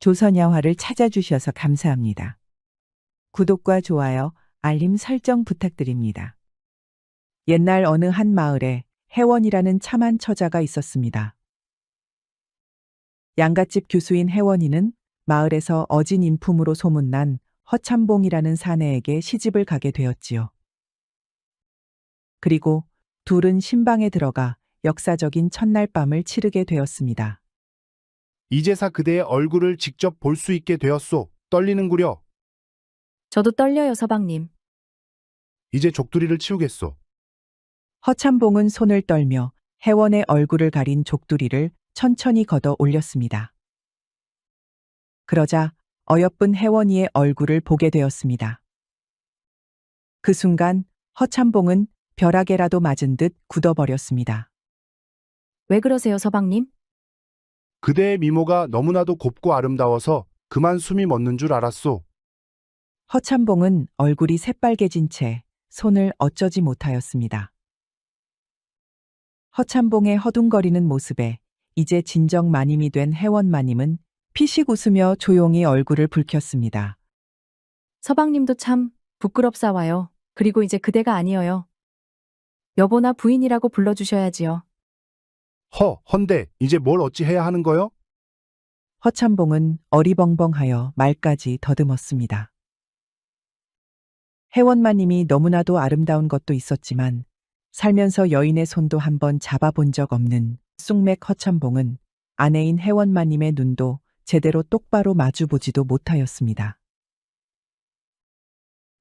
조선야화를 찾아주셔서 감사합니다. 구독과 좋아요, 알림 설정 부탁드립니다. 옛날 어느 한 마을에 혜원이라는 참한 처자가 있었습니다. 양갓집 교수인 혜원이는 마을에서 어진 인품으로 소문난 허참봉이라는 사내에게 시집을 가게 되었지요. 그리고 둘은 신방에 들어가 역사적인 첫날 밤을 치르게 되었습니다. 이제사 그대의 얼굴을 직접 볼 수 있게 되었소. 떨리는구려. 저도 떨려요, 서방님. 이제 족두리를 치우겠소. 허참봉은 손을 떨며 혜원의 얼굴을 가린 족두리를 천천히 걷어 올렸습니다. 그러자 어여쁜 혜원이의 얼굴을 보게 되었습니다. 그 순간 허참봉은 벼락에라도 맞은 듯 굳어버렸습니다. 왜 그러세요, 서방님? 그대의 미모가 너무나도 곱고 아름다워서 그만 숨이 멎는 줄 알았소. 허참봉은 얼굴이 새빨개진 채 손을 어쩌지 못하였습니다. 허참봉의 허둥거리는 모습에 이제 진정 마님이 된 혜원 마님은 피식 웃으며 조용히 얼굴을 붉혔습니다. 서방님도 참 부끄럽사와요. 그리고 이제 그대가 아니어요. 여보나 부인이라고 불러주셔야지요. 헌데 이제 뭘 어찌 해야 하는 거요? 허참봉은 어리벙벙하여 말까지 더듬었습니다. 혜원 마님이 너무나도 아름다운 것도 있었지만 살면서 여인의 손도 한번 잡아본 적 없는 쑥맥 허참봉은 아내인 혜원 마님의 눈도 제대로 똑바로 마주보지도 못하였습니다.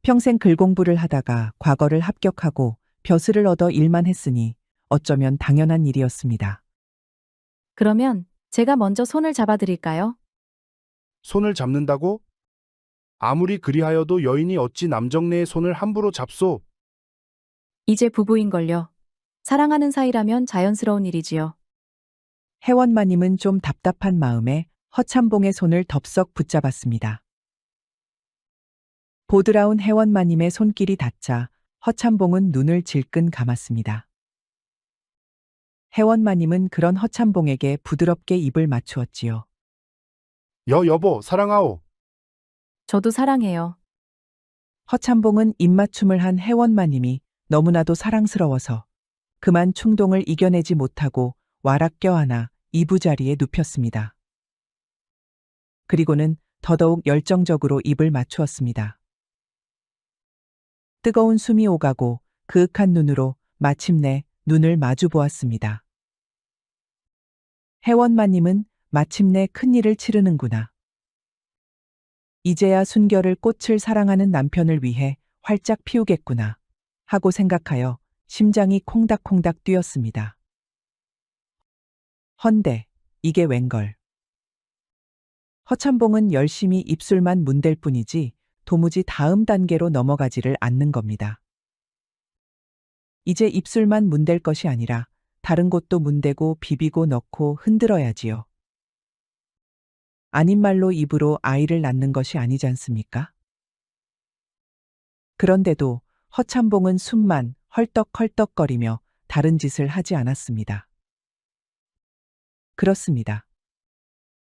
평생 글 공부를 하다가 과거를 합격하고 벼슬을 얻어 일만 했으니 어쩌면 당연한 일이었습니다. 그러면 제가 먼저 손을 잡아드릴까요? 손을 잡는다고? 아무리 그리하여도 여인이 어찌 남정네의 손을 함부로 잡소. 이제 부부인걸요. 사랑하는 사이라면 자연스러운 일이지요. 혜원 마님은 좀 답답한 마음에 허참봉의 손을 덥석 붙잡았습니다. 보드라운 혜원 마님의 손길이 닿자 허참봉은 눈을 질끈 감았습니다. 혜원 마님은 그런 허참봉에게 부드럽게 입을 맞추었지요. 여보, 사랑하오. 저도 사랑해요. 허참봉은 입맞춤을 한 혜원 마님이 너무나도 사랑스러워서 그만 충동을 이겨내지 못하고 와락 껴안아 이부자리에 눕혔습니다. 그리고는 더더욱 열정적으로 입을 맞추었습니다. 뜨거운 숨이 오가고 그윽한 눈으로 마침내 눈을 마주 보았습니다. 혜원마님은 마침내 큰일을 치르는구나. 이제야 순결을 꽃을 사랑하는 남편을 위해 활짝 피우겠구나 하고 생각하여 심장이 콩닥콩닥 뛰었습니다. 헌데 이게 웬걸. 허참봉은 열심히 입술만 문댈 뿐이지 도무지 다음 단계로 넘어가지를 않는 겁니다. 이제 입술만 문댈 것이 아니라 다른 곳도 문대고 비비고 넣고 흔들어야지요. 아닌 말로 입으로 아이를 낳는 것이 아니지 않습니까? 그런데도 허참봉은 숨만 헐떡헐떡거리며 다른 짓을 하지 않았습니다. 그렇습니다.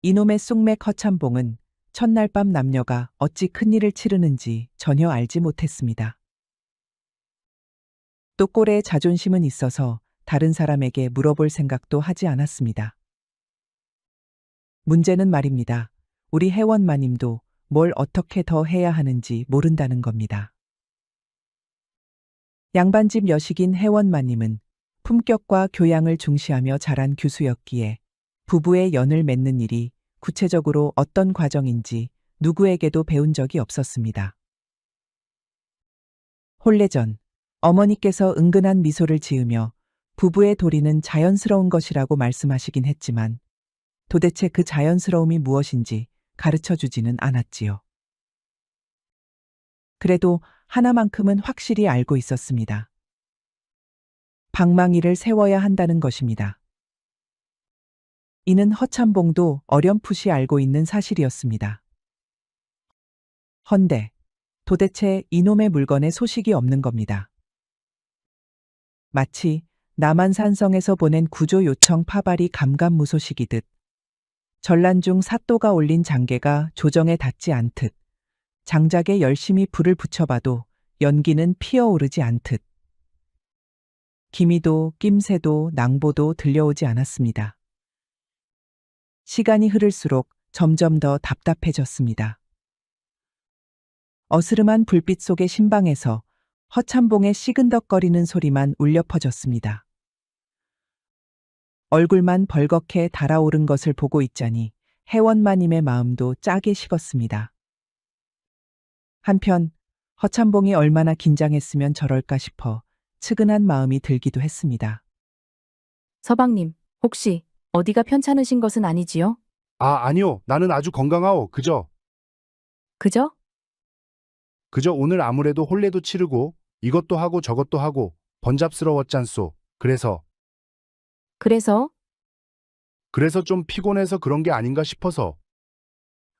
이놈의 쑥맥 허참봉은 첫날 밤 남녀가 어찌 큰일을 치르는지 전혀 알지 못했습니다. 또 꼴에 자존심은 있어서 다른 사람에게 물어볼 생각도 하지 않았습니다. 문제는 말입니다. 우리 혜원 마님도 뭘 어떻게 더 해야 하는지 모른다는 겁니다. 양반집 여식인 혜원 마님은 품격과 교양을 중시하며 자란 교수였기에 부부의 연을 맺는 일이 구체적으로 어떤 과정인지 누구에게도 배운 적이 없었습니다. 혼례 전 어머니께서 은근한 미소를 지으며 부부의 도리는 자연스러운 것이라고 말씀하시긴 했지만 도대체 그 자연스러움이 무엇인지 가르쳐 주지는 않았지요. 그래도 하나만큼은 확실히 알고 있었습니다. 방망이를 세워야 한다는 것입니다. 이는 허참봉도 어렴풋이 알고 있는 사실이었습니다. 헌데 도대체 이놈의 물건에 소식이 없는 겁니다. 마치 남한산성에서 보낸 구조 요청 파발이 감감무소식이듯 전란 중 사또가 올린 장계가 조정에 닿지 않듯, 장작에 열심히 불을 붙여봐도 연기는 피어오르지 않듯, 기미도 낌새도 낭보도 들려오지 않았습니다. 시간이 흐를수록 점점 더 답답해졌습니다. 어스름한 불빛 속의 신방에서 허참봉의 시근덕거리는 소리만 울려 퍼졌습니다. 얼굴만 벌겋게 달아오른 것을 보고 있자니 해원마님의 마음도 짜게 식었습니다. 한편 허참봉이 얼마나 긴장했으면 저럴까 싶어 측은한 마음이 들기도 했습니다. 서방님, 혹시 어디가 편찮으신 것은 아니지요? 아니요. 나는 아주 건강하오. 그저 그죠? 오늘 아무래도 혼례도 치르고 이것도 하고 저것도 하고 번잡스러웠잖소. 그래서 그래서 좀 피곤해서 그런 게 아닌가 싶어서.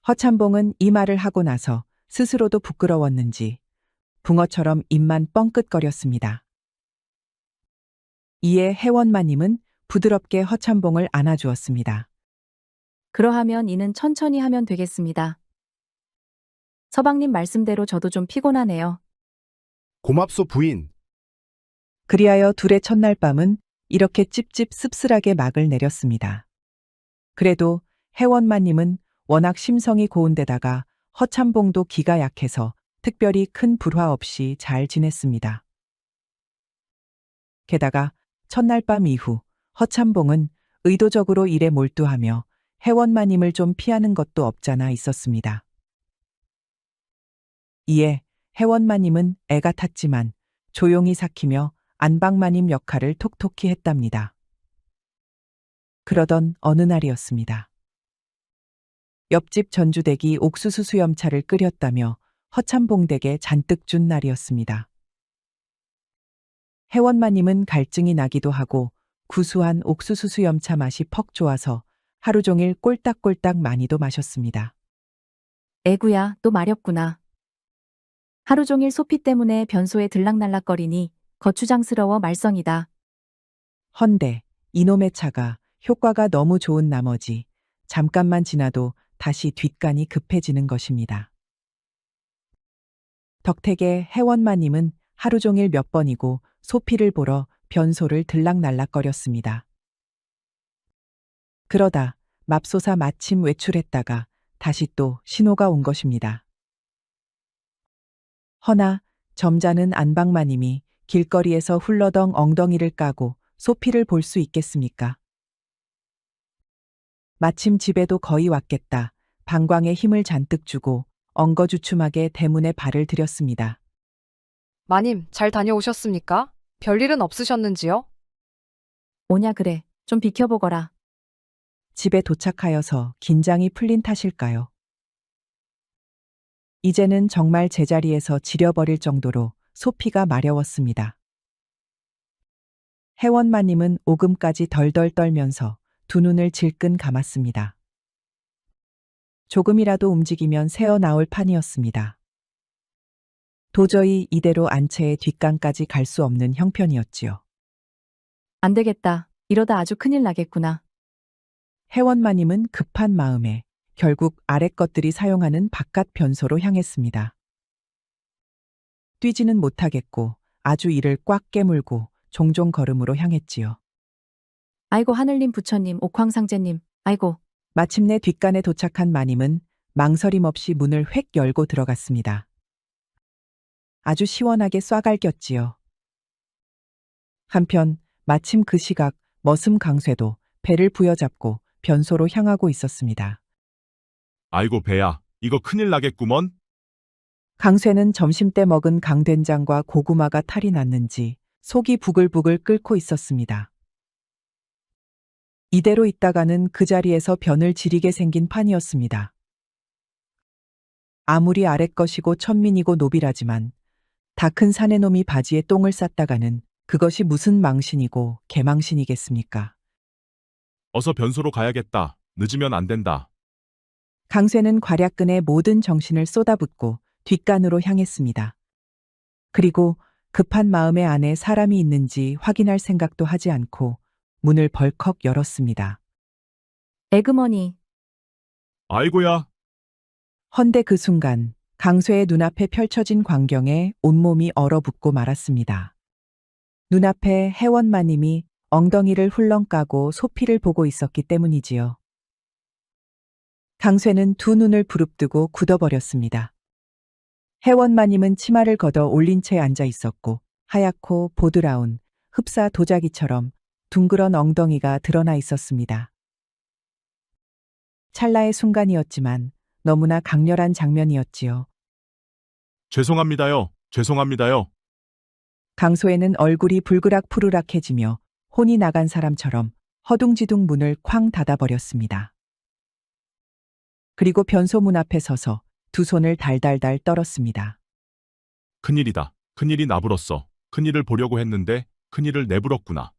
허참봉은 이 말을 하고 나서 스스로도 부끄러웠는지 붕어처럼 입만 뻥끗거렸습니다. 이에 해원마님은 부드럽게 허참봉을 안아주었습니다. 그러하면 이는 천천히 하면 되겠습니다. 서방님 말씀대로 저도 좀 피곤하네요. 고맙소 부인. 그리하여 둘의 첫날 밤은 이렇게 찝찝 씁쓸하게 막을 내렸습니다. 그래도 해원마님은 워낙 심성이 고운데다가 허참봉도 기가 약해서 특별히 큰 불화 없이 잘 지냈습니다. 게다가 첫날 밤 이후 허참봉은 의도적으로 일에 몰두하며 해원마님을 좀 피하는 것도 없잖아 있었습니다. 이에 해원마님은 애가 탔지만 조용히 삭히며 안방마님 역할을 톡톡히 했답니다. 그러던 어느 날이었습니다. 옆집 전주댁이 옥수수 수염차를 끓였다며 허참봉댁에 잔뜩 준 날이었습니다. 해원마님은 갈증이 나기도 하고 구수한 옥수수 수염차 맛이 퍽 좋아서 하루 종일 꼴딱꼴딱 많이도 마셨습니다. 애구야, 또 마렵구나. 하루 종일 소피 때문에 변소에 들락날락거리니 거추장스러워 말썽이다. 헌데 이놈의 차가 효과가 너무 좋은 나머지 잠깐만 지나도 다시 뒷간이 급해지는 것입니다. 덕택의 해원마님은 하루 종일 몇 번이고 소피를 보러 변소를 들락날락거렸습니다. 그러다 맙소사 마침 외출했다가 다시 또 신호가 온 것입니다. 허나 점잖은 안방마님이 길거리에서 훌러덩 엉덩이를 까고 소피를 볼 수 있겠습니까? 마침 집에도 거의 왔겠다. 방광에 힘을 잔뜩 주고 엉거주춤하게 대문에 발을 들였습니다. 마님, 잘 다녀오셨습니까? 별일은 없으셨는지요? 오냐 그래, 좀 비켜보거라. 집에 도착하여서 긴장이 풀린 탓일까요? 이제는 정말 제자리에서 지려버릴 정도로 소피가 마려웠습니다. 해원마님은 오금까지 덜덜 떨면서 두 눈을 질끈 감았습니다. 조금이라도 움직이면 새어 나올 판이었습니다. 도저히 이대로 안채의 뒷간까지 갈 수 없는 형편이었지요. 안 되겠다. 이러다 아주 큰일 나겠구나. 해원마님은 급한 마음에 결국 아래 것들이 사용하는 바깥 변소로 향했습니다. 뛰지는 못하겠고 아주 이를 꽉 깨물고 종종 걸음으로 향했지요. 아이고 하늘님 부처님 옥황상제님 아이고. 마침내 뒷간에 도착한 마님은 망설임 없이 문을 획 열고 들어갔습니다. 아주 시원하게 쏴갈겼지요. 한편 마침 그 시각 머슴 강쇠도 배를 부여잡고 변소로 향하고 있었습니다. 아이고 배야, 이거 큰일 나겠구먼. 강쇠는 점심때 먹은 강된장과 고구마가 탈이 났는지 속이 부글부글 끓고 있었습니다. 이대로 있다가는 그 자리에서 변을 지리게 생긴 판이었습니다. 아무리 아랫것이고 천민이고 노비라지만 다 큰 사내놈이 바지에 똥을 쌌다가는 그것이 무슨 망신이고 개망신이겠습니까? 어서 변소로 가야겠다. 늦으면 안 된다. 강쇠는 괄약근에 모든 정신을 쏟아붓고 뒷간으로 향했습니다. 그리고 급한 마음에 안에 사람이 있는지 확인할 생각도 하지 않고 문을 벌컥 열었습니다. 에그머니, 아이고야. 헌데 그 순간 강쇠의 눈앞에 펼쳐진 광경에 온몸이 얼어붙고 말았습니다. 눈앞에 혜원마님이 엉덩이를 훌렁 까고 소피를 보고 있었기 때문이지요. 강쇠는 두 눈을 부릅뜨고 굳어버렸습니다. 혜원마님은 치마를 걷어 올린 채 앉아 있었고 하얗고 보드라운 흡사 도자기처럼 둥그런 엉덩이가 드러나 있었습니다. 찰나의 순간이었지만 너무나 강렬한 장면이었지요. 죄송합니다요. 죄송합니다요. 강소에는 얼굴이 불그락푸르락해지며 혼이 나간 사람처럼 허둥지둥 문을 쾅 닫아버렸습니다. 그리고 변소문 앞에 서서 두 손을 달달달 떨었습니다. 큰일이다. 큰일이 나불었어. 큰일을 보려고 했는데 큰일을 내불었구나.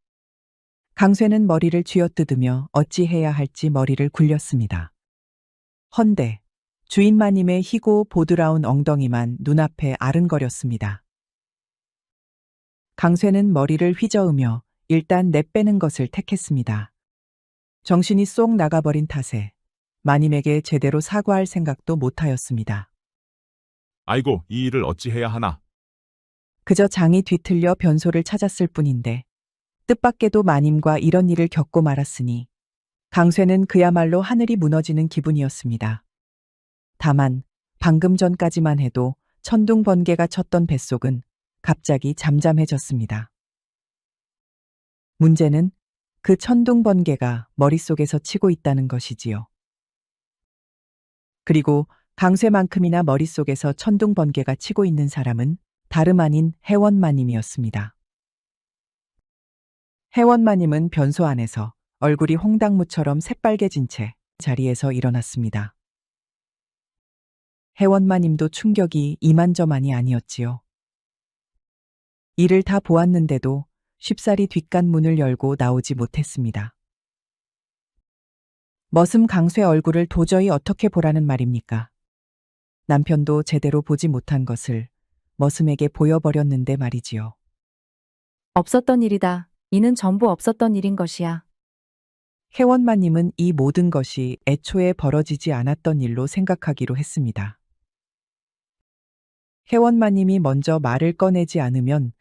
강쇠는 머리를 쥐어뜯으며 어찌해야 할지 머리를 굴렸습니다. 헌데 주인마님의 희고 보드라운 엉덩이만 눈앞에 아른거렸습니다. 강쇠는 머리를 휘저으며 일단 내빼는 것을 택했습니다. 정신이 쏙 나가버린 탓에 마님에게 제대로 사과할 생각도 못하였습니다. 아이고, 이 일을 어찌 해야 하나. 그저 장이 뒤틀려 변소를 찾았을 뿐인데 뜻밖에도 마님과 이런 일을 겪고 말았으니 강쇠는 그야말로 하늘이 무너지는 기분이었습니다. 다만 방금 전까지만 해도 천둥 번개가 쳤던 뱃속은 갑자기 잠잠해졌습니다. 문제는 그 천둥 번개가 머릿속에서 치고 있다는 것이지요. 그리고 강쇠만큼이나 머릿속에서 천둥 번개가 치고 있는 사람은 다름 아닌 혜원마님이었습니다. 혜원마님은 변소 안에서 얼굴이 홍당무처럼 새빨개진 채 자리에서 일어났습니다. 혜원마님도 충격이 이만저만이 아니었지요. 이를 다 보았는데도 쉽사리 뒷간문을 열고 나오지 못했습니다. 머슴 강쇠 얼굴을 도저히 어떻게 보라는 말입니까? 남편도 제대로 보지 못한 것을 머슴에게 보여버렸는데 말이지요. 없었던 일이다. 이는 전부 없었던 일인 것이야. 혜원마님은 이 모든 것이 애초에 벌어지지 않았던 일로 생각하기로 했습니다. 혜원마님이 먼저 말을 꺼내지 않으면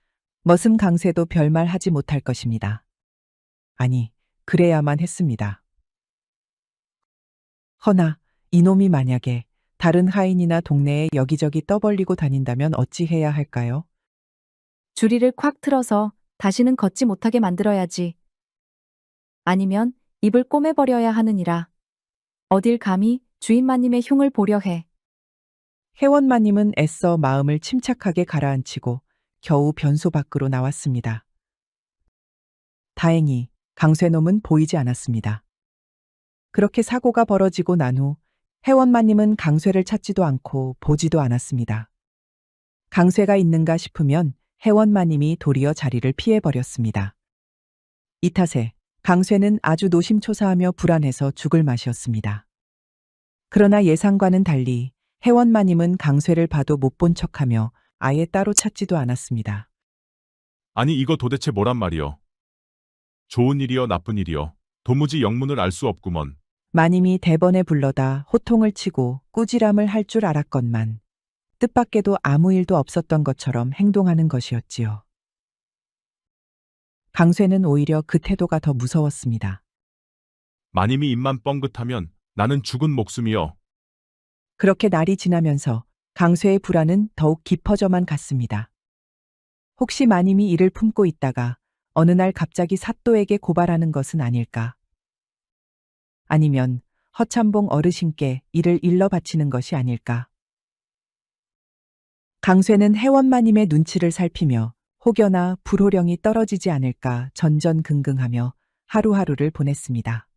머슴 강쇠도 별말 하지 못할 것입니다. 아니, 그래야만 했습니다. 허나 이놈이 만약에 다른 하인이나 동네에 여기저기 떠벌리고 다닌다면 어찌해야 할까요? 주리를 콱 틀어서 다시는 걷지 못하게 만들어야지. 아니면 입을 꼬매버려야 하느니라. 어딜 감히 주인마님의 흉을 보려 해. 혜원마님은 애써 마음을 침착하게 가라앉히고 겨우 변소 밖으로 나왔습니다. 다행히 강쇠놈은 보이지 않았습니다. 그렇게 사고가 벌어지고 난 후 혜원마님은 강쇠를 찾지도 않고 보지도 않았습니다. 강쇠가 있는가 싶으면 혜원마님이 도리어 자리를 피해버렸습니다. 이 탓에 강쇠는 아주 노심초사하며 불안해서 죽을 맛이었습니다. 그러나 예상과는 달리 혜원마님은 강쇠를 봐도 못 본 척하며 아예 따로 찾지도 않았습니다. 아니, 이거 도대체 뭐란 말이여. 좋은 일이여 나쁜 일이여. 도무지 영문을 알 수 없구먼. 마님이 대번에 불러다 호통을 치고 꾸지람을 할 줄 알았건만 뜻밖에도 아무 일도 없었던 것처럼 행동하는 것이었지요. 강쇠는 오히려 그 태도가 더 무서웠습니다. 마님이 입만 뻥긋하면 나는 죽은 목숨이여. 그렇게 날이 지나면서 강쇠의 불안은 더욱 깊어져만 갔습니다. 혹시 마님이 이를 품고 있다가 어느 날 갑자기 사또에게 고발하는 것은 아닐까? 아니면 허참봉 어르신께 이를 일러 바치는 것이 아닐까? 강쇠는 혜원마님의 눈치를 살피며 혹여나 불호령이 떨어지지 않을까 전전긍긍하며 하루하루를 보냈습니다.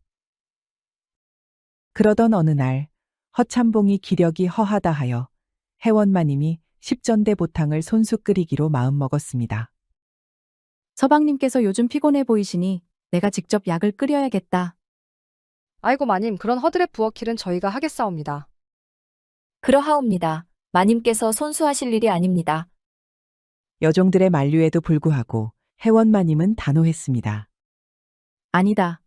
그러던 어느 날 허참봉이 기력이 허하다 하여 혜원마님이 십전대 보탕을 손수 끓이기로 마음먹었습니다. 서방님께서 요즘 피곤해 보이시니 내가 직접 약을 끓여야겠다. 아이고 마님, 그런 허드렛 부엌일은 저희가 하겠사옵니다. 그러하옵니다. 마님께서 손수하실 일이 아닙니다. 여종들의 만류에도 불구하고 혜원마님은 단호했습니다. 아니다.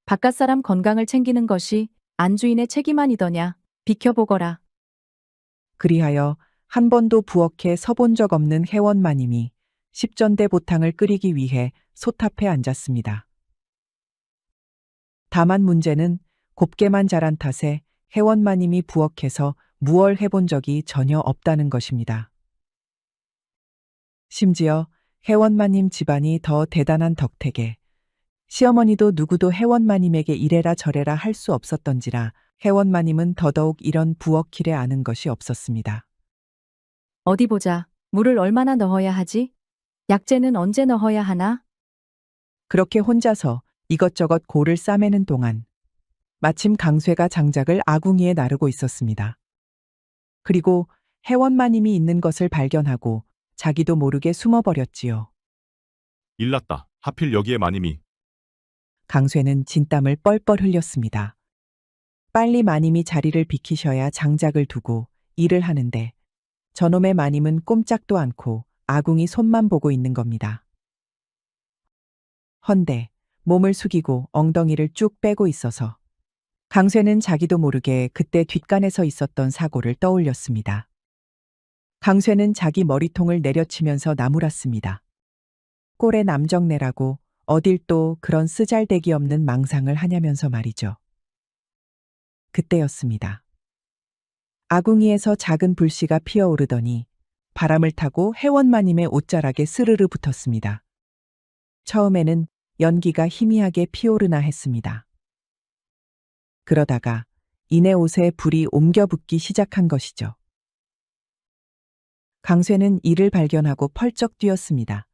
바깥 사람 건강을 챙기는 것이 안주인의 책임 아니더냐. 비켜보거라. 그리하여 한 번도 부엌에 서본 적 없는 회원마님이 십전대 보탕을 끓이기 위해 솥앞에 앉았습니다. 다만 문제는 곱게만 자란 탓에 회원마님이 부엌에서 무얼 해본 적이 전혀 없다는 것입니다. 심지어 회원마님 집안이 더 대단한 덕택에 시어머니도 누구도 회원마님에게 이래라 저래라 할 수 없었던지라 회원마님은 더더욱 이런 부엌 일에 아는 것이 없었습니다. 어디 보자. 물을 얼마나 넣어야 하지? 약재는 언제 넣어야 하나? 그렇게 혼자서 이것저것 고를 싸매는 동안 마침 강쇠가 장작을 아궁이에 나르고 있었습니다. 그리고 회원마님이 있는 것을 발견하고 자기도 모르게 숨어버렸지요. 일났다. 하필 여기에 마님이. 강쇠는 진땀을 뻘뻘 흘렸습니다. 빨리 마님이 자리를 비키셔야 장작을 두고 일을 하는데 저놈의 마님은 꼼짝도 않고 아궁이 손만 보고 있는 겁니다. 헌데 몸을 숙이고 엉덩이를 쭉 빼고 있어서 강쇠는 자기도 모르게 그때 뒷간에서 있었던 사고를 떠올렸습니다. 강쇠는 자기 머리통을 내려치면서 나무랐습니다. 꼴의 남정네라고 어딜 또 그런 쓰잘데기 없는 망상을 하냐면서 말이죠. 그때였습니다. 아궁이에서 작은 불씨가 피어오르더니 바람을 타고 회원마님의 옷자락에 스르르 붙었습니다. 처음에는 연기가 희미하게 피오르나 했습니다. 그러다가 이내 옷에 불이 옮겨 붙기 시작한 것이죠. 강쇠는 이를 발견하고 펄쩍 뛰었습니다.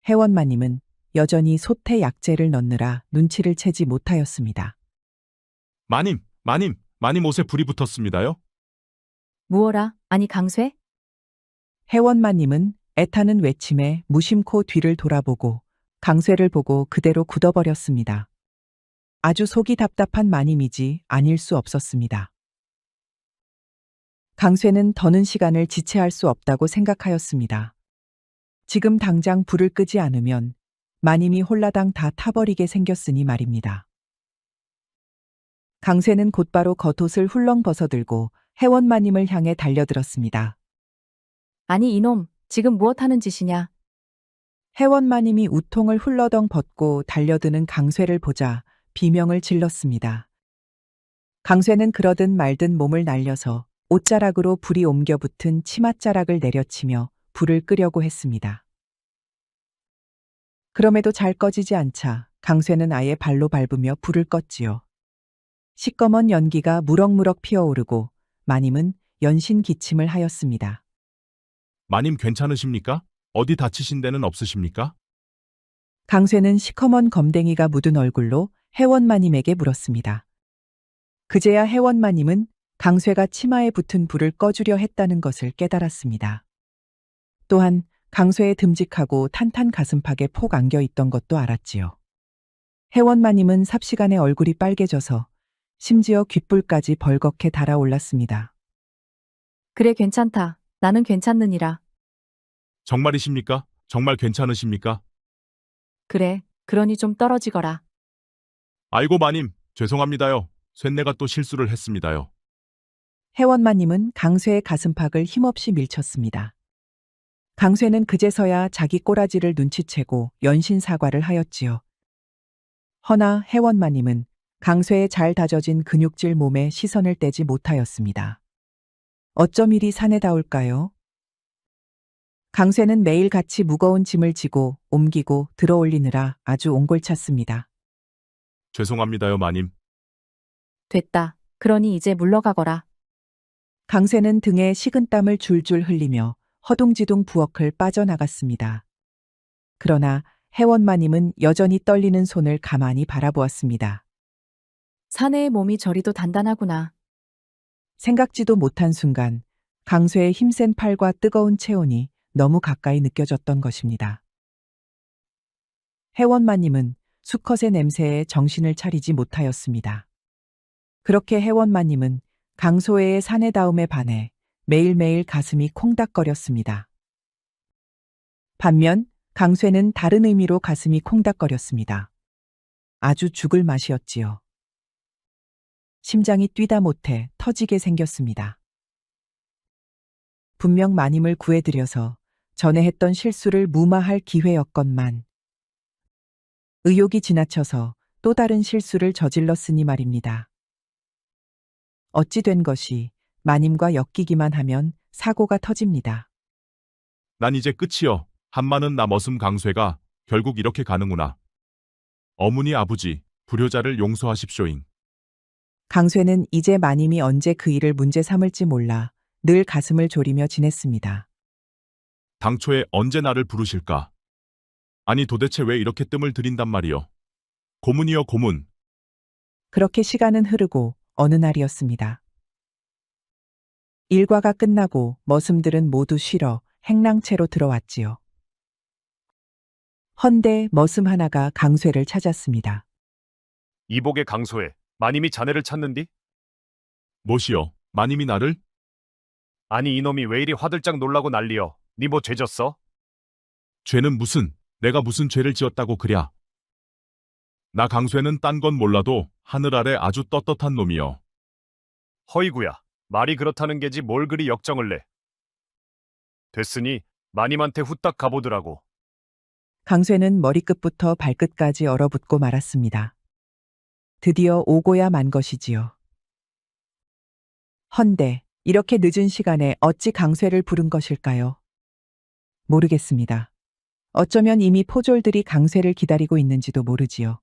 회원마님은 여전히 솥에 약재를 넣느라 눈치를 채지 못하였습니다. 마님 옷에 불이 붙었습니다요? 무어라? 아니 강쇠? 회원마님은 애타는 외침에 무심코 뒤를 돌아보고 강쇠를 보고 그대로 굳어버렸습니다. 아주 속이 답답한 마님이지 아닐 수 없었습니다. 강쇠는 더는 시간을 지체할 수 없다고 생각하였습니다. 지금 당장 불을 끄지 않으면 마님이 홀라당 다 타버리게 생겼으니 말입니다. 강쇠는 곧바로 겉옷을 훌렁 벗어들고 회원마님을 향해 달려들었습니다. 아니 이놈, 지금 무엇 하는 짓이냐? 회원마님이 우통을 훌러덩 벗고 달려드는 강쇠를 보자 비명을 질렀습니다. 강쇠는 그러든 말든 몸을 날려서 옷자락으로 불이 옮겨 붙은 치맛자락을 내려치며 불을 끄려고 했습니다. 그럼에도 잘 꺼지지 않자 강쇠는 아예 발로 밟으며 불을 껐지요. 시꺼먼 연기가 무럭무럭 피어오르고 마님은 연신 기침을 하였습니다. 마님 괜찮으십니까? 어디 다치신 데는 없으십니까? 강쇠는 시커먼 검댕이가 묻은 얼굴로 회원마님에게 물었습니다. 그제야 회원마님은 강쇠가 치마에 붙은 불을 꺼주려 했다는 것을 깨달았습니다. 또한 강쇠의 듬직하고 탄탄 가슴팍에 폭 안겨 있던 것도 알았지요. 회원마님은 삽시간에 얼굴이 빨개져서 심지어 귓불까지 벌겋게 달아올랐습니다. 그래 괜찮다. 나는 괜찮느니라. 정말이십니까? 정말 괜찮으십니까? 그래, 그러니 좀 떨어지거라. 아이고 마님, 죄송합니다요. 쇳내가 또 실수를 했습니다요. 회원마님은 강쇠의 가슴팍을 힘없이 밀쳤습니다. 강쇠는 그제서야 자기 꼬라지를 눈치채고 연신 사과를 하였지요. 허나 회원마님은 강쇠의 잘 다져진 근육질 몸에 시선을 떼지 못하였습니다. 어쩜 이리 사내다울까요? 강쇠는 매일같이 무거운 짐을 지고 옮기고 들어올리느라 아주 옹골찼습니다. 죄송합니다요 마님. 됐다. 그러니 이제 물러가거라. 강쇠는 등에 식은땀을 줄줄 흘리며 허둥지둥 부엌을 빠져나갔습니다. 그러나 회원마님은 여전히 떨리는 손을 가만히 바라보았습니다. 사내의 몸이 저리도 단단하구나. 생각지도 못한 순간 강쇠의 힘센 팔과 뜨거운 체온이 너무 가까이 느껴졌던 것입니다. 회원마님은 수컷의 냄새에 정신을 차리지 못하였습니다. 그렇게 회원마님은 강소혜의 사내다움에 반해 매일매일 가슴이 콩닥거렸습니다. 반면 강쇠는 다른 의미로 가슴이 콩닥거렸습니다. 아주 죽을 맛이었지요. 심장이 뛰다 못해 터지게 생겼습니다. 분명 마님을 구해드려서 전에 했던 실수를 무마할 기회였건만 의욕이 지나쳐서 또 다른 실수를 저질렀으니 말입니다. 어찌 된 것이 마님과 엮이기만 하면 사고가 터집니다. 난 이제 끝이여. 한마는 나 머슴 강쇠가 결국 이렇게 가는구나. 어머니 아버지, 불효자를 용서하십쇼잉. 강쇠는 이제 마님이 언제 그 일을 문제 삼을지 몰라 늘 가슴을 졸이며 지냈습니다. 당초에 언제 나를 부르실까? 아니 도대체 왜 이렇게 뜸을 들인단 말이여. 고문이여 고문. 그렇게 시간은 흐르고 어느 날이었습니다. 일과가 끝나고 머슴들은 모두 쉬러 행랑채로 들어왔지요. 헌데 머슴 하나가 강쇠를 찾았습니다. 이복의 강소에 마님이 자네를 찾는디? 뭐시여, 마님이 나를? 아니 이놈이 왜 이리 화들짝 놀라고 난리여? 니 뭐 죄졌어? 죄는 무슨, 내가 무슨 죄를 지었다고 그랴. 나 강쇠는 딴 건 몰라도 하늘 아래 아주 떳떳한 놈이여. 허이구야, 말이 그렇다는 게지 뭘 그리 역정을 내. 됐으니 마님한테 후딱 가보더라고. 강쇠는 머리끝부터 발끝까지 얼어붙고 말았습니다. 드디어 오고야 만 것이지요. 헌데 이렇게 늦은 시간에 어찌 강쇠를 부른 것일까요? 모르겠습니다. 어쩌면 이미 포졸들이 강쇠를 기다리고 있는지도 모르지요.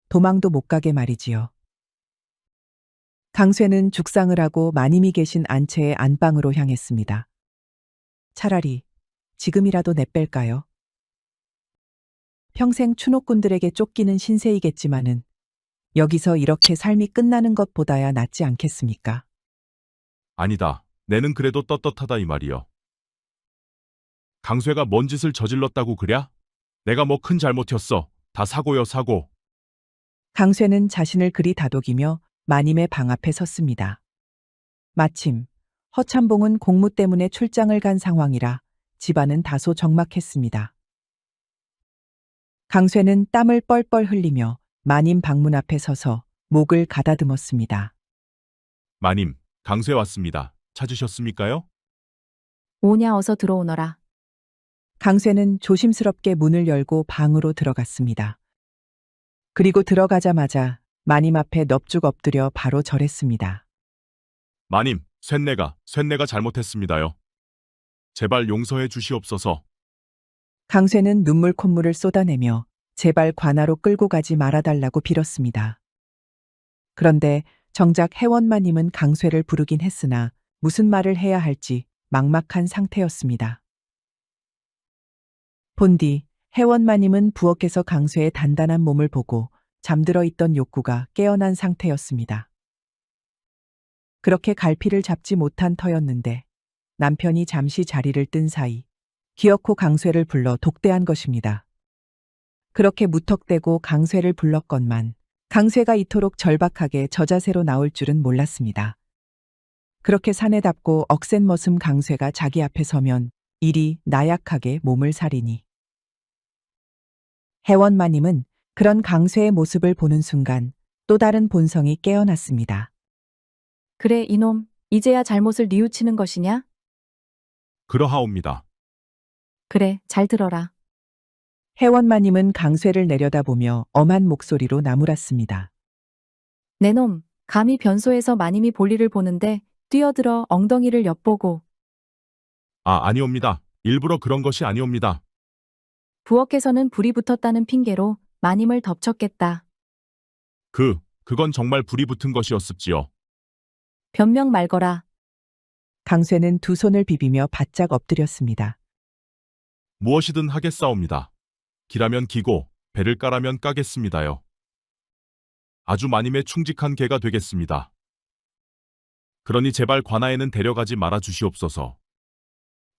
도망도 못 가게 말이지요. 강쇠는 죽상을 하고 마님이 계신 안채의 안방으로 향했습니다. 차라리 지금이라도 내뺄까요? 평생 추노꾼들에게 쫓기는 신세이겠지만은 여기서 이렇게 삶이 끝나는 것보다야 낫지 않겠습니까? 아니다. 내는 그래도 떳떳하다 이 말이여. 강쇠가 뭔 짓을 저질렀다고 그랴? 내가 뭐 큰 잘못이었어. 다 사고여 사고. 강쇠는 자신을 그리 다독이며 마님의 방 앞에 섰습니다. 마침 허참봉은 공무 때문에 출장을 간 상황이라 집안은 다소 적막했습니다. 강쇠는 땀을 뻘뻘 흘리며 마님 방문 앞에 서서 목을 가다듬었습니다. 마님, 강쇠 왔습니다. 찾으셨습니까요? 오냐 어서 들어오너라. 강쇠는 조심스럽게 문을 열고 방으로 들어갔습니다. 그리고 들어가자마자 마님 앞에 넙죽 엎드려 바로 절했습니다. 마님, 쇳내가 잘못했습니다요. 제발 용서해 주시옵소서. 강쇠는 눈물 콧물을 쏟아내며 제발 관아로 끌고 가지 말아달라고 빌었습니다. 그런데 정작 해원마님은 강쇠를 부르긴 했으나 무슨 말을 해야 할지 막막한 상태였습니다. 본디 해원마님은 부엌에서 강쇠의 단단한 몸을 보고 잠들어 있던 욕구가 깨어난 상태였습니다. 그렇게 갈피를 잡지 못한 터였는데 남편이 잠시 자리를 뜬 사이 기어코 강쇠를 불러 독대한 것입니다. 그렇게 무턱대고 강쇠를 불렀건만 강쇠가 이토록 절박하게 저자세로 나올 줄은 몰랐습니다. 그렇게 사내답고 억센 머슴 강쇠가 자기 앞에 서면 이리 나약하게 몸을 사리니. 해원마님은 그런 강쇠의 모습을 보는 순간 또 다른 본성이 깨어났습니다. 그래 이놈, 이제야 잘못을 뉘우치는 것이냐? 그러하옵니다. 그래, 잘 들어라. 해원마님은 강쇠를 내려다보며 엄한 목소리로 나무랐습니다. 내 놈, 감히 변소에서 마님이 볼일을 보는데 뛰어들어 엉덩이를 엿보고 아니옵니다. 일부러 그런 것이 아니옵니다. 부엌에서는 불이 붙었다는 핑계로 마님을 덮쳤겠다. 그건 정말 불이 붙은 것이었습지요. 변명 말거라. 강쇠는 두 손을 비비며 바짝 엎드렸습니다. 무엇이든 하겠사옵니다. 기라면 기고 배를 까라면 까겠습니다요. 아주 마님의 충직한 개가 되겠습니다. 그러니 제발 관아에는 데려가지 말아 주시옵소서.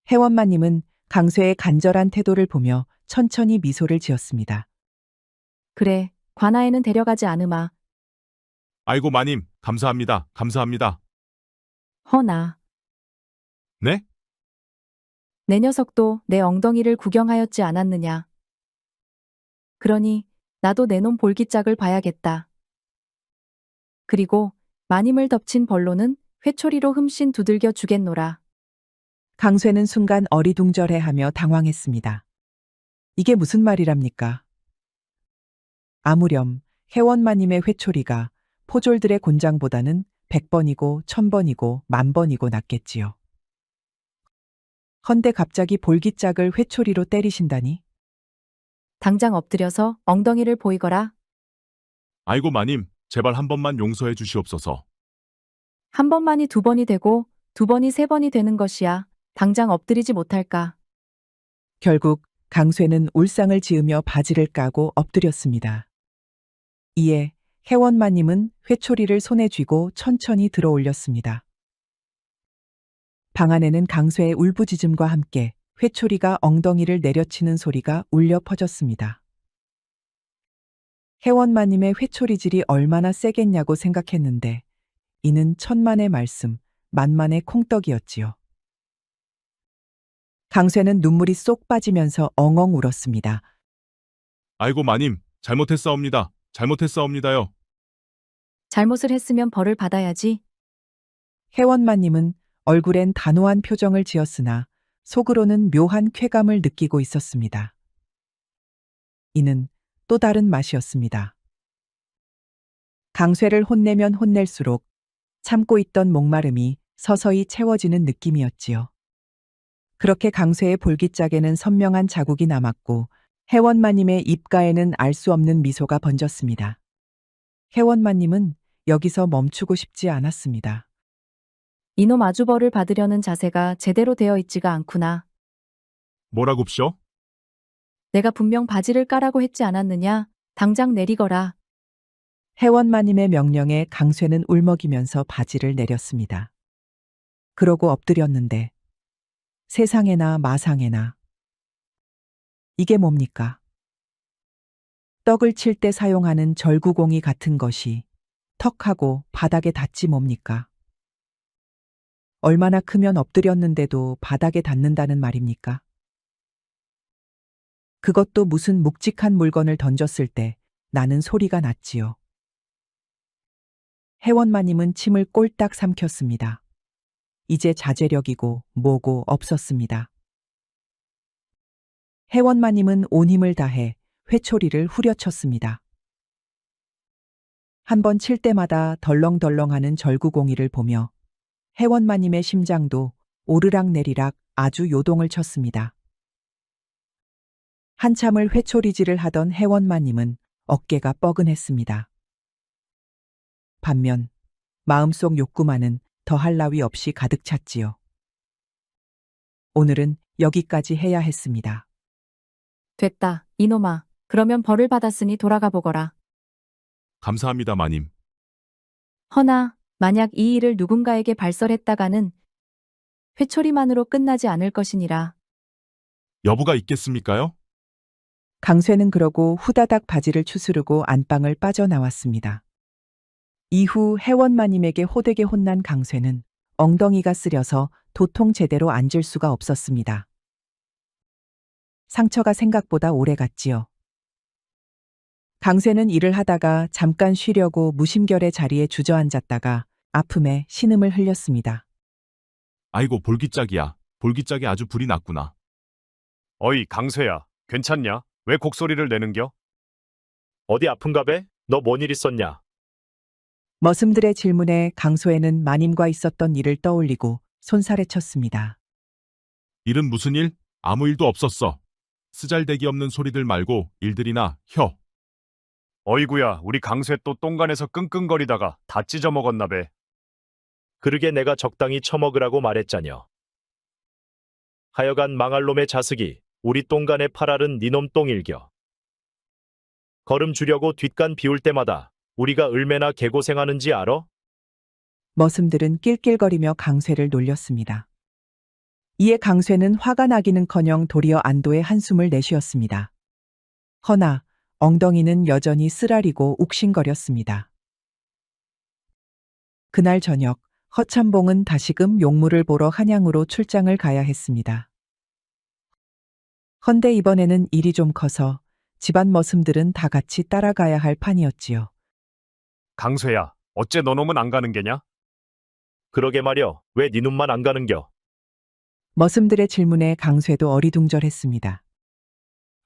해원마님은 강쇠의 간절한 태도를 보며 천천히 미소를 지었습니다. 그래, 관아에는 데려가지 않으마. 아이고 마님, 감사합니다. 감사합니다. 허나. 네? 내 녀석도 내 엉덩이를 구경하였지 않았느냐. 그러니 나도 내 놈 볼기짝을 봐야겠다. 그리고 마님을 덮친 벌로는 회초리로 흠씬 두들겨 주겠노라. 강쇠는 순간 어리둥절해하며 당황했습니다. 이게 무슨 말이랍니까? 아무렴 혜원마님의 회초리가 포졸들의 곤장보다는 100번이고 1000번이고 10,000번이고 낫겠지요. 헌데 갑자기 볼기짝을 회초리로 때리신다니? 당장 엎드려서 엉덩이를 보이거라. 아이고 마님, 제발 한 번만 용서해 주시옵소서. 한 번만이 두 번이 되고 두 번이 세 번이 되는 것이야. 당장 엎드리지 못할까. 결국 강쇠는 울상을 지으며 바지를 까고 엎드렸습니다. 이에 혜원마님은 회초리를 손에 쥐고 천천히 들어 올렸습니다. 방 안에는 강쇠의 울부짖음과 함께 회초리가 엉덩이를 내려치는 소리가 울려 퍼졌습니다. 혜원마님의 회초리질이 얼마나 세겠냐고 생각했는데 이는 천만의 말씀, 만만의 콩떡이었지요. 강쇠는 눈물이 쏙 빠지면서 엉엉 울었습니다. 아이고 마님, 잘못했사옵니다. 잘못했사옵니다요. 잘못을 했으면 벌을 받아야지. 혜원마님은 얼굴엔 단호한 표정을 지었으나 속으로는 묘한 쾌감을 느끼고 있었습니다. 이는 또 다른 맛이었습니다. 강쇠를 혼내면 혼낼수록 참고 있던 목마름이 서서히 채워지는 느낌이었지요. 그렇게 강쇠의 볼기짝에는 선명한 자국이 남았고 혜원마님의 입가에는 알 수 없는 미소가 번졌습니다. 혜원마님은 여기서 멈추고 싶지 않았습니다. 이놈 아주 벌을 받으려는 자세가 제대로 되어 있지가 않구나. 뭐라굽쇼? 내가 분명 바지를 까라고 했지 않았느냐. 당장 내리거라. 혜원마님의 명령에 강쇠는 울먹이면서 바지를 내렸습니다. 그러고 엎드렸는데 세상에나 마상에나 이게 뭡니까? 떡을 칠 때 사용하는 절구공이 같은 것이 턱하고 바닥에 닿지 뭡니까? 얼마나 크면 엎드렸는데도 바닥에 닿는다는 말입니까? 그것도 무슨 묵직한 물건을 던졌을 때 나는 소리가 났지요. 혜원마님은 침을 꼴딱 삼켰습니다. 이제 자제력이고 뭐고 없었습니다. 혜원마님은 온 힘을 다해 회초리를 후려쳤습니다. 한 번 칠 때마다 덜렁덜렁하는 절구공이를 보며 혜원마님의 심장도 오르락내리락 아주 요동을 쳤습니다. 한참을 회초리질을 하던 혜원마님은 어깨가 뻐근했습니다. 반면 마음속 욕구만은 더할 나위 없이 가득 찼지요. 오늘은 여기까지 해야 했습니다. 됐다. 이놈아. 그러면 벌을 받았으니 돌아가 보거라. 감사합니다 마님. 허나 만약 이 일을 누군가에게 발설했다가는 회초리만으로 끝나지 않을 것이니라. 여부가 있겠습니까요? 강쇠는 그러고 후다닥 바지를 추스르고 안방을 빠져나왔습니다. 이후 혜원마님에게 호되게 혼난 강쇠는 엉덩이가 쓰려서 도통 제대로 앉을 수가 없었습니다. 상처가 생각보다 오래 갔지요. 강쇠는 일을 하다가 잠깐 쉬려고 무심결에 자리에 주저앉았다가 아픔에 신음을 흘렸습니다. 아이고 볼기짝이야. 볼기짝이 아주 불이 났구나. 어이, 강쇠야. 괜찮냐? 왜 곡소리를 내는겨? 어디 아픈가 배? 너 뭔 일 있었냐? 머슴들의 질문에 강소에는 마님과 있었던 일을 떠올리고 손살에 쳤습니다. 일은 무슨 일? 아무 일도 없었어. 쓰잘데기 없는 소리들 말고 일들이나 혀. 어이구야, 우리 강쇠 또 똥간에서 끙끙거리다가 다 찢어먹었나 배. 그러게 내가 적당히 처먹으라고 말했자녀. 하여간 망할 놈의 자식이 우리 똥간에 팔알은 니놈 똥일겨. 걸음 주려고 뒷간 비울 때마다 우리가 얼마나 개고생하는지 알어? 머슴들은 낄낄거리며 강쇠를 놀렸습니다. 이에 강쇠는 화가 나기는커녕 도리어 안도의 한숨을 내쉬었습니다. 허나 엉덩이는 여전히 쓰라리고 욱신거렸습니다. 그날 저녁 허참봉은 다시금 용무를 보러 한양으로 출장을 가야 했습니다. 헌데 이번에는 일이 좀 커서 집안 머슴들은 다 같이 따라가야 할 판이었지요. 강쇠야, 어째 너놈은 안 가는 게냐? 그러게 말여, 왜 네 눈만 안 가는겨? 머슴들의 질문에 강쇠도 어리둥절했습니다.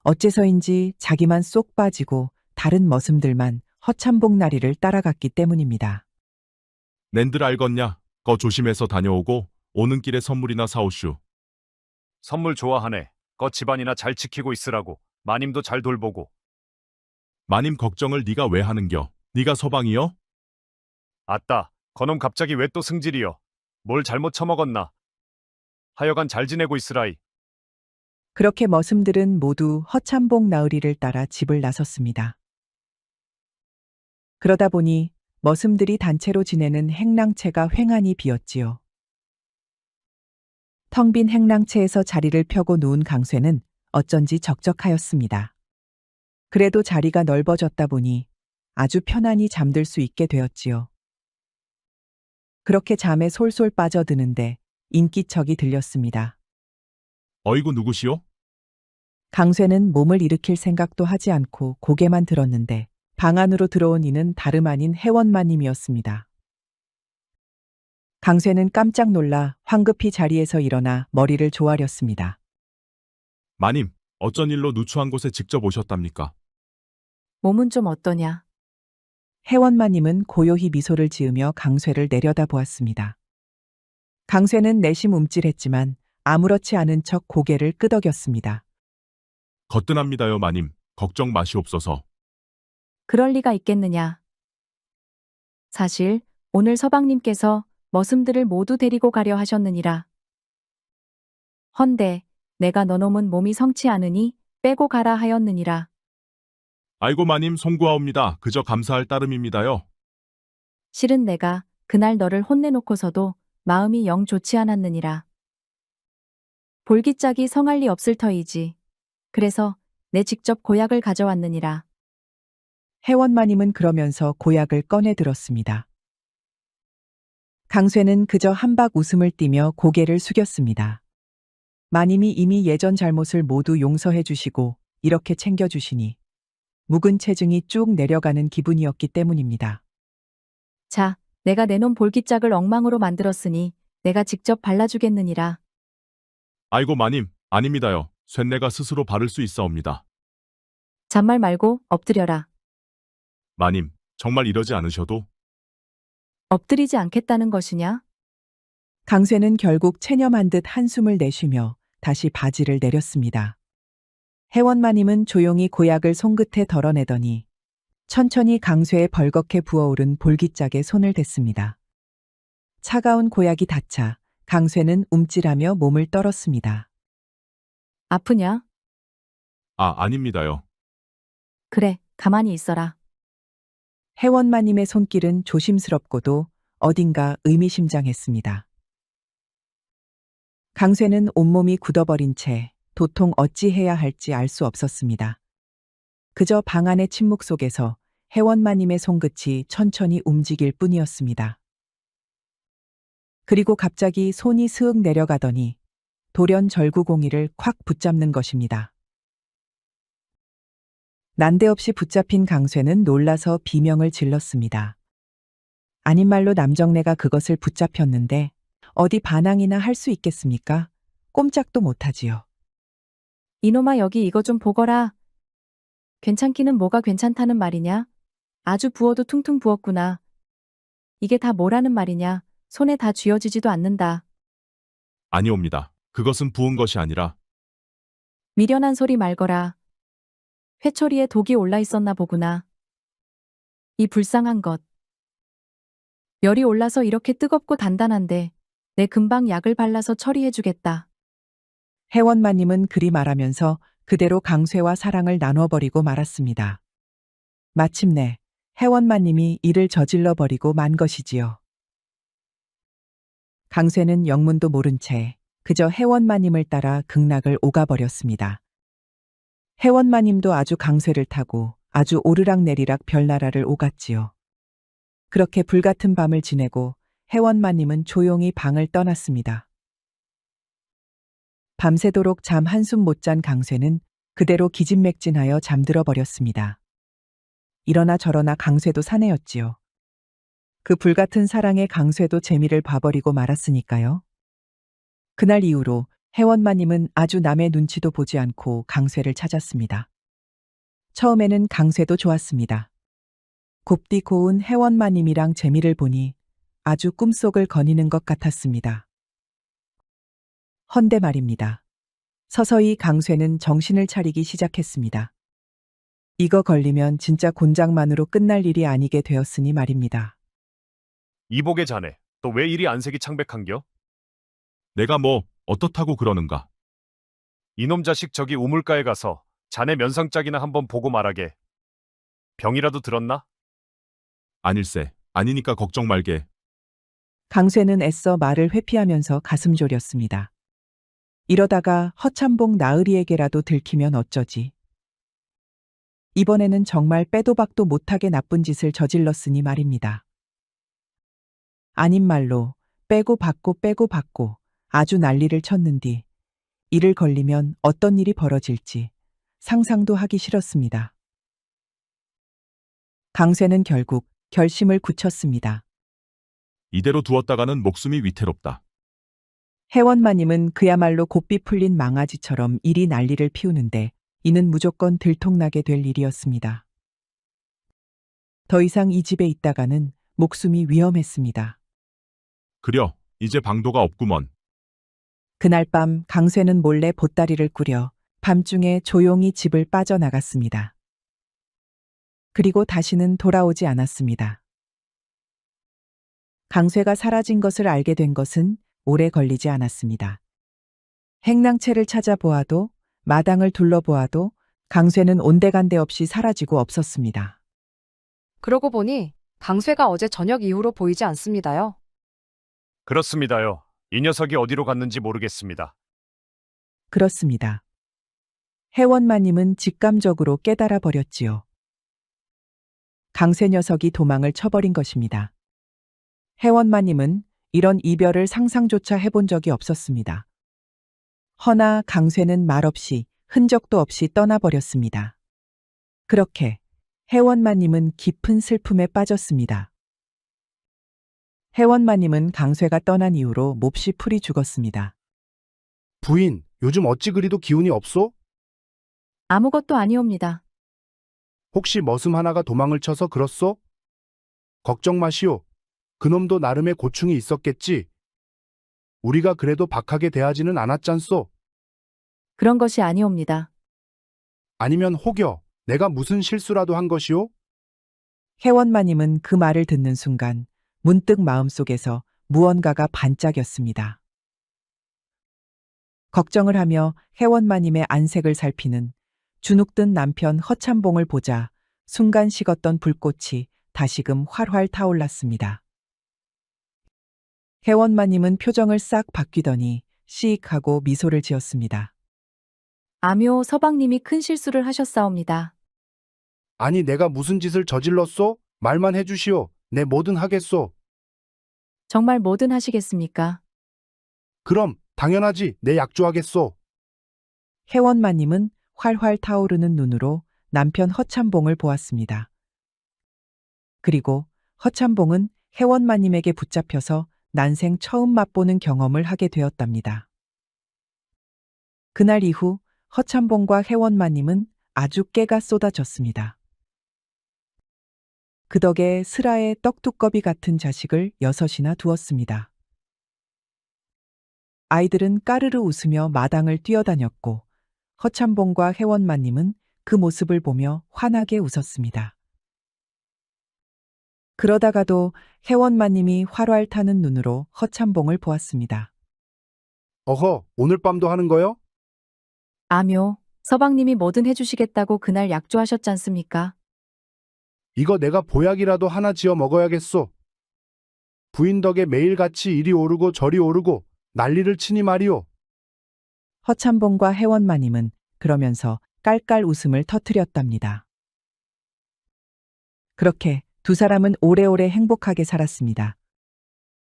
어째서인지 자기만 쏙 빠지고 다른 머슴들만 허참복 나리를 따라갔기 때문입니다. 낸들 알겄냐? 거 조심해서 다녀오고 오는 길에 선물이나 사오슈. 선물 좋아하네. 거 집안이나 잘 지키고 있으라고. 마님도 잘 돌보고. 마님 걱정을 네가 왜 하는겨? 네가 서방이여? 아따, 거놈 갑자기 왜 또 승질이여? 뭘 잘못 처먹었나? 하여간 잘 지내고 있으라이. 그렇게 머슴들은 모두 허참복 나으리를 따라 집을 나섰습니다. 그러다 보니 머슴들이 단체로 지내는 행랑채가 횡하니 비었지요. 텅 빈 행랑채에서 자리를 펴고 누운 강쇠는 어쩐지 적적하였습니다. 그래도 자리가 넓어졌다 보니 아주 편안히 잠들 수 있게 되었지요. 그렇게 잠에 솔솔 빠져드는데 인기척이 들렸습니다. 어이구 누구시오? 강쇠는 몸을 일으킬 생각도 하지 않고 고개만 들었는데 방 안으로 들어온 이는 다름 아닌 해원마님이었습니다. 강쇠는 깜짝 놀라 황급히 자리에서 일어나 머리를 조아렸습니다. 마님, 어쩐 일로 누추한 곳에 직접 오셨답니까? 몸은 좀 어떠냐? 해원마님은 고요히 미소를 지으며 강쇠를 내려다보았습니다. 강쇠는 내심 움찔했지만 아무렇지 않은 척 고개를 끄덕였습니다. 거뜬합니다요, 마님. 걱정 마시옵소서. 그럴 리가 있겠느냐? 사실 오늘 서방님께서 머슴들을 모두 데리고 가려 하셨느니라. 헌데 내가 너놈은 몸이 성치 않으니 빼고 가라 하였느니라. 아이고 마님 송구하옵니다. 그저 감사할 따름입니다요. 실은 내가 그날 너를 혼내놓고서도 마음이 영 좋지 않았느니라. 볼기짝이 성할 리 없을 터이지. 그래서 내 직접 고약을 가져왔느니라. 해원마님은 그러면서 고약을 꺼내 들었습니다. 강쇠는 그저 한박 웃음을 띠며 고개를 숙였습니다. 마님이 이미 예전 잘못을 모두 용서해 주시고 이렇게 챙겨주시니 묵은 체증이 쭉 내려가는 기분이었기 때문입니다. 자, 내가 내놓은 볼기짝을 엉망으로 만들었으니 내가 직접 발라주겠느니라. 아이고 마님, 아닙니다요. 쇳내가 스스로 바를 수 있사옵니다. 잔말 말고 엎드려라. 마님, 정말 이러지 않으셔도 엎드리지 않겠다는 것이냐? 강쇠는 결국 체념한 듯 한숨을 내쉬며 다시 바지를 내렸습니다. 해원마님은 조용히 고약을 손끝에 덜어내더니 천천히 강쇠에 벌겋게 부어오른 볼기짝에 손을 댔습니다. 차가운 고약이 닿자 강쇠는 움찔하며 몸을 떨었습니다. 아프냐? 아닙니다요. 그래, 가만히 있어라. 해원마님의 손길은 조심스럽고도 어딘가 의미심장했습니다. 강쇠는 온몸이 굳어버린 채 도통 어찌해야 할지 알 수 없었습니다. 그저 방 안의 침묵 속에서 해원마님의 손끝이 천천히 움직일 뿐이었습니다. 그리고 갑자기 손이 스윽 내려가더니 돌연 절구공이를 콱 붙잡는 것입니다. 난데없이 붙잡힌 강쇠는 놀라서 비명을 질렀습니다. 아닌 말로 남정네가 그것을 붙잡혔는데 어디 반항이나 할 수 있겠습니까? 꼼짝도 못하지요. 이놈아 여기 이거 좀 보거라. 괜찮기는 뭐가 괜찮다는 말이냐? 아주 부어도 퉁퉁 부었구나. 이게 다 뭐라는 말이냐? 손에 다 쥐어지지도 않는다. 아니옵니다. 그것은 부은 것이 아니라 미련한 소리 말거라. 회초리에 독이 올라 있었나 보구나. 이 불쌍한 것. 열이 올라서 이렇게 뜨겁고 단단한데 내 금방 약을 발라서 처리해주겠다. 해원마님은 그리 말하면서 그대로 강쇠와 사랑을 나눠버리고 말았습니다. 마침내 해원마님이 이를 저질러버리고 만 것이지요. 강쇠는 영문도 모른 채 그저 해원마님을 따라 극락을 오가버렸습니다. 해원마님도 아주 강쇠를 타고 아주 오르락내리락 별나라를 오갔지요. 그렇게 불같은 밤을 지내고 해원마님은 조용히 방을 떠났습니다. 밤새도록 잠 한숨 못 잔 강쇠는 그대로 기진맥진하여 잠들어 버렸습니다. 이러나 저러나 강쇠도 사내였지요. 그 불같은 사랑에 강쇠도 재미를 봐버리고 말았으니까요. 그날 이후로 혜원마님은 아주 남의 눈치도 보지 않고 강쇠를 찾았습니다. 처음에는 강쇠도 좋았습니다. 곱디 고운 혜원마님이랑 재미를 보니 아주 꿈속을 거니는 것 같았습니다. 헌데 말입니다. 서서히 강쇠는 정신을 차리기 시작했습니다. 이거 걸리면 진짜 곤장만으로 끝날 일이 아니게 되었으니 말입니다. 이복의 자네, 또 왜 이리 안색이 창백한겨? 내가 뭐 어떻다고 그러는가? 이놈 자식 저기 우물가에 가서 자네 면상짝이나 한번 보고 말하게. 병이라도 들었나? 아닐세. 아니니까 걱정 말게. 강쇠는 애써 말을 회피하면서 가슴 졸였습니다. 이러다가 허참봉 나으리에게라도 들키면 어쩌지. 이번에는 정말 빼도 박도 못하게 나쁜 짓을 저질렀으니 말입니다. 아닌 말로 빼고 받고 아주 난리를 쳤는디 이를 걸리면 어떤 일이 벌어질지 상상도 하기 싫었습니다. 강쇠는 결국 결심을 굳혔습니다. 이대로 두었다가는 목숨이 위태롭다. 혜원마님은 그야말로 곱비 풀린 망아지처럼 이리 난리를 피우는데 이는 무조건 들통나게 될 일이었습니다. 더 이상 이 집에 있다가는 목숨이 위험했습니다. 그려, 이제 방도가 없구먼. 그날 밤 강쇠는 몰래 보따리를 꾸려 밤중에 조용히 집을 빠져나갔습니다. 그리고 다시는 돌아오지 않았습니다. 강쇠가 사라진 것을 알게 된 것은 오래 걸리지 않았습니다. 행랑채를 찾아보아도 마당을 둘러보아도 강쇠는 온데간데 없이 사라지고 없었습니다. 그러고 보니 강쇠가 어제 저녁 이후로 보이지 않습니다요. 그렇습니다요. 이 녀석이 어디로 갔는지 모르겠습니다. 그렇습니다. 혜원마님은 직감적으로 깨달아 버렸지요. 강쇠 녀석이 도망을 쳐버린 것입니다. 혜원마님은 이런 이별을 상상조차 해본 적이 없었습니다. 허나 강쇠는 말없이 흔적도 없이 떠나버렸습니다. 그렇게 혜원마님은 깊은 슬픔에 빠졌습니다. 혜원마님은 강쇠가 떠난 이후로 몹시 풀이 죽었습니다. 부인, 요즘 어찌 그리도 기운이 없소? 아무것도 아니옵니다. 혹시 머슴 하나가 도망을 쳐서 그렇소? 걱정 마시오. 그놈도 나름의 고충이 있었겠지. 우리가 그래도 박하게 대하지는 않았잖소. 그런 것이 아니옵니다. 아니면 혹여 내가 무슨 실수라도 한 것이오? 혜원마님은 그 말을 듣는 순간 문득 마음속에서 무언가가 반짝였습니다. 걱정을 하며 혜원마님의 안색을 살피는 주눅든 남편 허참봉을 보자 순간 식었던 불꽃이 다시금 활활 타올랐습니다. 혜원마님은 표정을 싹 바뀌더니 시익하고 미소를 지었습니다. 아묘 서방님이 큰 실수를 하셨사옵니다. 아니 내가 무슨 짓을 저질렀소? 말만 해주시오. 내 뭐든 하겠소. 정말 뭐든 하시겠습니까? 그럼 당연하지. 내 약조하겠소. 혜원마님은 활활 타오르는 눈으로 남편 허참봉을 보았습니다. 그리고 허참봉은 혜원마님에게 붙잡혀서 난생 처음 맛보는 경험을 하게 되었답니다. 그날 이후 허참봉과 혜원마님은 아주 깨가 쏟아졌습니다. 그 덕에 슬아의 떡두꺼비 같은 자식을 6이나 두었습니다. 아이들은 까르르 웃으며 마당을 뛰어다녔고 허참봉과 혜원마님은 그 모습을 보며 환하게 웃었습니다. 그러다가도 혜원마님이 활활 타는 눈으로 허참봉을 보았습니다. 어허, 오늘 밤도 하는 거요? 아묘, 서방님이 뭐든 해주시겠다고 그날 약조하셨지 않습니까? 이거 내가 보약이라도 하나 지어 먹어야겠소. 부인 덕에 매일같이 이리 오르고 저리 오르고 난리를 치니 말이오. 허참봉과 혜원마님은 그러면서 깔깔 웃음을 터뜨렸답니다. 그렇게 두 사람은 오래오래 행복하게 살았습니다.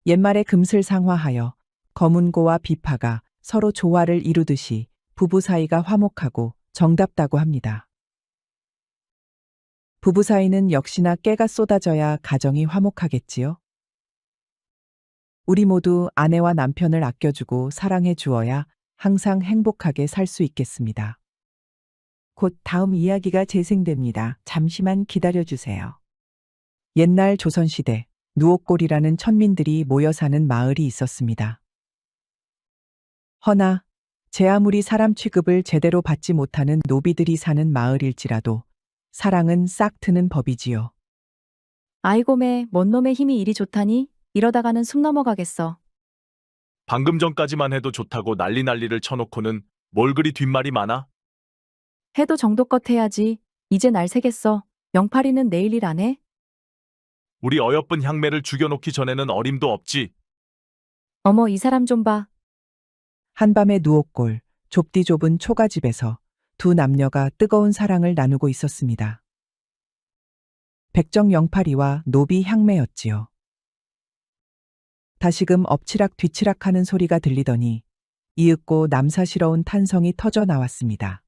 옛말에 금슬상화하여 검은고와 비파가 서로 조화를 이루듯이 부부 사이가 화목하고 정답다고 합니다. 부부 사이는 역시나 깨가 쏟아져야 가정이 화목하겠지요. 우리 모두 아내와 남편을 아껴주고 사랑해 주어야 항상 행복하게 살 수 있겠습니다. 곧 다음 이야기가 재생됩니다. 잠시만 기다려 주세요. 옛날 조선시대 누옥골이라는 천민들이 모여 사는 마을이 있었습니다. 허나 제 아무리 사람 취급을 제대로 받지 못하는 노비들이 사는 마을일지라도 사랑은 싹 트는 법이지요. 아이고매, 뭔 놈의 힘이 이리 좋다니? 이러다가는 숨 넘어가겠어. 방금 전까지만 해도 좋다고 난리를 쳐놓고는 뭘 그리 뒷말이 많아? 해도 정도껏 해야지. 이제 날 새겠어. 영팔이는 내일 일 안 해? 우리 어여쁜 향매를 죽여놓기 전에는 어림도 없지. 어머, 이 사람 좀 봐. 한밤의 누옥골, 좁디 좁은 초가집에서 두 남녀가 뜨거운 사랑을 나누고 있었습니다. 백정 영팔이와 노비 향매였지요. 다시금 엎치락 뒤치락 하는 소리가 들리더니 이윽고 남사스러운 탄성이 터져 나왔습니다.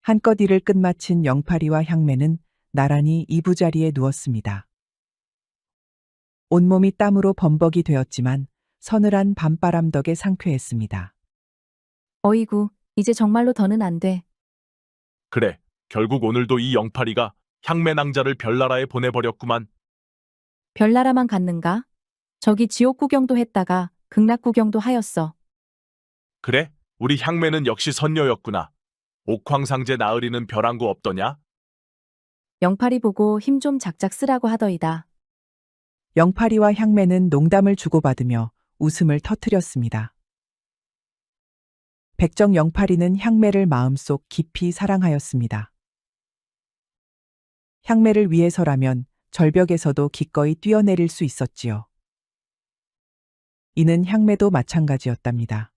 한껏 일을 끝마친 영팔이와 향매는 나란히 이부자리에 누웠습니다. 온몸이 땀으로 범벅이 되었지만 서늘한 밤바람 덕에 상쾌했습니다. 어이구, 이제 정말로 더는 안 돼. 그래, 결국 오늘도 이 영팔이가 향매 낭자를 별나라에 보내버렸구만. 별나라만 갔는가? 저기 지옥 구경도 했다가 극락 구경도 하였어. 그래? 우리 향매는 역시 선녀였구나. 옥황상제 나으리는 별한 거 없더냐? 영팔이 보고 힘 좀 작작 쓰라고 하더이다. 영팔이와 향매는 농담을 주고받으며 웃음을 터뜨렸습니다. 백정 영팔이는 향매를 마음속 깊이 사랑하였습니다. 향매를 위해서라면 절벽에서도 기꺼이 뛰어내릴 수 있었지요. 이는 향매도 마찬가지였답니다.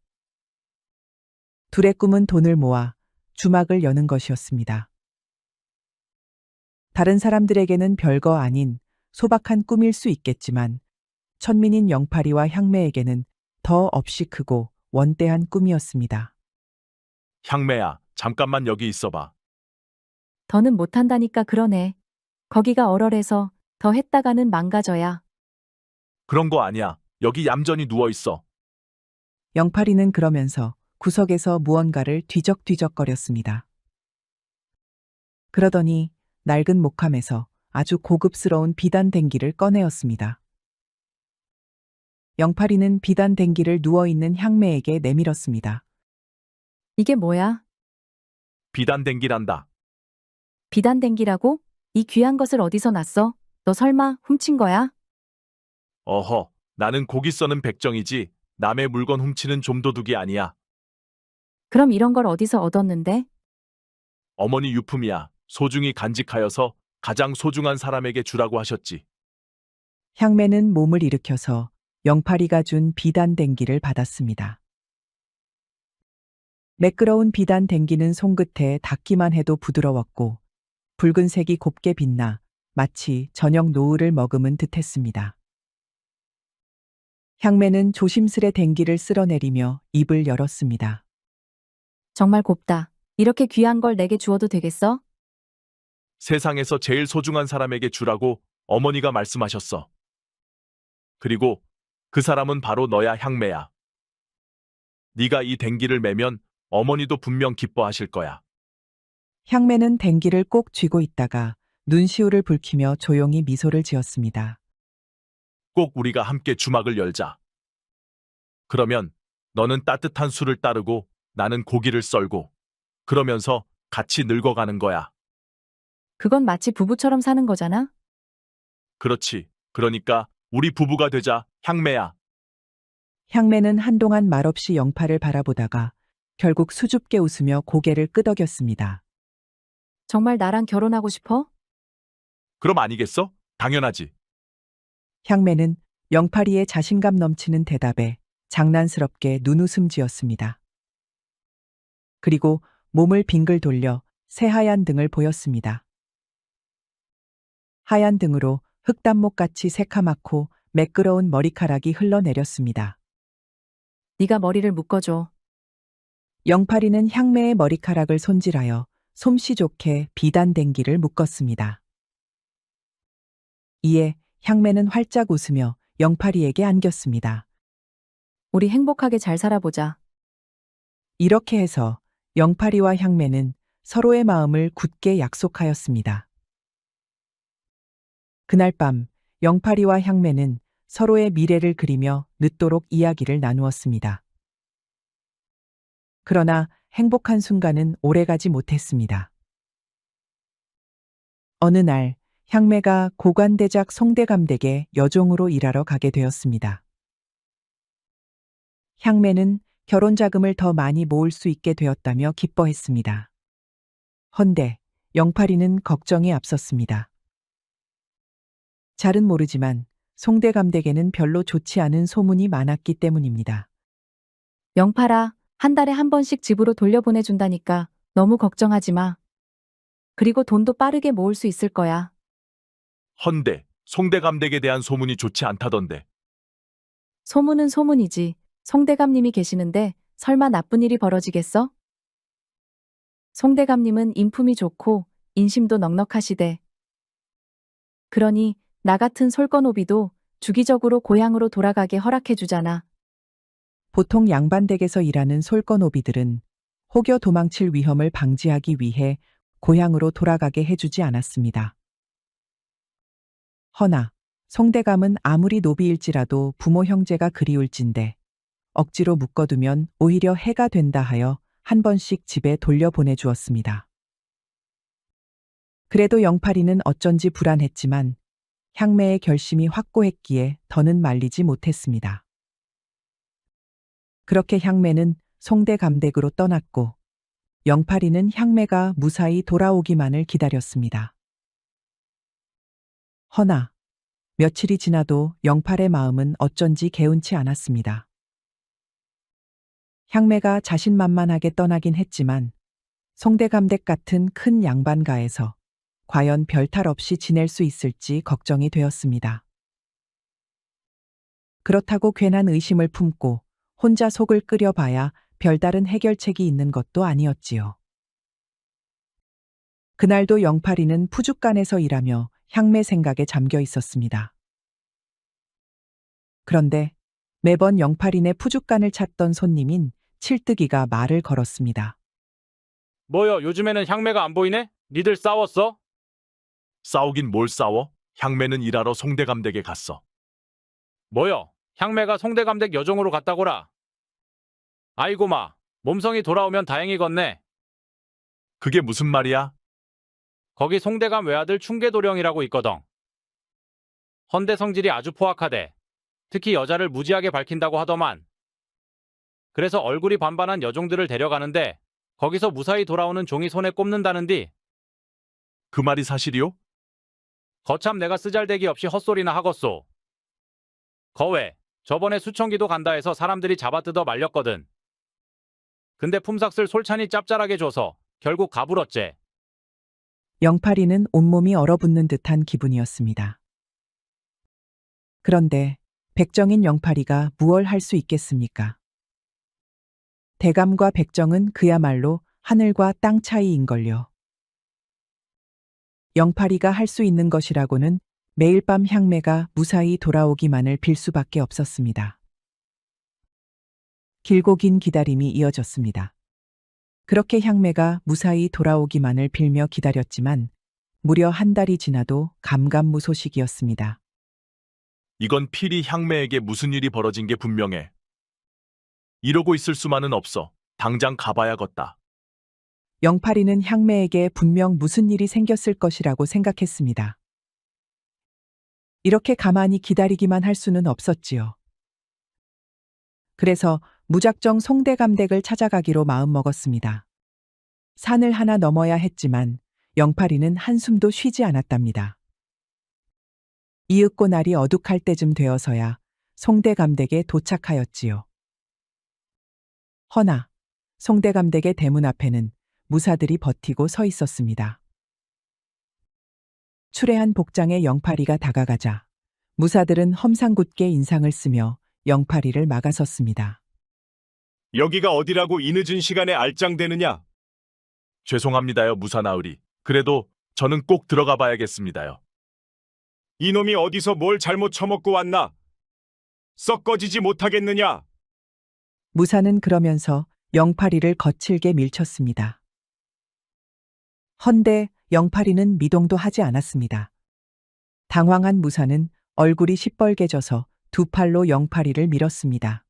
둘의 꿈은 돈을 모아 주막을 여는 것이었습니다. 다른 사람들에게는 별거 아닌 소박한 꿈일 수 있겠지만 천민인 영팔이와 향매에게는 더 없이 크고 원대한 꿈이었습니다. 향매야, 잠깐만 여기 있어봐. 더는 못한다니까 그러네. 거기가 얼얼해서 더 했다가는 망가져야. 그런 거 아니야. 여기 얌전히 누워있어. 영팔이는 그러면서 구석에서 무언가를 뒤적뒤적거렸습니다. 그러더니 낡은 목함에서 아주 고급스러운 비단 댕기를 꺼내었습니다. 영팔이는 비단 댕기를 누워있는 향매에게 내밀었습니다. 이게 뭐야? 비단댕기란다. 비단댕기라고? 이 귀한 것을 어디서 났어? 너 설마 훔친 거야? 어허, 나는 고기 써는 백정이지 남의 물건 훔치는 좀도둑이 아니야. 그럼 이런 걸 어디서 얻었는데? 어머니 유품이야. 소중히 간직하여서 가장 소중한 사람에게 주라고 하셨지. 향매는 몸을 일으켜서 영팔이가 준 비단 댕기를 받았습니다. 매끄러운 비단 댕기는 손끝에 닿기만 해도 부드러웠고 붉은색이 곱게 빛나 마치 저녁 노을을 머금은 듯했습니다. 향매는 조심스레 댕기를 쓸어내리며 입을 열었습니다. 정말 곱다. 이렇게 귀한 걸 내게 주어도 되겠어? 세상에서 제일 소중한 사람에게 주라고 어머니가 말씀하셨어. 그리고 그 사람은 바로 너야, 향매야. 네가 이 댕기를 매면 어머니도 분명 기뻐하실 거야. 향매는 댕기를 꼭 쥐고 있다가 눈시울을 붉히며 조용히 미소를 지었습니다. 꼭 우리가 함께 주막을 열자. 그러면 너는 따뜻한 술을 따르고 나는 고기를 썰고 그러면서 같이 늙어가는 거야. 그건 마치 부부처럼 사는 거잖아? 그렇지. 그러니까 우리 부부가 되자, 향매야. 향매는 한동안 말없이 영팔을 바라보다가 결국 수줍게 웃으며 고개를 끄덕였습니다. 정말 나랑 결혼하고 싶어? 그럼 아니겠어? 당연하지. 향매는 영팔이의 자신감 넘치는 대답에 장난스럽게 눈웃음 지었습니다. 그리고 몸을 빙글 돌려 새하얀 등을 보였습니다. 하얀 등으로 흑단목같이 새카맣고 매끄러운 머리카락이 흘러내렸습니다. 네가 머리를 묶어줘. 영팔이는 향매의 머리카락을 손질하여 솜씨 좋게 비단 댕기를 묶었습니다. 이에 향매는 활짝 웃으며 영팔이에게 안겼습니다. 우리 행복하게 잘 살아보자. 이렇게 해서 영팔이와 향매는 서로의 마음을 굳게 약속하였습니다. 그날 밤 영팔이와 향매는 서로의 미래를 그리며 늦도록 이야기를 나누었습니다. 그러나 행복한 순간은 오래가지 못했습니다. 어느 날 향매가 고관대작 송대감댁에 여종으로 일하러 가게 되었습니다. 향매는 결혼 자금을 더 많이 모을 수 있게 되었다며 기뻐했습니다. 헌데 영팔이는 걱정이 앞섰습니다. 잘은 모르지만 송대감댁에는 별로 좋지 않은 소문이 많았기 때문입니다. 영팔아, 한 달에 한 번씩 집으로 돌려보내준다니까 너무 걱정하지 마. 그리고 돈도 빠르게 모을 수 있을 거야. 헌데 송대감댁에 대한 소문이 좋지 않다던데. 소문은 소문이지. 송대감님이 계시는데 설마 나쁜 일이 벌어지겠어? 송대감님은 인품이 좋고 인심도 넉넉하시대. 그러니 나 같은 솔건오비도 주기적으로 고향으로 돌아가게 허락해주잖아. 보통 양반댁에서 일하는 솔건오비들은 혹여 도망칠 위험을 방지하기 위해 고향으로 돌아가게 해주지 않았습니다. 허나 송대감은 아무리 노비일지라도 부모 형제가 그리울진데 억지로 묶어두면 오히려 해가 된다 하여 한 번씩 집에 돌려보내 주었습니다. 그래도 영팔이는 어쩐지 불안했지만 향매의 결심이 확고했기에 더는 말리지 못했습니다. 그렇게 향매는 송대감댁으로 떠났고 영팔이는 향매가 무사히 돌아오기만을 기다렸습니다. 허나 며칠이 지나도 영팔의 마음은 어쩐지 개운치 않았습니다. 향매가 자신만만하게 떠나긴 했지만 송대감댁 같은 큰 양반가에서 과연 별탈 없이 지낼 수 있을지 걱정이 되었습니다. 그렇다고 괜한 의심을 품고 혼자 속을 끓여봐야 별다른 해결책이 있는 것도 아니었지요. 그날도 영팔이는 푸죽간에서 일하며 향매 생각에 잠겨 있었습니다. 그런데 매번 영팔이네 푸죽간을 찾던 손님인 칠뜨기가 말을 걸었습니다. 뭐여, 요즘에는 향매가 안 보이네? 니들 싸웠어? 싸우긴 뭘 싸워? 향매는 일하러 송대감댁에 갔어. 뭐여, 향매가 송대감댁 여종으로 갔다고라. 아이고 마, 몸성이 돌아오면 다행이겠네. 그게 무슨 말이야? 거기 송대감 외아들 충계도령이라고 있거든. 헌데 성질이 아주 포악하대. 특히 여자를 무지하게 밝힌다고 하더만. 그래서 얼굴이 반반한 여종들을 데려가는데 거기서 무사히 돌아오는 종이 손에 꼽는다는디. 그 말이 사실이요? 거참 내가 쓰잘데기 없이 헛소리나 하겄소. 거외, 저번에 수청기도 간다 해서 사람들이 잡아뜯어 말렸거든. 근데 품삯을 솔찬히 짭짤하게 줘서 결국 가불었제. 영팔이는 온몸이 얼어붙는 듯한 기분이었습니다. 그런데 백정인 영팔이가 무얼 할 수 있겠습니까? 대감과 백정은 그야말로 하늘과 땅 차이인걸요. 영팔이가 할 수 있는 것이라고는 매일 밤 향매가 무사히 돌아오기만을 빌 수밖에 없었습니다. 길고 긴 기다림이 이어졌습니다. 그렇게 향매가 무사히 돌아오기만을 빌며 기다렸지만 무려 한 달이 지나도 감감무소식이었습니다. 이건 필히 향매에게 무슨 일이 벌어진 게 분명해. 이러고 있을 수만은 없어. 당장 가봐야겠다. 영팔이는 향매에게 분명 무슨 일이 생겼을 것이라고 생각했습니다. 이렇게 가만히 기다리기만 할 수는 없었지요. 그래서 무작정 송대감댁을 찾아가기로 마음먹었습니다. 산을 하나 넘어야 했지만 영팔이는 한숨도 쉬지 않았답니다. 이윽고 날이 어둑할 때쯤 되어서야 송대감댁에 도착하였지요. 허나 송대감댁의 대문 앞에는 무사들이 버티고 서 있었습니다. 추레한 복장의 영팔이가 다가가자 무사들은 험상궂게 인상을 쓰며 영팔이를 막아섰습니다. 여기가 어디라고 이 늦은 시간에 알짱대느냐? 죄송합니다요, 무사나으리. 그래도 저는 꼭 들어가 봐야겠습니다요. 이놈이 어디서 뭘 잘못 처먹고 왔나? 썩 꺼지지 못하겠느냐? 무사는 그러면서 영팔이를 거칠게 밀쳤습니다. 헌데 영팔이는 미동도 하지 않았습니다. 당황한 무사는 얼굴이 시뻘개져서 두 팔로 영팔이를 밀었습니다.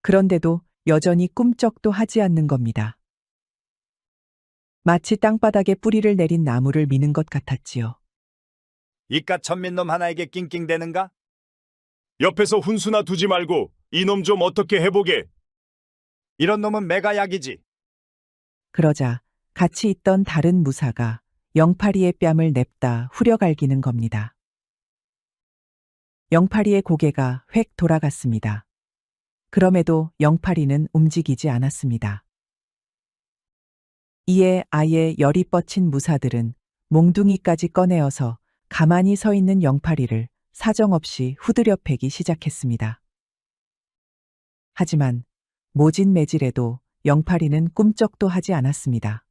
그런데도 여전히 꿈쩍도 하지 않는 겁니다. 마치 땅바닥에 뿌리를 내린 나무를 미는 것 같았지요. 이깟 천민놈 하나에게 낑낑대는가? 옆에서 훈수나 두지 말고 이놈 좀 어떻게 해보게. 이런 놈은 매가 약이지. 그러자 같이 있던 다른 무사가 영팔이의 뺨을 냅다 후려갈기는 겁니다. 영팔이의 고개가 획 돌아갔습니다. 그럼에도 영팔이는 움직이지 않았습니다. 이에 아예 열이 뻗친 무사들은 몽둥이까지 꺼내어서 가만히 서 있는 영팔이를 사정없이 후드려 패기 시작했습니다. 하지만 모진 매질에도 영팔이는 꿈쩍도 하지 않았습니다.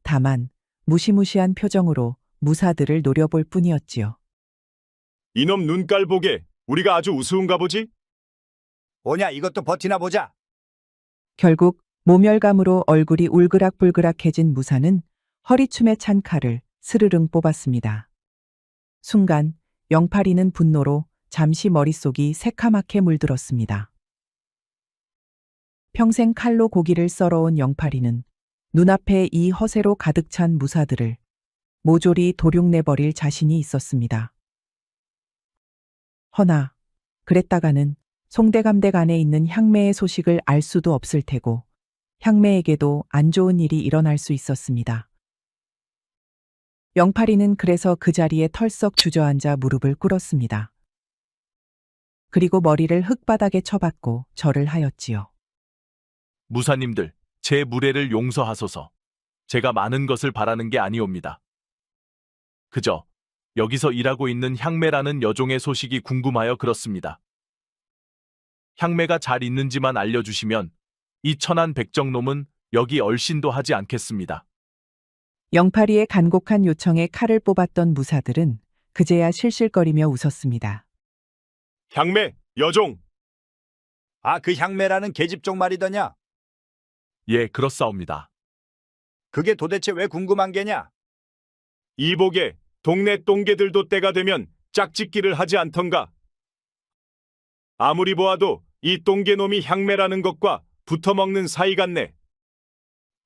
다만 무시무시한 표정으로 무사들을 노려볼 뿐이었지요. 이놈 눈깔 보게. 우리가 아주 우스운가 보지? 오냐 이것도 버티나 보자. 결국 모멸감으로 얼굴이 울그락불그락해진 무사는 허리춤에 찬 칼을 스르릉 뽑았습니다. 순간 영팔이는 분노로 잠시 머릿속이 새카맣게 물들었습니다. 평생 칼로 고기를 썰어온 영팔이는 눈앞에 이 허세로 가득 찬 무사들을 모조리 도륙내버릴 자신이 있었습니다. 허나 그랬다가는 송대감댁 안에 있는 향매의 소식을 알 수도 없을 테고 향매에게도 안 좋은 일이 일어날 수 있었습니다. 영팔이는 그래서 그 자리에 털썩 주저앉아 무릎을 꿇었습니다. 그리고 머리를 흙바닥에 쳐박고 절을 하였지요. 무사님들, 제 무례를 용서하소서. 제가 많은 것을 바라는 게 아니옵니다. 그저 여기서 일하고 있는 향매라는 여종의 소식이 궁금하여 그렇습니다. 향매가 잘 있는지만 알려주시면 이 천한 백정놈은 여기 얼씬도 하지 않겠습니다. 영팔이의 간곡한 요청에 칼을 뽑았던 무사들은 그제야 실실거리며 웃었습니다. 향매, 여종. 아, 그 향매라는 계집종 말이더냐? 예, 그렇사옵니다. 그게 도대체 왜 궁금한 게냐? 이보게, 동네 똥개들도 때가 되면 짝짓기를 하지 않던가. 아무리 보아도 이 똥개놈이 향매라는 것과 붙어먹는 사이 같네.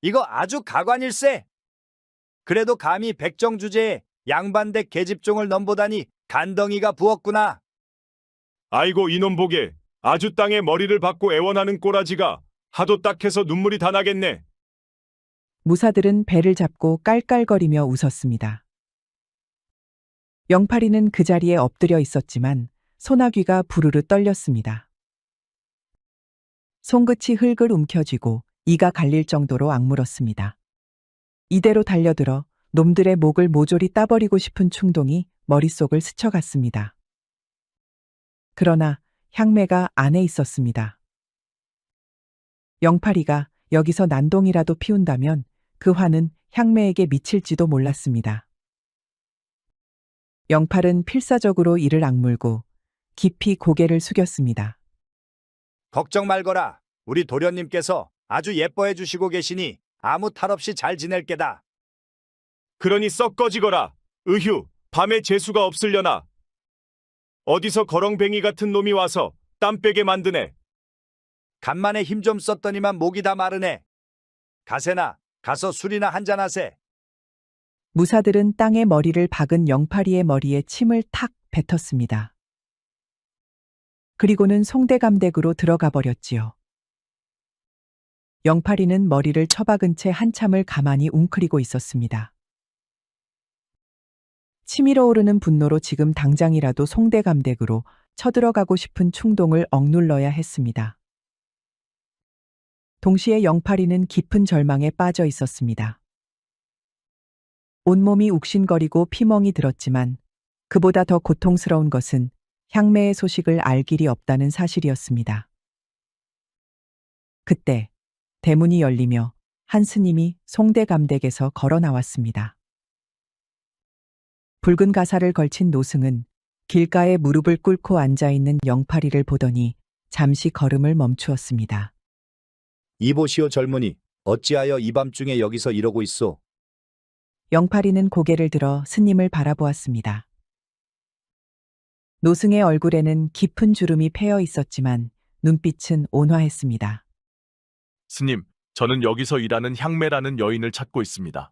이거 아주 가관일세. 그래도 감히 백정 주제에 양반댁 계집종을 넘보다니 간덩이가 부었구나. 아이고 이놈 보게. 아주 땅에 머리를 박고 애원하는 꼬라지가 하도 딱해서 눈물이 다 나겠네. 무사들은 배를 잡고 깔깔거리며 웃었습니다. 영팔이는 그 자리에 엎드려 있었지만 소나귀가 부르르 떨렸습니다. 손끝이 흙을 움켜쥐고 이가 갈릴 정도로 악물었습니다. 이대로 달려들어 놈들의 목을 모조리 따버리고 싶은 충동이 머릿속을 스쳐갔습니다. 그러나 향매가 안에 있었습니다. 영팔이가 여기서 난동이라도 피운다면 그 화는 향매에게 미칠지도 몰랐습니다. 영팔은 필사적으로 이를 악물고 깊이 고개를 숙였습니다. 걱정 말거라. 우리 도련님께서 아주 예뻐해 주시고 계시니 아무 탈 없이 잘 지낼 게다. 그러니 썩 꺼지거라. 으휴, 밤에 재수가 없으려나. 어디서 거렁뱅이 같은 놈이 와서 땀 빼게 만드네. 간만에 힘 좀 썼더니만 목이 다 마르네. 가세나 가서 술이나 한잔하세. 무사들은 땅에 머리를 박은 영팔이의 머리에 침을 탁 뱉었습니다. 그리고는 송대감댁으로 들어가 버렸지요. 영팔이는 머리를 처박은 채 한참을 가만히 웅크리고 있었습니다. 치밀어 오르는 분노로 지금 당장이라도 송대감댁으로 쳐들어가고 싶은 충동을 억눌러야 했습니다. 동시에 영팔이는 깊은 절망에 빠져 있었습니다. 온몸이 욱신거리고 피멍이 들었지만 그보다 더 고통스러운 것은 향매의 소식을 알 길이 없다는 사실이었습니다. 그때 대문이 열리며 한 스님이 송대감댁에서 걸어 나왔습니다. 붉은 가사를 걸친 노승은 길가에 무릎을 꿇고 앉아있는 영팔이를 보더니 잠시 걸음을 멈추었습니다. 이보시오 젊은이, 어찌하여 이 밤중에 여기서 이러고 있소? 영팔이는 고개를 들어 스님을 바라보았습니다. 노승의 얼굴에는 깊은 주름이 패여 있었지만 눈빛은 온화했습니다. 스님, 저는 여기서 일하는 향매라는 여인을 찾고 있습니다.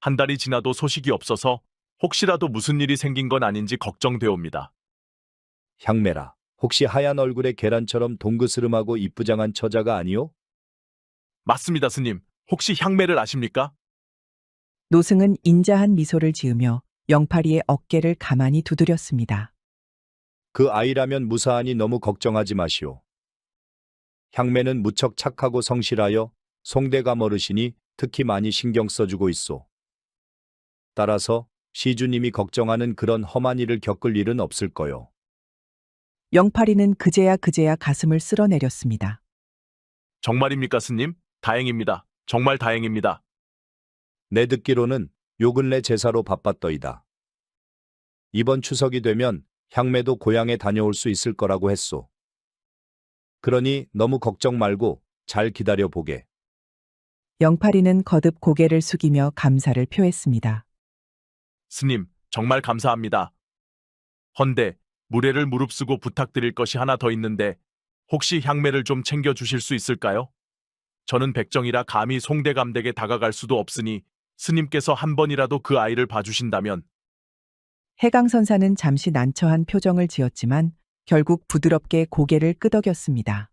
한 달이 지나도 소식이 없어서 혹시라도 무슨 일이 생긴 건 아닌지 걱정되옵니다. 향매라, 혹시 하얀 얼굴에 계란처럼 동그스름하고 이쁘장한 처자가 아니오? 맞습니다, 스님. 혹시 향매를 아십니까? 노승은 인자한 미소를 지으며 영팔이의 어깨를 가만히 두드렸습니다. 그 아이라면 무사하니 너무 걱정하지 마시오. 향매는 무척 착하고 성실하여 송대감 어르신이 특히 많이 신경 써주고 있소. 따라서 시주님이 걱정하는 그런 험한 일을 겪을 일은 없을 거요. 영팔이는 그제야 가슴을 쓸어내렸습니다. 정말입니까, 스님? 다행입니다. 정말 다행입니다. 내 듣기로는 요 근래 제사로 바빴더이다. 이번 추석이 되면 향매도 고향에 다녀올 수 있을 거라고 했소. 그러니 너무 걱정 말고 잘 기다려 보게. 영팔이는 거듭 고개를 숙이며 감사를 표했습니다. 스님, 정말 감사합니다. 헌데 무례를 무릅쓰고 부탁드릴 것이 하나 더 있는데 혹시 향매를 좀 챙겨주실 수 있을까요? 저는 백정이라 감히 송대감댁에 다가갈 수도 없으니 스님께서 한 번이라도 그 아이를 봐주신다면. 해강선사는 잠시 난처한 표정을 지었지만 결국 부드럽게 고개를 끄덕였습니다.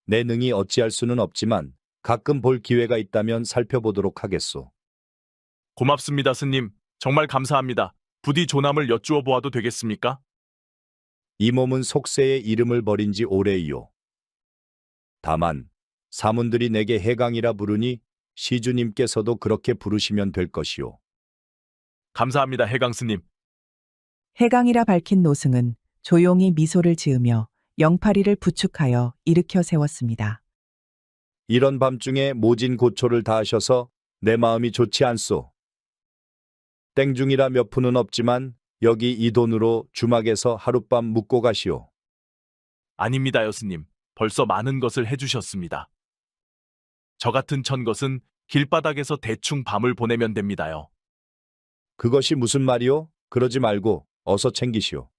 내 능히 어찌할 수는 없지만 가끔 볼 기회가 있다면 살펴보도록 하겠소. 고맙습니다, 스님. 정말 감사합니다. 부디 조남을 여쭈어 보아도 되겠습니까? 이 몸은 속세의 이름을 버린 지 오래이요. 다만 사문들이 내게 해강이라 부르니 시주님께서도 그렇게 부르시면 될 것이요. 감사합니다, 해강 스님. 해강이라 밝힌 노승은 조용히 미소를 지으며 영팔이를 부축하여 일으켜 세웠습니다. 이런 밤중에 모진 고초를 다하셔서 내 마음이 좋지 않소. 땡중이라 몇 푼은 없지만 여기 이 돈으로 주막에서 하룻밤 묵고 가시오. 아닙니다요, 스님. 벌써 많은 것을 해주셨습니다. 저 같은 천것은 길바닥에서 대충 밤을 보내면 됩니다요. 그것이 무슨 말이오? 그러지 말고 어서 챙기시오.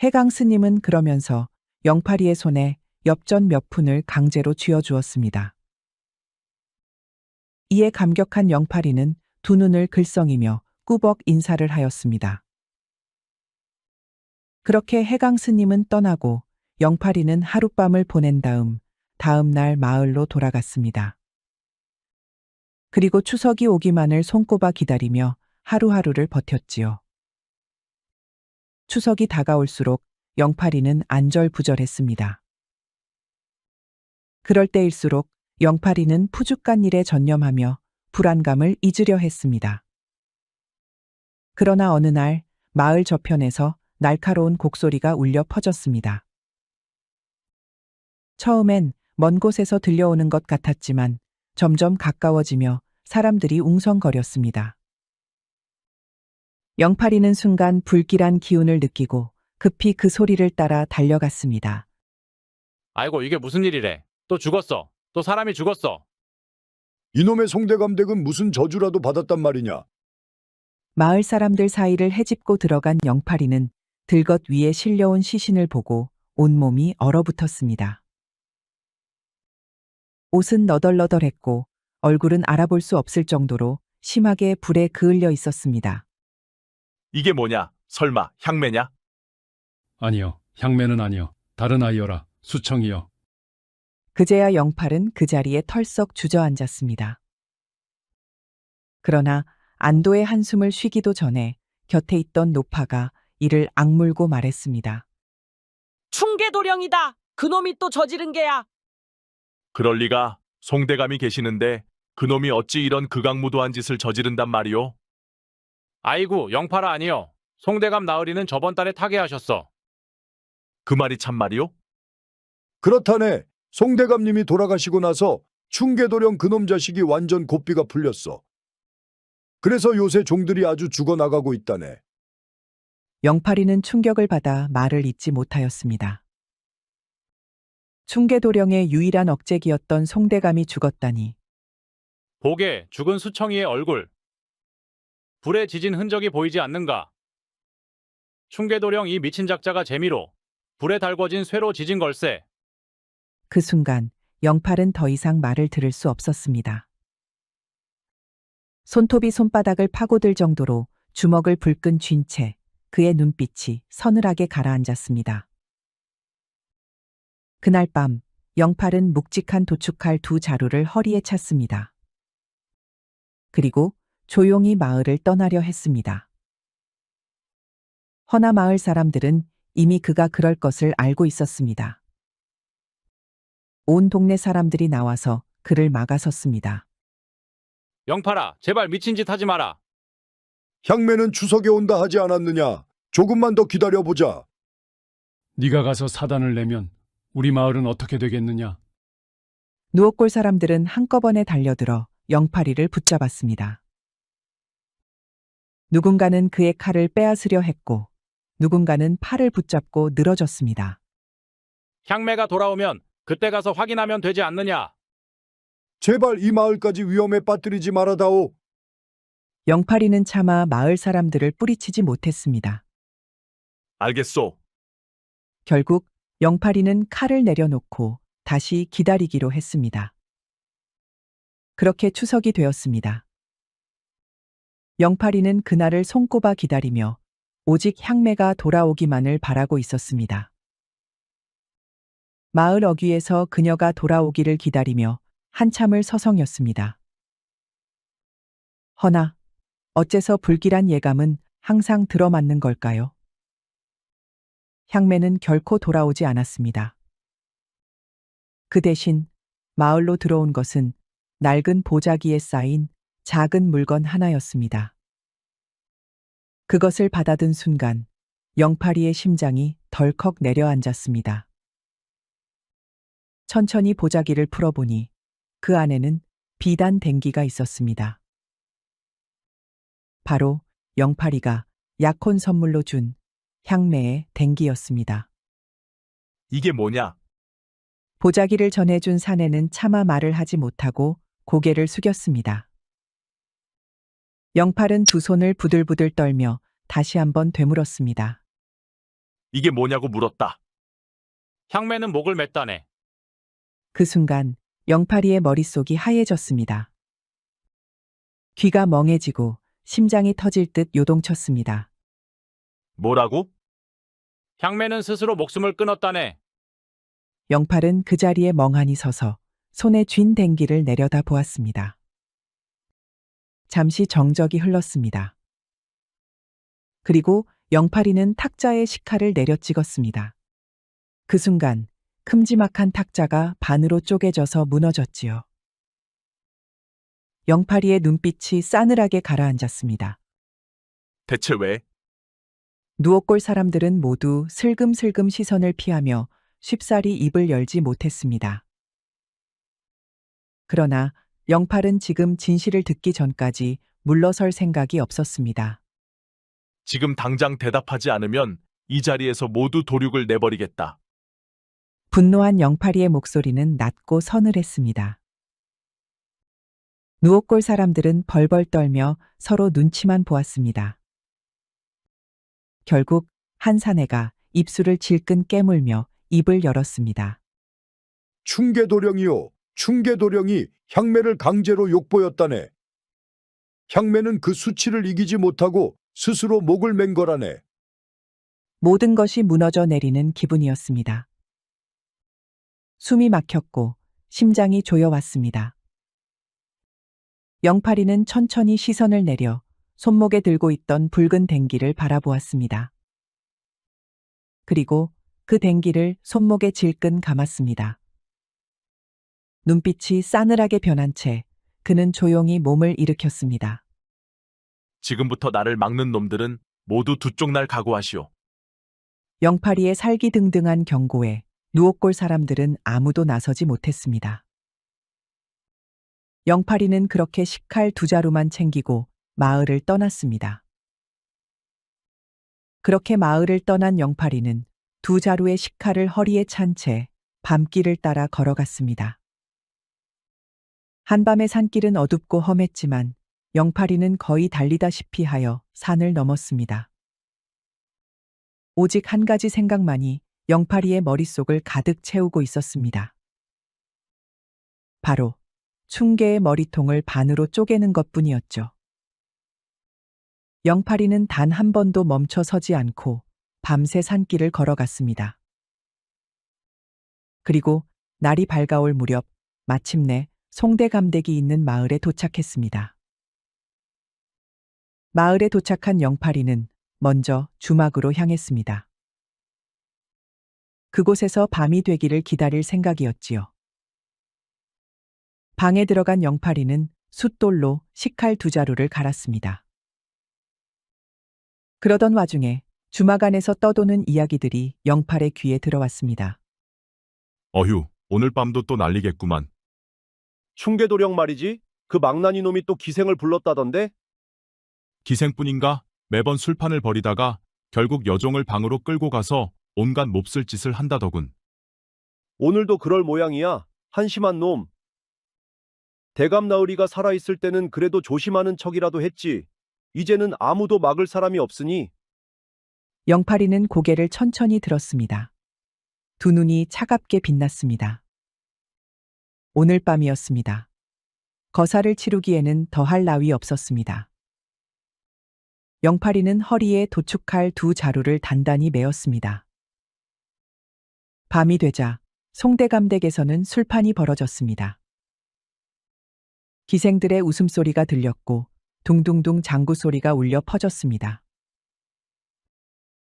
해강 스님은 그러면서 영팔이의 손에 엽전 몇 푼을 강제로 쥐어주었습니다. 이에 감격한 영팔이는 두 눈을 글썽이며 꾸벅 인사를 하였습니다. 그렇게 해강 스님은 떠나고 영팔이는 하룻밤을 보낸 다음 날 마을로 돌아갔습니다. 그리고 추석이 오기만을 손꼽아 기다리며 하루하루를 버텼지요. 추석이 다가올수록 영팔이는 안절부절했습니다. 그럴 때일수록 영팔이는 푸죽간 일에 전념하며 불안감을 잊으려 했습니다. 그러나 어느 날 마을 저편에서 날카로운 곡소리가 울려 퍼졌습니다. 처음엔 먼 곳에서 들려오는 것 같았지만 점점 가까워지며 사람들이 웅성거렸습니다. 영팔이는 순간 불길한 기운을 느끼고 급히 그 소리를 따라 달려갔습니다. 아이고, 이게 무슨 일이래. 또 죽었어. 또 사람이 죽었어. 이놈의 송대감댁은 무슨 저주라도 받았단 말이냐? 마을 사람들 사이를 헤집고 들어간 영팔이는 들것 위에 실려온 시신을 보고 온몸이 얼어붙었습니다. 옷은 너덜너덜했고 얼굴은 알아볼 수 없을 정도로 심하게 불에 그을려 있었습니다. 이게 뭐냐? 설마 향매냐? 아니요, 향매는 아니요. 다른 아이여라. 수청이요. 그제야 영팔은 그 자리에 털썩 주저앉았습니다. 그러나 안도의 한숨을 쉬기도 전에 곁에 있던 노파가 이를 악물고 말했습니다. 충계도령이다. 그놈이 또 저지른 게야. 그럴 리가. 송대감이 계시는데 그놈이 어찌 이런 극악무도한 짓을 저지른단 말이오? 아이고, 영팔아 아니요. 송대감 나으리는 저번 달에 타계하셨어. 그 말이 참말이오? 그렇다네. 송대감님이 돌아가시고 나서 충계도령 그놈 자식이 완전 고삐가 풀렸어. 그래서 요새 종들이 아주 죽어나가고 있다네. 영팔이는 충격을 받아 말을 잇지 못하였습니다. 충계도령의 유일한 억제기였던 송대감이 죽었다니 보게 죽은 수청이의 얼굴. 불에 지진 흔적이 보이지 않는가? 충계도령 이 미친 작자가 재미로 불에 달궈진 쇠로 지진 걸세. 그 순간 영팔은 더 이상 말을 들을 수 없었습니다. 손톱이 손바닥을 파고들 정도로 주먹을 불끈 쥔 채 그의 눈빛이 서늘하게 가라앉았습니다. 그날 밤 영팔은 묵직한 도축칼 2자루를 허리에 찼습니다. 그리고 조용히 마을을 떠나려 했습니다. 허나 마을 사람들은 이미 그가 그럴 것을 알고 있었습니다. 온 동네 사람들이 나와서 그를 막아섰습니다. 영팔아, 제발 미친 짓 하지 마라. 향매는 추석에 온다 하지 않았느냐? 조금만 더 기다려보자. 네가 가서 사단을 내면 우리 마을은 어떻게 되겠느냐? 누옥골 사람들은 한꺼번에 달려들어 영팔이를 붙잡았습니다. 누군가는 그의 칼을 빼앗으려 했고 누군가는 팔을 붙잡고 늘어졌습니다. 향매가 돌아오면 그때 가서 확인하면 되지 않느냐? 제발 이 마을까지 위험에 빠뜨리지 말아다오. 영팔이는 차마 마을 사람들을 뿌리치지 못했습니다. 알겠소. 결국 영팔이는 칼을 내려놓고 다시 기다리기로 했습니다. 그렇게 추석이 되었습니다. 영팔이는 그날을 손꼽아 기다리며 오직 향매가 돌아오기만을 바라고 있었습니다. 마을 어귀에서 그녀가 돌아오기를 기다리며 한참을 서성였습니다. 허나 어째서 불길한 예감은 항상 들어맞는 걸까요? 향매는 결코 돌아오지 않았습니다. 그 대신 마을로 들어온 것은 낡은 보자기에 쌓인 작은 물건 하나였습니다. 그것을 받아든 순간 영팔이의 심장이 덜컥 내려앉았습니다. 천천히 보자기를 풀어보니 그 안에는 비단 댕기가 있었습니다. 바로 영팔이가 약혼 선물로 준 향매의 댕기였습니다. 이게 뭐냐? 보자기를 전해준 사내는 차마 말을 하지 못하고 고개를 숙였습니다. 영팔은 두 손을 부들부들 떨며 다시 한번 되물었습니다. 이게 뭐냐고 물었다. 향매는 목을 맸다네. 그 순간 영팔이의 머릿속이 하얘졌습니다. 귀가 멍해지고 심장이 터질 듯 요동쳤습니다. 뭐라고? 향매는 스스로 목숨을 끊었다네. 영팔은 그 자리에 멍하니 서서 손에 쥔 댕기를 내려다 보았습니다. 잠시 정적이 흘렀습니다. 그리고 영팔이는 탁자에 식칼을 내려 찍었습니다. 그 순간 큼지막한 탁자가 반으로 쪼개져서 무너졌지요. 영팔이의 눈빛이 싸늘하게 가라앉았습니다. 대체 왜? 누옥골 사람들은 모두 슬금슬금 시선을 피하며 쉽사리 입을 열지 못했습니다. 그러나 영팔은 지금 진실을 듣기 전까지 물러설 생각이 없었습니다. 지금 당장 대답하지 않으면 이 자리에서 모두 도륙을 내버리겠다. 분노한 영팔이의 목소리는 낮고 서늘했습니다. 누옥골 사람들은 벌벌 떨며 서로 눈치만 보았습니다. 결국 한 사내가 입술을 질끈 깨물며 입을 열었습니다. 충계도령이요. 충계도령이 향매를 강제로 욕보였다네. 향매는 그 수치를 이기지 못하고 스스로 목을 맨 거라네. 모든 것이 무너져 내리는 기분이었습니다. 숨이 막혔고 심장이 조여왔습니다. 영팔이는 천천히 시선을 내려 손목에 들고 있던 붉은 댕기를 바라보았습니다. 그리고 그 댕기를 손목에 질끈 감았습니다. 눈빛이 싸늘하게 변한 채 그는 조용히 몸을 일으켰습니다. 지금부터 나를 막는 놈들은 모두 두 쪽 날 각오하시오. 영팔이의 살기등등한 경고에 누옥골 사람들은 아무도 나서지 못했습니다. 영팔이는 그렇게 식칼 2자루만 챙기고 마을을 떠났습니다. 그렇게 마을을 떠난 영팔이는 두 자루의 식칼을 허리에 찬 채 밤길을 따라 걸어갔습니다. 한밤의 산길은 어둡고 험했지만 영팔이는 거의 달리다시피 하여 산을 넘었습니다. 오직 한 가지 생각만이 영팔이의 머릿속을 가득 채우고 있었습니다. 바로 충계의 머리통을 반으로 쪼개는 것뿐이었죠. 영팔이는 단 한 번도 멈춰 서지 않고 밤새 산길을 걸어갔습니다. 그리고 날이 밝아올 무렵 마침내 송대감댁이 있는 마을에 도착했습니다. 마을에 도착한 영팔이는 먼저 주막으로 향했습니다. 그곳에서 밤이 되기를 기다릴 생각이었지요. 방에 들어간 영팔이는 숫돌로 식칼 두 자루를 갈았습니다. 그러던 와중에 주막 안에서 떠도는 이야기들이 영팔의 귀에 들어왔습니다. 어휴, 오늘 밤도 또 난리겠구만. 충계도령 말이지? 그 망나니 놈이 또 기생을 불렀다던데? 기생뿐인가? 매번 술판을 벌이다가 결국 여종을 방으로 끌고 가서 온갖 몹쓸 짓을 한다더군. 오늘도 그럴 모양이야. 한심한 놈. 대감나으리가 살아있을 때는 그래도 조심하는 척이라도 했지. 이제는 아무도 막을 사람이 없으니. 영팔이는 고개를 천천히 들었습니다. 두 눈이 차갑게 빛났습니다. 오늘 밤이었습니다. 거사를 치르기에는 더할 나위 없었습니다. 영팔이는 허리에 도축할 두 자루를 단단히 메었습니다. 밤이 되자 송대감댁에서는 술판이 벌어졌습니다. 기생들의 웃음소리가 들렸고 둥둥둥 장구 소리가 울려 퍼졌습니다.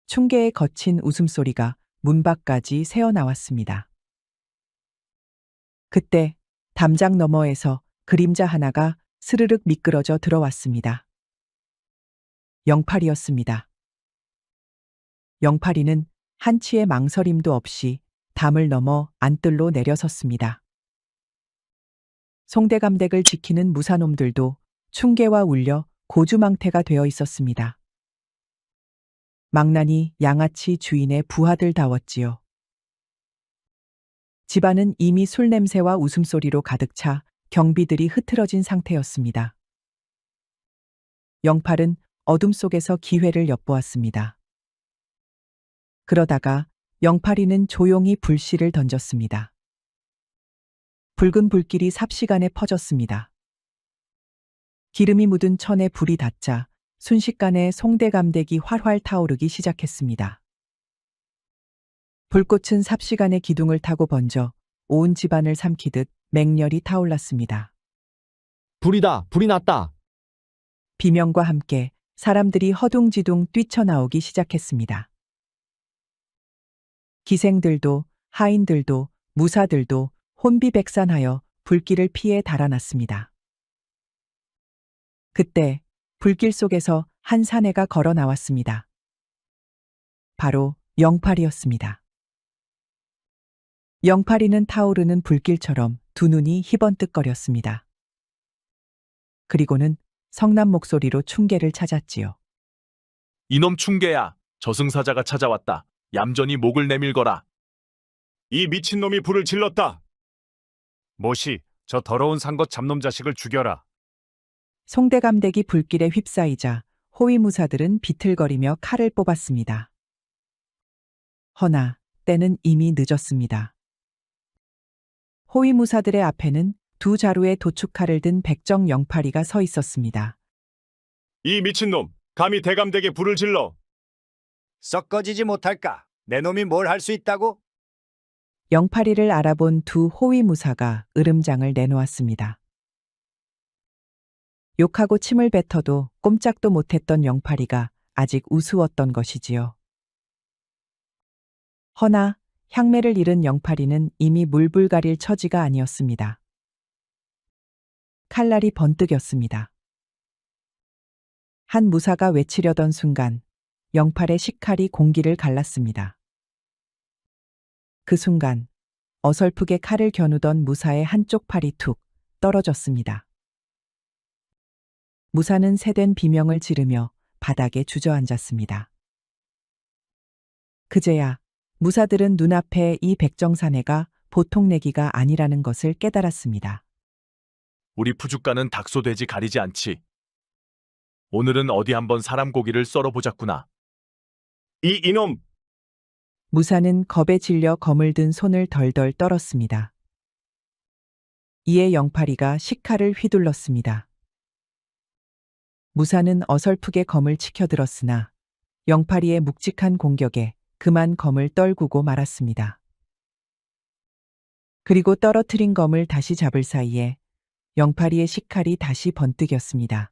충계의 거친 웃음소리가 문 밖까지 새어나왔습니다. 그때 담장 너머에서 그림자 하나가 스르륵 미끄러져 들어왔습니다. 영팔이였습니다. 영팔이는 한치의 망설임도 없이 담을 넘어 안뜰로 내려섰습니다. 송대감댁을 지키는 무사놈들도 충계와 울려 고주망태가 되어 있었습니다. 망나니, 양아치 주인의 부하들다웠지요. 집안은 이미 술 냄새와 웃음소리로 가득 차 경비들이 흐트러진 상태였습니다. 영팔은 어둠 속에서 기회를 엿보았습니다. 그러다가 영팔이는 조용히 불씨를 던졌습니다. 붉은 불길이 삽시간에 퍼졌습니다. 기름이 묻은 천에 불이 닿자 순식간에 송대감댁이 활활 타오르기 시작했습니다. 불꽃은 삽시간에 기둥을 타고 번져 온 집안을 삼키듯 맹렬히 타올랐습니다. 불이다! 불이 났다! 비명과 함께 사람들이 허둥지둥 뛰쳐나오기 시작했습니다. 기생들도 하인들도 무사들도 혼비백산하여 불길을 피해 달아났습니다. 그때 불길 속에서 한 사내가 걸어 나왔습니다. 바로 영팔이었습니다. 영팔이는 타오르는 불길처럼 두 눈이 희번뜩거렸습니다. 그리고는 성난 목소리로 충계를 찾았지요. 이놈 충계야, 저승사자가 찾아왔다. 얌전히 목을 내밀거라. 이 미친놈이 불을 질렀다. 모시, 저 더러운 산것 잡놈 자식을 죽여라. 송대감댁이 불길에 휩싸이자 호위무사들은 비틀거리며 칼을 뽑았습니다. 허나 때는 이미 늦었습니다. 호위무사들의 앞에는 두 자루의 도축칼을 든 백정 영팔이가 서 있었습니다. 이 미친놈, 감히 대감댁에 불을 질러. 썩 꺼지지 못할까? 내 놈이 뭘 할 수 있다고? 영팔이를 알아본 두 호위무사가 으름장을 내놓았습니다. 욕하고 침을 뱉어도 꼼짝도 못했던 영팔이가 아직 우스웠던 것이지요. 허나 향매를 잃은 영팔이는 이미 물불 가릴 처지가 아니었습니다. 칼날이 번뜩였습니다. 한 무사가 외치려던 순간 영팔의 식칼이 공기를 갈랐습니다. 그 순간 어설프게 칼을 겨누던 무사의 한쪽 팔이 툭 떨어졌습니다. 무사는 새된 비명을 지르며 바닥에 주저앉았습니다. 그제야 무사들은 눈앞에 이 백정사내가 보통 내기가 아니라는 것을 깨달았습니다. 우리 푸주가는 닭소돼지 가리지 않지. 오늘은 어디 한번 사람 고기를 썰어보자꾸나. 이놈! 무사는 겁에 질려 검을 든 손을 덜덜 떨었습니다. 이에 영팔이가 식칼을 휘둘렀습니다. 무사는 어설프게 검을 치켜들었으나 영팔이의 묵직한 공격에 그만 검을 떨구고 말았습니다. 그리고 떨어뜨린 검을 다시 잡을 사이에 영팔이의 식칼이 다시 번뜩였습니다.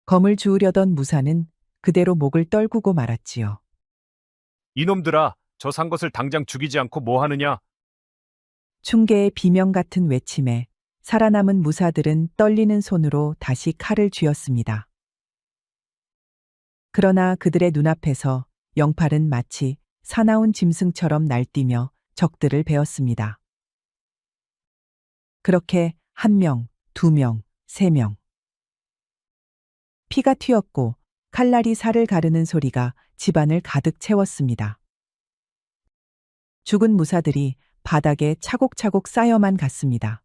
검을 주우려던 무사는 그대로 목을 떨구고 말았지요. 이놈들아, 저 산 것을 당장 죽이지 않고 뭐 하느냐? 충계의 비명 같은 외침에 살아남은 무사들은 떨리는 손으로 다시 칼을 쥐었습니다. 그러나 그들의 눈앞에서 영팔은 마치 사나운 짐승처럼 날뛰며 적들을 베었습니다. 그렇게 1명, 2명, 3명. 피가 튀었고 칼날이 살을 가르는 소리가 집안을 가득 채웠습니다. 죽은 무사들이 바닥에 차곡차곡 쌓여만 갔습니다.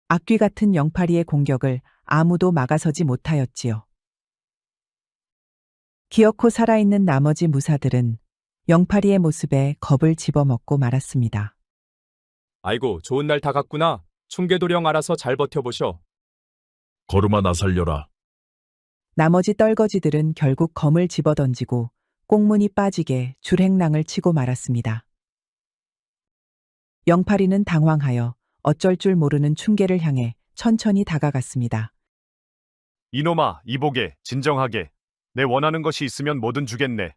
악귀 같은 영팔이의 공격을 아무도 막아서지 못하였지요. 기어코 살아있는 나머지 무사들은 영팔이의 모습에 겁을 집어먹고 말았습니다. 아이고, 좋은 날 다 갔구나. 충계도령 알아서 잘 버텨보셔. 걸음아 나 살려라. 나머지 떨거지들은 결국 검을 집어던지고 꽁문이 빠지게 줄행랑을 치고 말았습니다. 영팔이는 당황하여 어쩔 줄 모르는 충계를 향해 천천히 다가갔습니다. 이놈아, 이보게, 진정하게. 내 원하는 것이 있으면 뭐든 주겠네.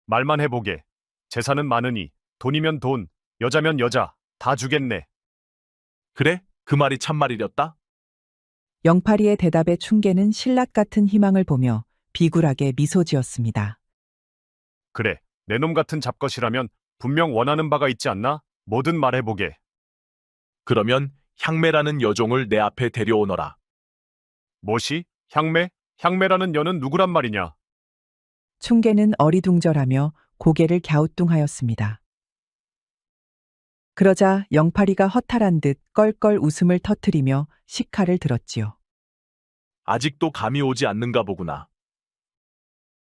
말만 해보게. 재산은 많으니, 돈이면 돈, 여자면 여자, 다 주겠네. 그래? 그 말이 참말이렸다? 영팔이의 대답에 충계는 신락 같은 희망을 보며 비굴하게 미소 지었습니다. 그래, 내 놈 같은 잡것이라면 분명 원하는 바가 있지 않나? 뭐든 말해보게. 그러면 향매라는 여종을 내 앞에 데려오너라. 뭐시? 향매? 향매라는 여는 누구란 말이냐? 충계는 어리둥절하며 고개를 갸우뚱하였습니다. 그러자 영팔이가 허탈한 듯 껄껄 웃음을 터뜨리며 식칼을 들었지요. 아직도 감이 오지 않는가 보구나.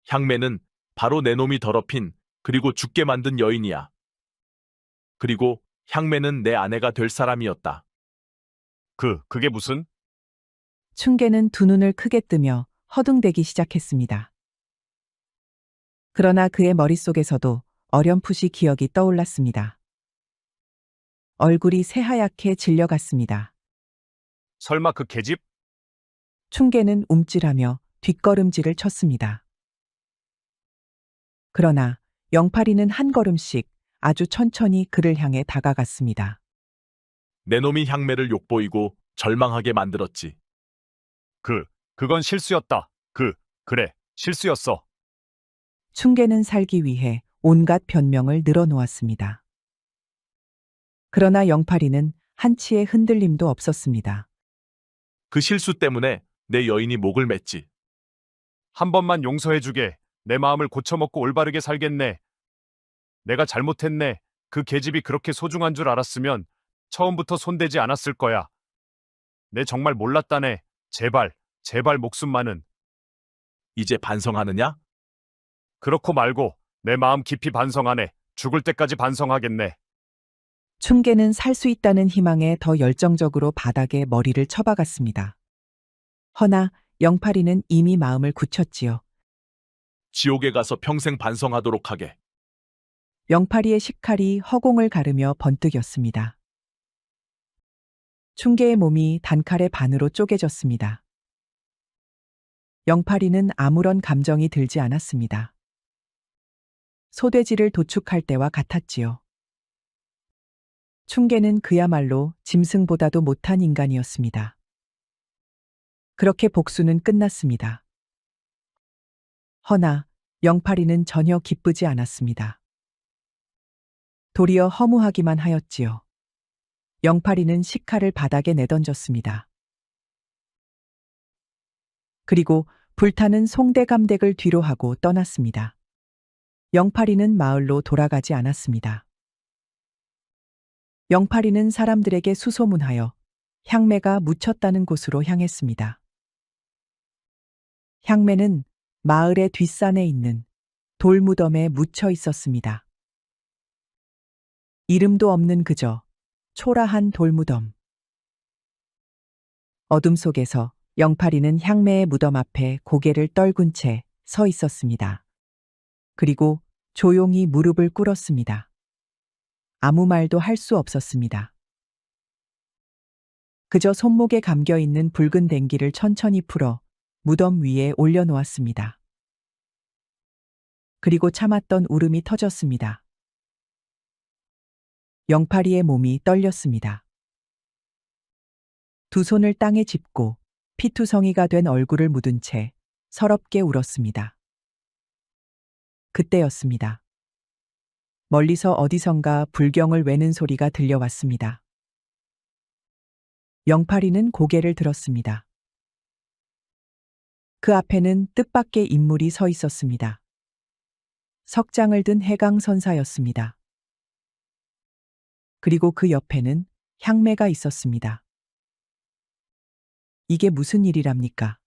향매는 바로 내 놈이 더럽힌 그리고 죽게 만든 여인이야. 그리고 향매는 내 아내가 될 사람이었다. 그게 무슨? 충계는 두 눈을 크게 뜨며 허둥대기 시작했습니다. 그러나 그의 머릿속에서도 어렴풋이 기억이 떠올랐습니다. 얼굴이 새하얗게 질려갔습니다. 설마 그 계집? 충계는 움찔하며 뒷걸음질을 쳤습니다. 그러나 영팔이는 한 걸음씩 아주 천천히 그를 향해 다가갔습니다. 내 놈이 향매를 욕보이고 절망하게 만들었지. 그건 실수였다. 그래, 실수였어. 충계는 살기 위해 온갖 변명을 늘어놓았습니다. 그러나 영팔이는 한치의 흔들림도 없었습니다. 그 실수 때문에 내 여인이 목을 맸지. 한 번만 용서해주게. 내 마음을 고쳐먹고 올바르게 살겠네. 내가 잘못했네. 그 계집이 그렇게 소중한 줄 알았으면 처음부터 손대지 않았을 거야. 내 정말 몰랐다네. 제발 목숨만은. 이제 반성하느냐? 그렇고 말고 내 마음 깊이 반성하네. 죽을 때까지 반성하겠네. 충계는 살 수 있다는 희망에 더 열정적으로 바닥에 머리를 쳐박았습니다. 허나 영팔이는 이미 마음을 굳혔지요. 지옥에 가서 평생 반성하도록 하게. 영팔이의 식칼이 허공을 가르며 번뜩였습니다. 충계의 몸이 단칼에 반으로 쪼개졌습니다. 영팔이는 아무런 감정이 들지 않았습니다. 소돼지를 도축할 때와 같았지요. 충계는 그야말로 짐승보다도 못한 인간이었습니다. 그렇게 복수는 끝났습니다. 허나 영팔이는 전혀 기쁘지 않았습니다. 도리어 허무하기만 하였지요. 영팔이는 식칼을 바닥에 내던졌습니다. 그리고 불타는 송대감댁을 뒤로하고 떠났습니다. 영팔이는 마을로 돌아가지 않았습니다. 영팔이는 사람들에게 수소문하여 향매가 묻혔다는 곳으로 향했습니다. 향매는 마을의 뒷산에 있는 돌무덤에 묻혀 있었습니다. 이름도 없는 그저 초라한 돌무덤. 어둠 속에서 영팔이는 향매의 무덤 앞에 고개를 떨군 채 서 있었습니다. 그리고 조용히 무릎을 꿇었습니다. 아무 말도 할 수 없었습니다. 그저 손목에 감겨 있는 붉은 댕기를 천천히 풀어 무덤 위에 올려놓았습니다. 그리고 참았던 울음이 터졌습니다. 영팔이의 몸이 떨렸습니다. 두 손을 땅에 짚고 피투성이가 된 얼굴을 묻은 채 서럽게 울었습니다. 그때였습니다. 멀리서 어디선가 불경을 외는 소리가 들려왔습니다. 영팔이는 고개를 들었습니다. 그 앞에는 뜻밖의 인물이 서 있었습니다. 석장을 든 해강선사였습니다. 그리고 그 옆에는 향매가 있었습니다. 이게 무슨 일이랍니까?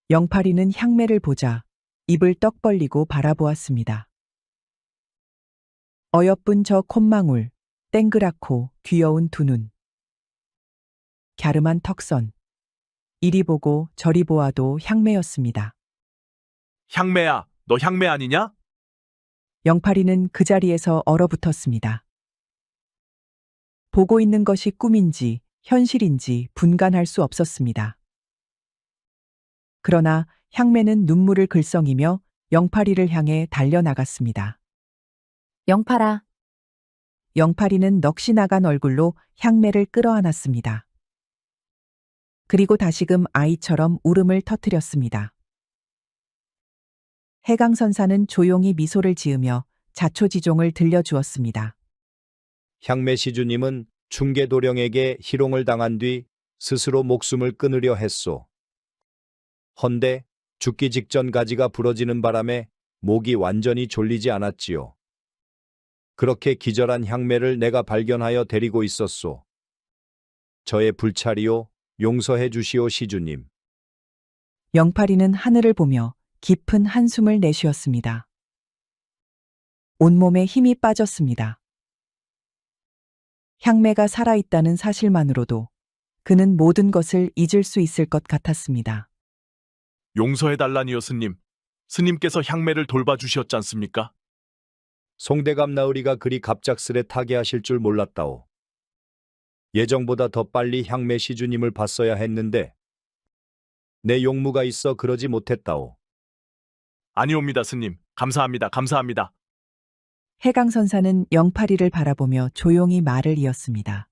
영팔이는 향매를 보자 입을 떡 벌리고 바라보았습니다. 어여쁜 저 콧망울, 땡그랗고 귀여운 두 눈. 갸름한 턱선. 이리 보고 저리 보아도 향매였습니다. 향매야, 너 향매 아니냐? 영팔이는 그 자리에서 얼어붙었습니다. 보고 있는 것이 꿈인지 현실인지 분간할 수 없었습니다. 그러나 향매는 눈물을 글썽이며 영팔이를 향해 달려나갔습니다. 영팔아, 영팔이는 넋이 나간 얼굴로 향매를 끌어안았습니다. 그리고 다시금 아이처럼 울음을 터뜨렸습니다. 해강선사는 조용히 미소를 지으며 자초지종을 들려주었습니다. 향매 시주님은 충계도령에게 희롱을 당한 뒤 스스로 목숨을 끊으려 했소. 헌데 죽기 직전 가지가 부러지는 바람에 목이 완전히 졸리지 않았지요. 그렇게 기절한 향매를 내가 발견하여 데리고 있었소. 저의 불찰이요, 용서해 주시오 시주님. 영팔이는 하늘을 보며 깊은 한숨을 내쉬었습니다. 온몸에 힘이 빠졌습니다. 향매가 살아있다는 사실만으로도 그는 모든 것을 잊을 수 있을 것 같았습니다. 용서해달라니요, 스님. 스님께서 향매를 돌봐주셨지 않습니까? 송대감 나으리가 그리 갑작스레 타계하실 줄 몰랐다오. 예정보다 더 빨리 향매 시주님을 봤어야 했는데 내 용무가 있어 그러지 못했다오. 아니옵니다, 스님. 감사합니다. 감사합니다. 해강선사는 영팔이를 바라보며 조용히 말을 이었습니다.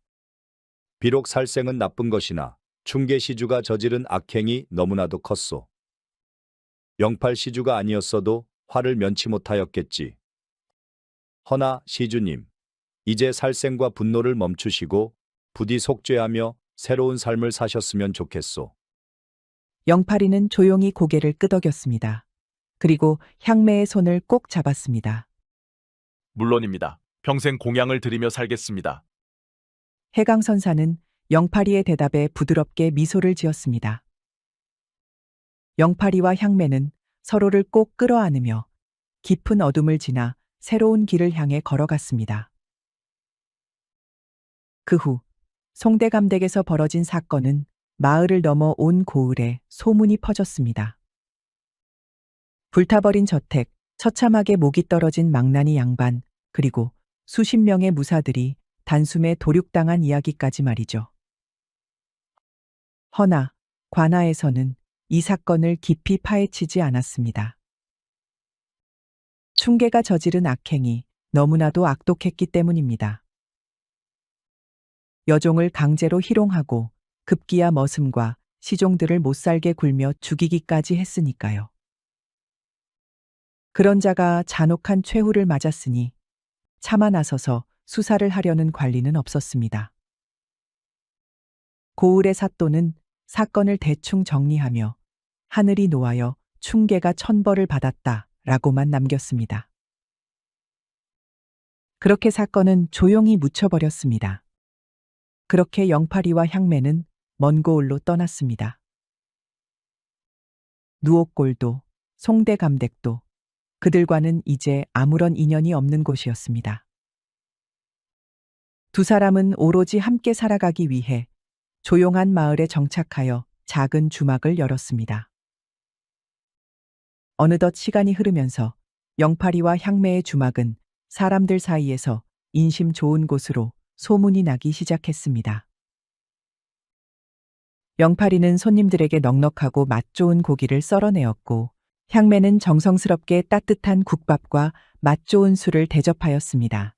비록 살생은 나쁜 것이나 충계시주가 저지른 악행이 너무나도 컸소. 영팔시주가 아니었어도 화를 면치 못하였겠지. 허나 시주님, 이제 살생과 분노를 멈추시고 부디 속죄하며 새로운 삶을 사셨으면 좋겠소. 영팔이는 조용히 고개를 끄덕였습니다. 그리고 향매의 손을 꼭 잡았습니다. 물론입니다. 평생 공양을 드리며 살겠습니다. 해강선사는 영팔이의 대답에 부드럽게 미소를 지었습니다. 영팔이와 향매는 서로를 꼭 끌어안으며 깊은 어둠을 지나 새로운 길을 향해 걸어갔습니다. 그 후 송대감댁에서 벌어진 사건은 마을을 넘어 온 고을에 소문이 퍼졌습니다. 불타버린 저택, 처참하게 목이 떨어진 망나니 양반, 그리고 수십 명의 무사들이 단숨에 도륙당한 이야기까지 말이죠. 허나 관아에서는 이 사건을 깊이 파헤치지 않았습니다. 충계가 저지른 악행이 너무나도 악독했기 때문입니다. 여종을 강제로 희롱하고 급기야 머슴과 시종들을 못살게 굴며 죽이기까지 했으니까요. 그런 자가 잔혹한 최후를 맞았으니 차마 나서서 수사를 하려는 관리는 없었습니다. 고을의 사또는 사건을 대충 정리하며 하늘이 노하여 충계가 천벌을 받았다 라고만 남겼습니다. 그렇게 사건은 조용히 묻혀버렸습니다. 그렇게 영팔이와 향매는 먼 고을로 떠났습니다. 누옥골도, 송대감댁도 그들과는 이제 아무런 인연이 없는 곳이었습니다. 두 사람은 오로지 함께 살아가기 위해 조용한 마을에 정착하여 작은 주막을 열었습니다. 어느덧 시간이 흐르면서 영팔이와 향매의 주막은 사람들 사이에서 인심 좋은 곳으로 소문이 나기 시작했습니다. 영팔이는 손님들에게 넉넉하고 맛 좋은 고기를 썰어내었고, 향매는 정성스럽게 따뜻한 국밥과 맛 좋은 술을 대접하였습니다.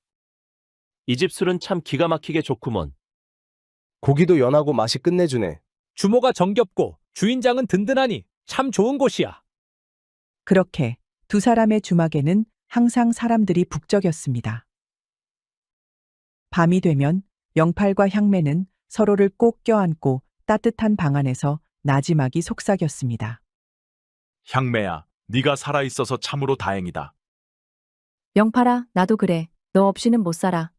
이 집 술은 참 기가 막히게 좋구먼. 고기도 연하고 맛이 끝내주네. 주모가 정겹고 주인장은 든든하니 참 좋은 곳이야. 그렇게 두 사람의 주막에는 항상 사람들이 북적였습니다. 밤이 되면 영팔과 향매는 서로를 꼭 껴안고 따뜻한 방 안에서 나지막이 속삭였습니다. 향매야, 네가 살아있어서 참으로 다행이다. 영팔아, 나도 그래. 너 없이는 못 살아.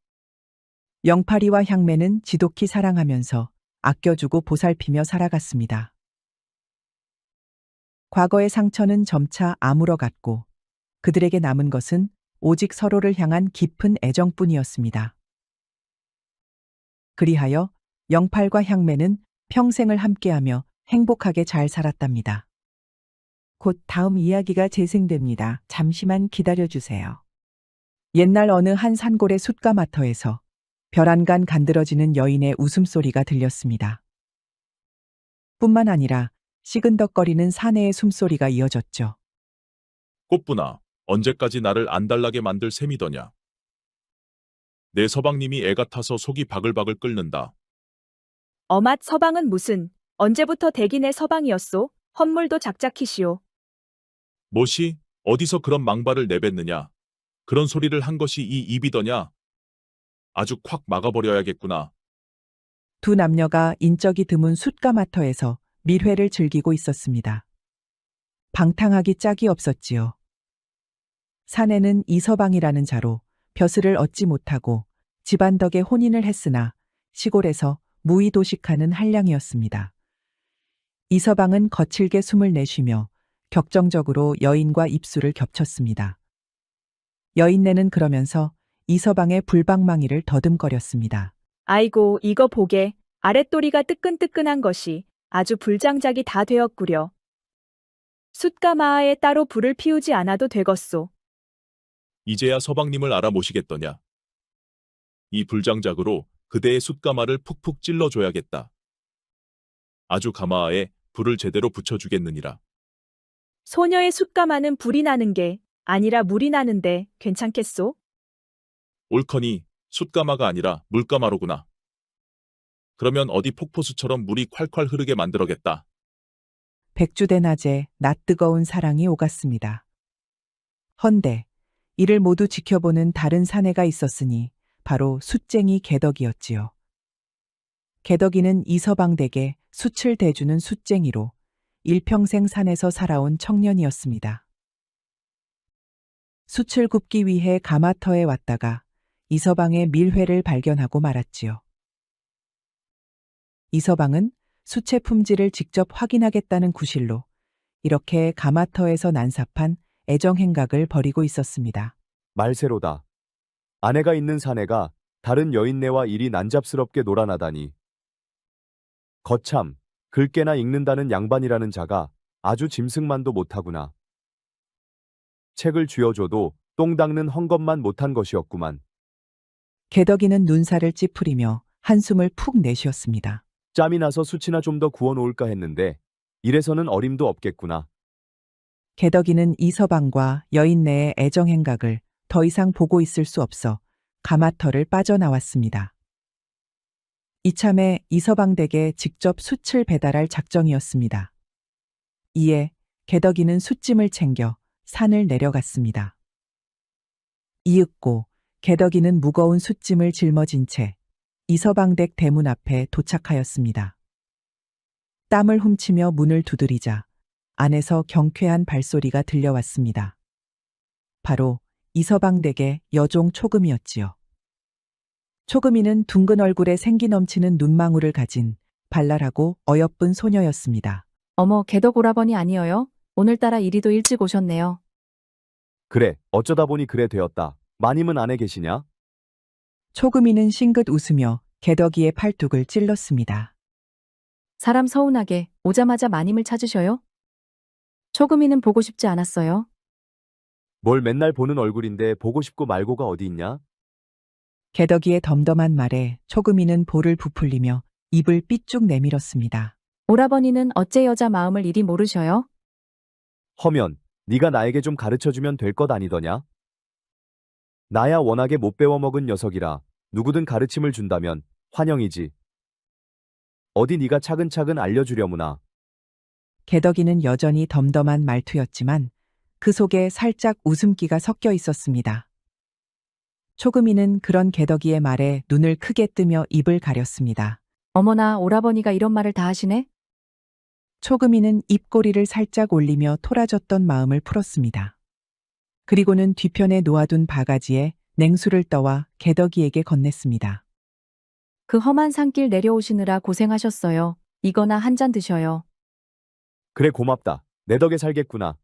영팔이와 향매는 지독히 사랑하면서 아껴주고 보살피며 살아갔습니다. 과거의 상처는 점차 아물어갔고 그들에게 남은 것은 오직 서로를 향한 깊은 애정뿐이었습니다. 그리하여 영팔과 향매는 평생을 함께하며 행복하게 잘 살았답니다. 곧 다음 이야기가 재생됩니다. 잠시만 기다려주세요. 옛날 어느 한 산골의 숯가마터에서 벼란간 간드러지는 여인의 웃음소리가 들렸습니다. 뿐만 아니라 시근덕거리는 사내의 숨소리가 이어졌죠. 꽃분아, 언제까지 나를 안달나게 만들 셈이더냐. 내 서방님이 애 같아서 속이 바글바글 끓는다. 어맛 서방은 무슨, 언제부터 대기내 서방이었소? 헛물도 작작히시오. 뭐시? 어디서 그런 망발을 내뱉느냐. 그런 소리를 한 것이 이 입이더냐. 아주 콱 막아버려야겠구나. 두 남녀가 인적이 드문 숯가마터에서 밀회를 즐기고 있었습니다. 방탕하기 짝이 없었지요. 사내는 이서방이라는 자로 벼슬을 얻지 못하고 집안 덕에 혼인을 했으나 시골에서 무의도식하는 한량이었습니다. 이서방은 거칠게 숨을 내쉬며 격정적으로 여인과 입술을 겹쳤습니다. 여인네는 그러면서 이서방의 불방망이를 더듬거렸습니다. 아이고, 이거 보게. 아랫도리가 뜨끈뜨끈한 것이 아주 불장작이 다 되었구려. 숯가마에 따로 불을 피우지 않아도 되겠소. 이제야 서방님을 알아모시겠더냐. 이 불장작으로 그대의 숯가마를 푹푹 찔러줘야겠다. 아주 가마에 불을 제대로 붙여주겠느니라. 소녀의 숯가마는 불이 나는 게 아니라 물이 나는데 괜찮겠소? 옳거니 숯가마가 아니라 물가마로구나. 그러면 어디 폭포수처럼 물이 콸콸 흐르게 만들어겠다. 백주대낮에 낯뜨거운 사랑이 오갔습니다. 헌데 이를 모두 지켜보는 다른 사내가 있었으니 바로 숯쟁이 개덕이었지요. 개덕이는 이서방 댁에 숯을 대주는 숯쟁이로 일평생 산에서 살아온 청년이었습니다. 숯을 굽기 위해 가마터에 왔다가 이서방의 밀회를 발견하고 말았지요. 이서방은 숯의 품질을 직접 확인하겠다는 구실로 이렇게 가마터에서 난삽한 애정행각을 벌이고 있었습니다. 말세로다. 아내가 있는 사내가 다른 여인네와 이리 난잡스럽게 놀아나다니. 거참, 글깨나 읽는다는 양반이라는 자가 아주 짐승만도 못하구나. 책을 쥐어줘도 똥 닦는 헝겊만 못한 것이었구만. 개덕이는 눈살을 찌푸리며 한숨을 푹 내쉬었습니다. 짬이 나서 숯이나 좀 더 구워놓을까 했는데 이래서는 어림도 없겠구나. 개덕이는 이서방과 여인네의 애정행각을 더 이상 보고 있을 수 없어 가마터를 빠져나왔습니다. 이참에 이서방 댁에 직접 숯을 배달할 작정이었습니다. 이에 개덕이는 숯짐을 챙겨 산을 내려갔습니다. 이윽고 개덕이는 무거운 숯짐을 짊어진 채 이서방 댁 대문 앞에 도착하였습니다. 땀을 훔치며 문을 두드리자 안에서 경쾌한 발소리가 들려왔습니다. 바로 이서방 댁의 여종 초금이었지요. 초금이는 둥근 얼굴에 생기 넘치는 눈망울을 가진 발랄하고 어여쁜 소녀였습니다. 어머, 개덕 오라버니 아니어요? 오늘따라 이리도 일찍 오셨네요. 그래, 어쩌다 보니 그래 되었다. 마님은 안에 계시냐? 초금이는 싱긋 웃으며 개덕이의 팔뚝을 찔렀습니다. 사람 서운하게 오자마자 마님을 찾으셔요? 초금이는 보고 싶지 않았어요. 뭘 맨날 보는 얼굴인데 보고 싶고 말고가 어디 있냐? 개덕이의 덤덤한 말에 초금이는 볼을 부풀리며 입을 삐쭉 내밀었습니다. 오라버니는 어째 여자 마음을 이리 모르셔요? 허면, 네가 나에게 좀 가르쳐주면 될 것 아니더냐? 나야 워낙에 못 배워먹은 녀석이라 누구든 가르침을 준다면 환영이지. 어디 네가 차근차근 알려주려무나. 개덕이는 여전히 덤덤한 말투였지만 그 속에 살짝 웃음기가 섞여 있었습니다. 초금이는 그런 개덕이의 말에 눈을 크게 뜨며 입을 가렸습니다. 어머나, 오라버니가 이런 말을 다 하시네? 초금이는 입꼬리를 살짝 올리며 토라졌던 마음을 풀었습니다. 그리고는 뒤편에 놓아둔 바가지에 냉수를 떠와 개덕이에게 건넸습니다. 그 험한 산길 내려오시느라 고생하셨어요. 이거나 한 잔 드셔요. 그래 고맙다. 내 덕에 살겠구나.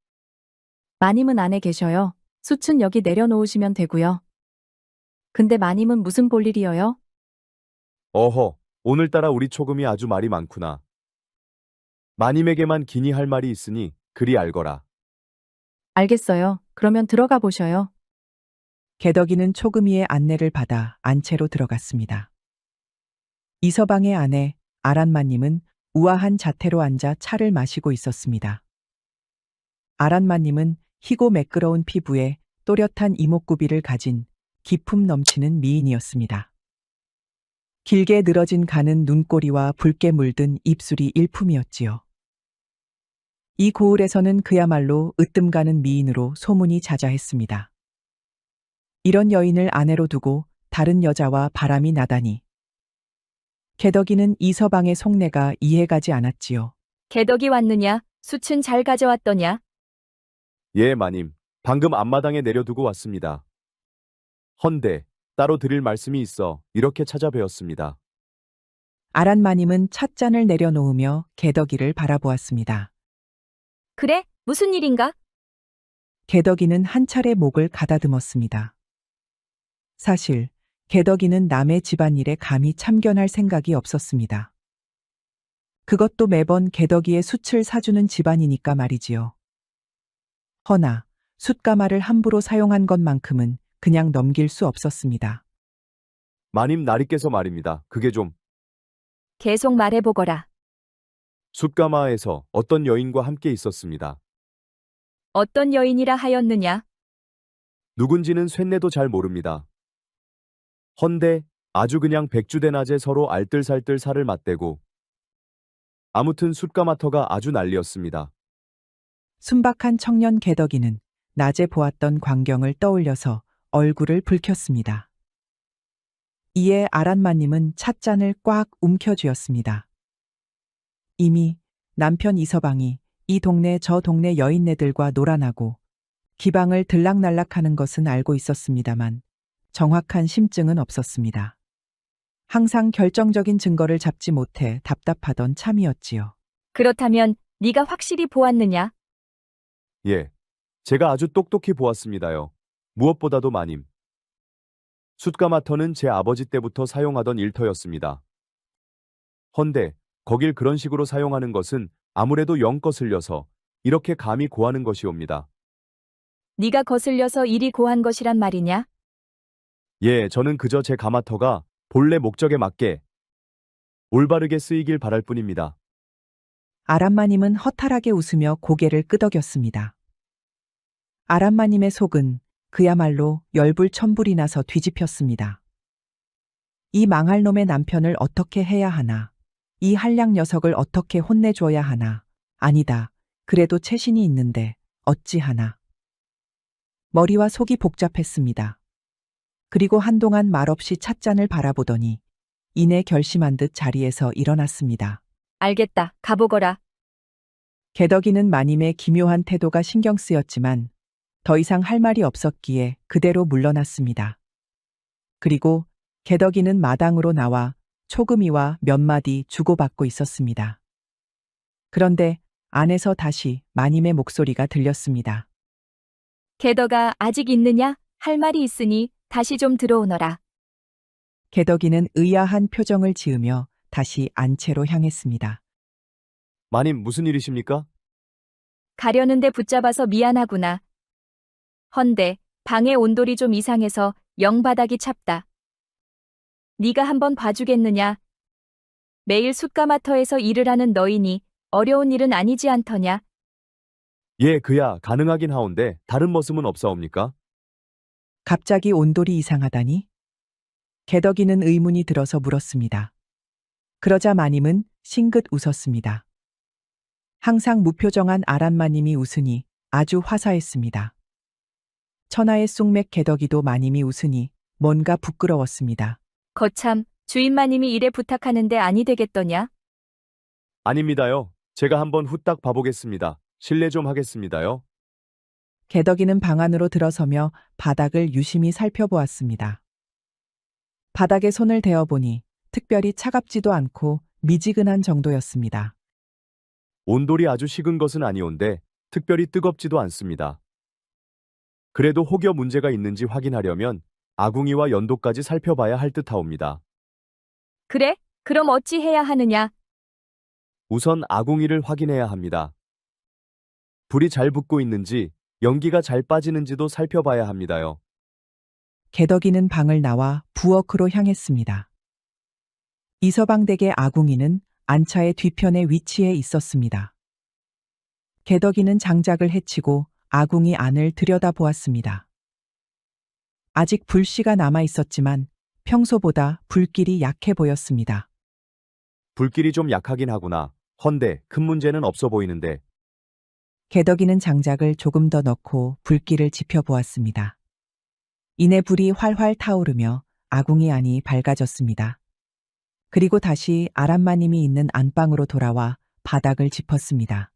마님은 안에 계셔요. 숯은 여기 내려놓으시면 되고요. 근데 마님은 무슨 볼일이어요? 어허, 오늘따라 우리 초금이 아주 말이 많구나. 마님에게만 기니 할 말이 있으니 그리 알거라. 알겠어요. 그러면 들어가 보셔요. 개덕이는 초금이의 안내를 받아 안채로 들어갔습니다. 이서방의 아내 아란마님은 우아한 자태로 앉아 차를 마시고 있었습니다. 아란마님은 희고 매끄러운 피부에 또렷한 이목구비를 가진 기품 넘치는 미인이었습니다. 길게 늘어진 가는 눈꼬리와 붉게 물든 입술이 일품이었지요. 이 고을에서는 그야말로 으뜸 가는 미인으로 소문이 자자했습니다. 이런 여인을 아내로 두고 다른 여자와 바람이 나다니. 개덕이는 이서방의 속내가 이해가지 않았지요. 개덕이 왔느냐? 숯은 잘 가져왔더냐? 예, 마님. 방금 앞마당에 내려두고 왔습니다. 헌데 따로 드릴 말씀이 있어 이렇게 찾아뵈었습니다. 아란마님은 찻잔을 내려놓으며 개덕이를 바라보았습니다. 그래? 무슨 일인가? 개덕이는 한 차례 목을 가다듬었습니다. 사실 개덕이는 남의 집안일에 감히 참견할 생각이 없었습니다. 그것도 매번 개덕이의 숯을 사주는 집안이니까 말이지요. 허나 숯가마를 함부로 사용한 것만큼은 그냥 넘길 수 없었습니다. 마님 나리께서 말입니다. 그게 좀 계속 말해보거라. 숯가마에서 어떤 여인과 함께 있었습니다. 어떤 여인이라 하였느냐? 누군지는 쇳내도 잘 모릅니다. 헌데 아주 그냥 백주대낮에 서로 알뜰살뜰 살을 맞대고 아무튼 숯가마터가 아주 난리였습니다. 순박한 청년 개덕이는 낮에 보았던 광경을 떠올려서 얼굴을 붉혔습니다. 이에 아란마님은 찻잔을 꽉 움켜쥐었습니다. 이미 남편 이서방이 이 동네 저 동네 여인네들과 놀아나고 기방을 들락날락하는 것은 알고 있었습니다만 정확한 심증은 없었습니다. 항상 결정적인 증거를 잡지 못해 답답하던 참이었지요. 그렇다면 네가 확실히 보았느냐? 예, 제가 아주 똑똑히 보았습니다요. 무엇보다도 마님. 숯가마터는 제 아버지 때부터 사용하던 일터였습니다. 헌데 거길 그런 식으로 사용하는 것은 아무래도 영 거슬려서 이렇게 감히 고하는 것이옵니다. 네가 거슬려서 일이 고한 것이란 말이냐? 예, 저는 그저 제 가마터가 본래 목적에 맞게 올바르게 쓰이길 바랄 뿐입니다. 아란마님은 허탈하게 웃으며 고개를 끄덕였습니다. 아란마님의 속은 그야말로 열불천불이 나서 뒤집혔습니다. 이 망할 놈의 남편을 어떻게 해야 하나? 이 한량 녀석을 어떻게 혼내줘야 하나? 아니다. 그래도 채신이 있는데 어찌하나? 머리와 속이 복잡했습니다. 그리고 한동안 말없이 찻잔을 바라보더니 이내 결심한 듯 자리에서 일어났습니다. 알겠다. 가보거라. 개덕이는 마님의 기묘한 태도가 신경 쓰였지만 더 이상 할 말이 없었기에 그대로 물러났습니다. 그리고 개덕이는 마당으로 나와 초금이와 몇 마디 주고받고 있었습니다. 그런데 안에서 다시 마님의 목소리가 들렸습니다. 개덕아 아직 있느냐? 할 말이 있으니 다시 좀 들어오너라. 개덕이는 의아한 표정을 지으며 다시 안채로 향했습니다. 마님 무슨 일이십니까? 가려는데 붙잡아서 미안하구나. 헌데 방의 온돌이 좀 이상해서 영바닥이 찹다. 네가 한번 봐주겠느냐? 매일 숯가마터에서 일을 하는 너이니 어려운 일은 아니지 않더냐? 예, 그야 가능하긴 하온데 다른 머슴은 없사옵니까? 갑자기 온돌이 이상하다니? 개덕이는 의문이 들어서 물었습니다. 그러자 마님은 싱긋 웃었습니다. 항상 무표정한 아란마님이 웃으니 아주 화사했습니다. 천하의 쑥맥 개덕이도 마님이 웃으니 뭔가 부끄러웠습니다. 거참, 주인마님이 일에 부탁하는데 아니 되겠더냐? 아닙니다요. 제가 한번 후딱 봐보겠습니다. 실례 좀 하겠습니다요. 개덕이는 방 안으로 들어서며 바닥을 유심히 살펴보았습니다. 바닥에 손을 대어보니 특별히 차갑지도 않고 미지근한 정도였습니다. 온돌이 아주 식은 것은 아니온데 특별히 뜨겁지도 않습니다. 그래도 혹여 문제가 있는지 확인하려면 아궁이와 연도까지 살펴봐야 할 듯하옵니다. 그래? 그럼 어찌 해야 하느냐? 우선 아궁이를 확인해야 합니다. 불이 잘 붙고 있는지 연기가 잘 빠지는지도 살펴봐야 합니다요. 개덕이는 방을 나와 부엌으로 향했습니다. 이서방댁의 아궁이는 안차의 뒤편에 위치해 있었습니다. 개덕이는 장작을 해치고 아궁이 안을 들여다보았습니다. 아직 불씨가 남아 있었지만 평소보다 불길이 약해 보였습니다. 불길이 좀 약하긴 하구나. 헌데 큰 문제는 없어 보이는데. 개덕이는 장작을 조금 더 넣고 불길을 지펴보았습니다. 이내 불이 활활 타오르며 아궁이 안이 밝아졌습니다. 그리고 다시 아란마님이 있는 안방으로 돌아와 바닥을 짚었습니다.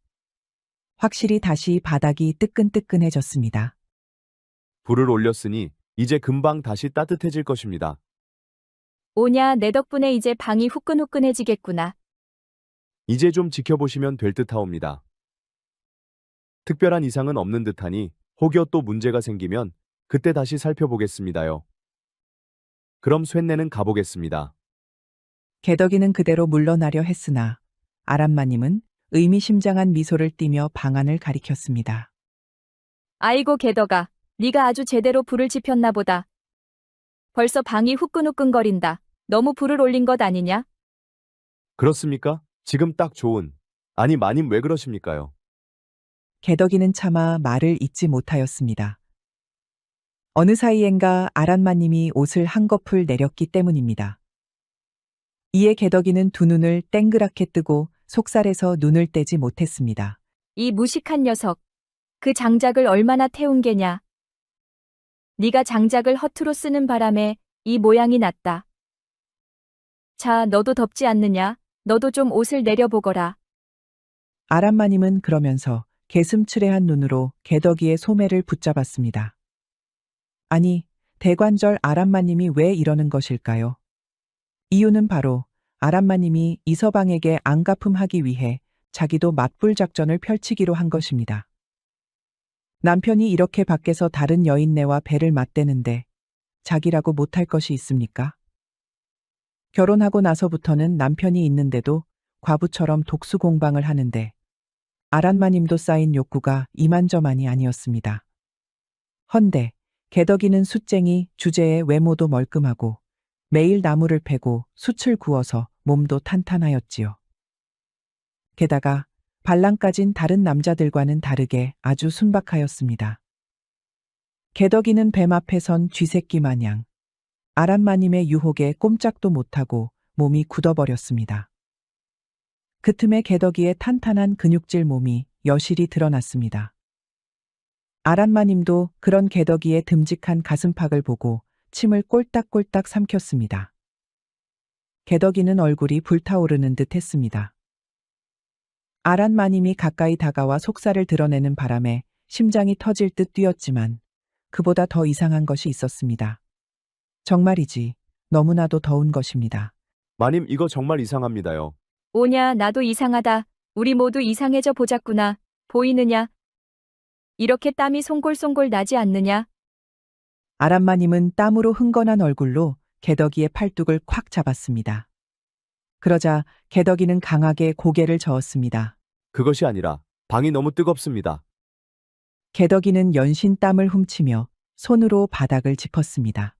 확실히 다시 바닥이 뜨끈뜨끈해졌습니다. 불을 올렸으니 이제 금방 다시 따뜻해질 것입니다. 오냐, 내 덕분에 이제 방이 후끈후끈해지겠구나. 이제 좀 지켜보시면 될 듯하옵니다. 특별한 이상은 없는 듯하니 혹여 또 문제가 생기면 그때 다시 살펴보겠습니다요. 그럼 쇳내는 가보겠습니다. 개덕이는 그대로 물러나려 했으나 아란마님은 의미심장한 미소를 띠며 방안을 가리켰습니다. 아이고 개덕아, 네가 아주 제대로 불을 지폈나 보다. 벌써 방이 후끈후끈거린다. 너무 불을 올린 것 아니냐? 그렇습니까? 지금 딱 좋은. 아니 마님 왜 그러십니까요? 개덕이는 차마 말을 잇지 못하였습니다. 어느 사이엔가 아란마님이 옷을 한꺼풀 내렸기 때문입니다. 이에 개덕이는 두 눈을 땡그랗게 뜨고 속살에서 눈을 떼지 못했습니다. 이 무식한 녀석. 그 장작을 얼마나 태운 게냐? 네가 장작을 허투루 쓰는 바람에 이 모양이 났다. 자, 너도 덥지 않느냐? 너도 좀 옷을 내려보거라. 아란마님은 그러면서 개슴츠레한 눈으로 개덕이의 소매를 붙잡았습니다. 아니, 대관절 아란마님이 왜 이러는 것일까요? 이유는 바로 아란마님이 이서방에게 안갚음하기 위해 자기도 맞불 작전을 펼치기로 한 것입니다. 남편이 이렇게 밖에서 다른 여인네와 배를 맞대는데 자기라고 못할 것이 있습니까? 결혼하고 나서부터는 남편이 있는데도 과부처럼 독수공방을 하는데 아란마님도 쌓인 욕구가 이만저만이 아니었습니다. 헌데 개덕이는 숯쟁이 주제에 외모도 멀끔하고 매일 나무를 패고 숯을 구워서 몸도 탄탄하였지요. 게다가 발랑까진 다른 남자들과는 다르게 아주 순박하였습니다. 개덕이는 뱀 앞에 선 쥐새끼 마냥 아란마님의 유혹에 꼼짝도 못하고 몸이 굳어버렸습니다. 그 틈에 개덕이의 탄탄한 근육질 몸이 여실히 드러났습니다. 아란마님도 그런 개덕이의 듬직한 가슴팍을 보고 침을 꼴딱꼴딱 삼켰습니다. 개덕이는 얼굴이 불타오르는 듯 했습니다. 아란 마님이 가까이 다가와 속살을 드러내는 바람에 심장이 터질 듯 뛰었지만 그보다 더 이상한 것이 있었습니다. 정말이지 너무나도 더운 것입니다. 마님, 이거 정말 이상합니다요. 오냐, 나도 이상하다. 우리 모두 이상해져 보자꾸나. 보이느냐? 이렇게 땀이 송골송골 나지 않느냐? 아란 마님은 땀으로 흥건한 얼굴로 개덕이의 팔뚝을 콱 잡았습니다. 그러자 개덕이는 강하게 고개를 저었습니다. 그것이 아니라 방이 너무 뜨겁습니다. 개덕이는 연신 땀을 훔치며 손으로 바닥을 짚었습니다.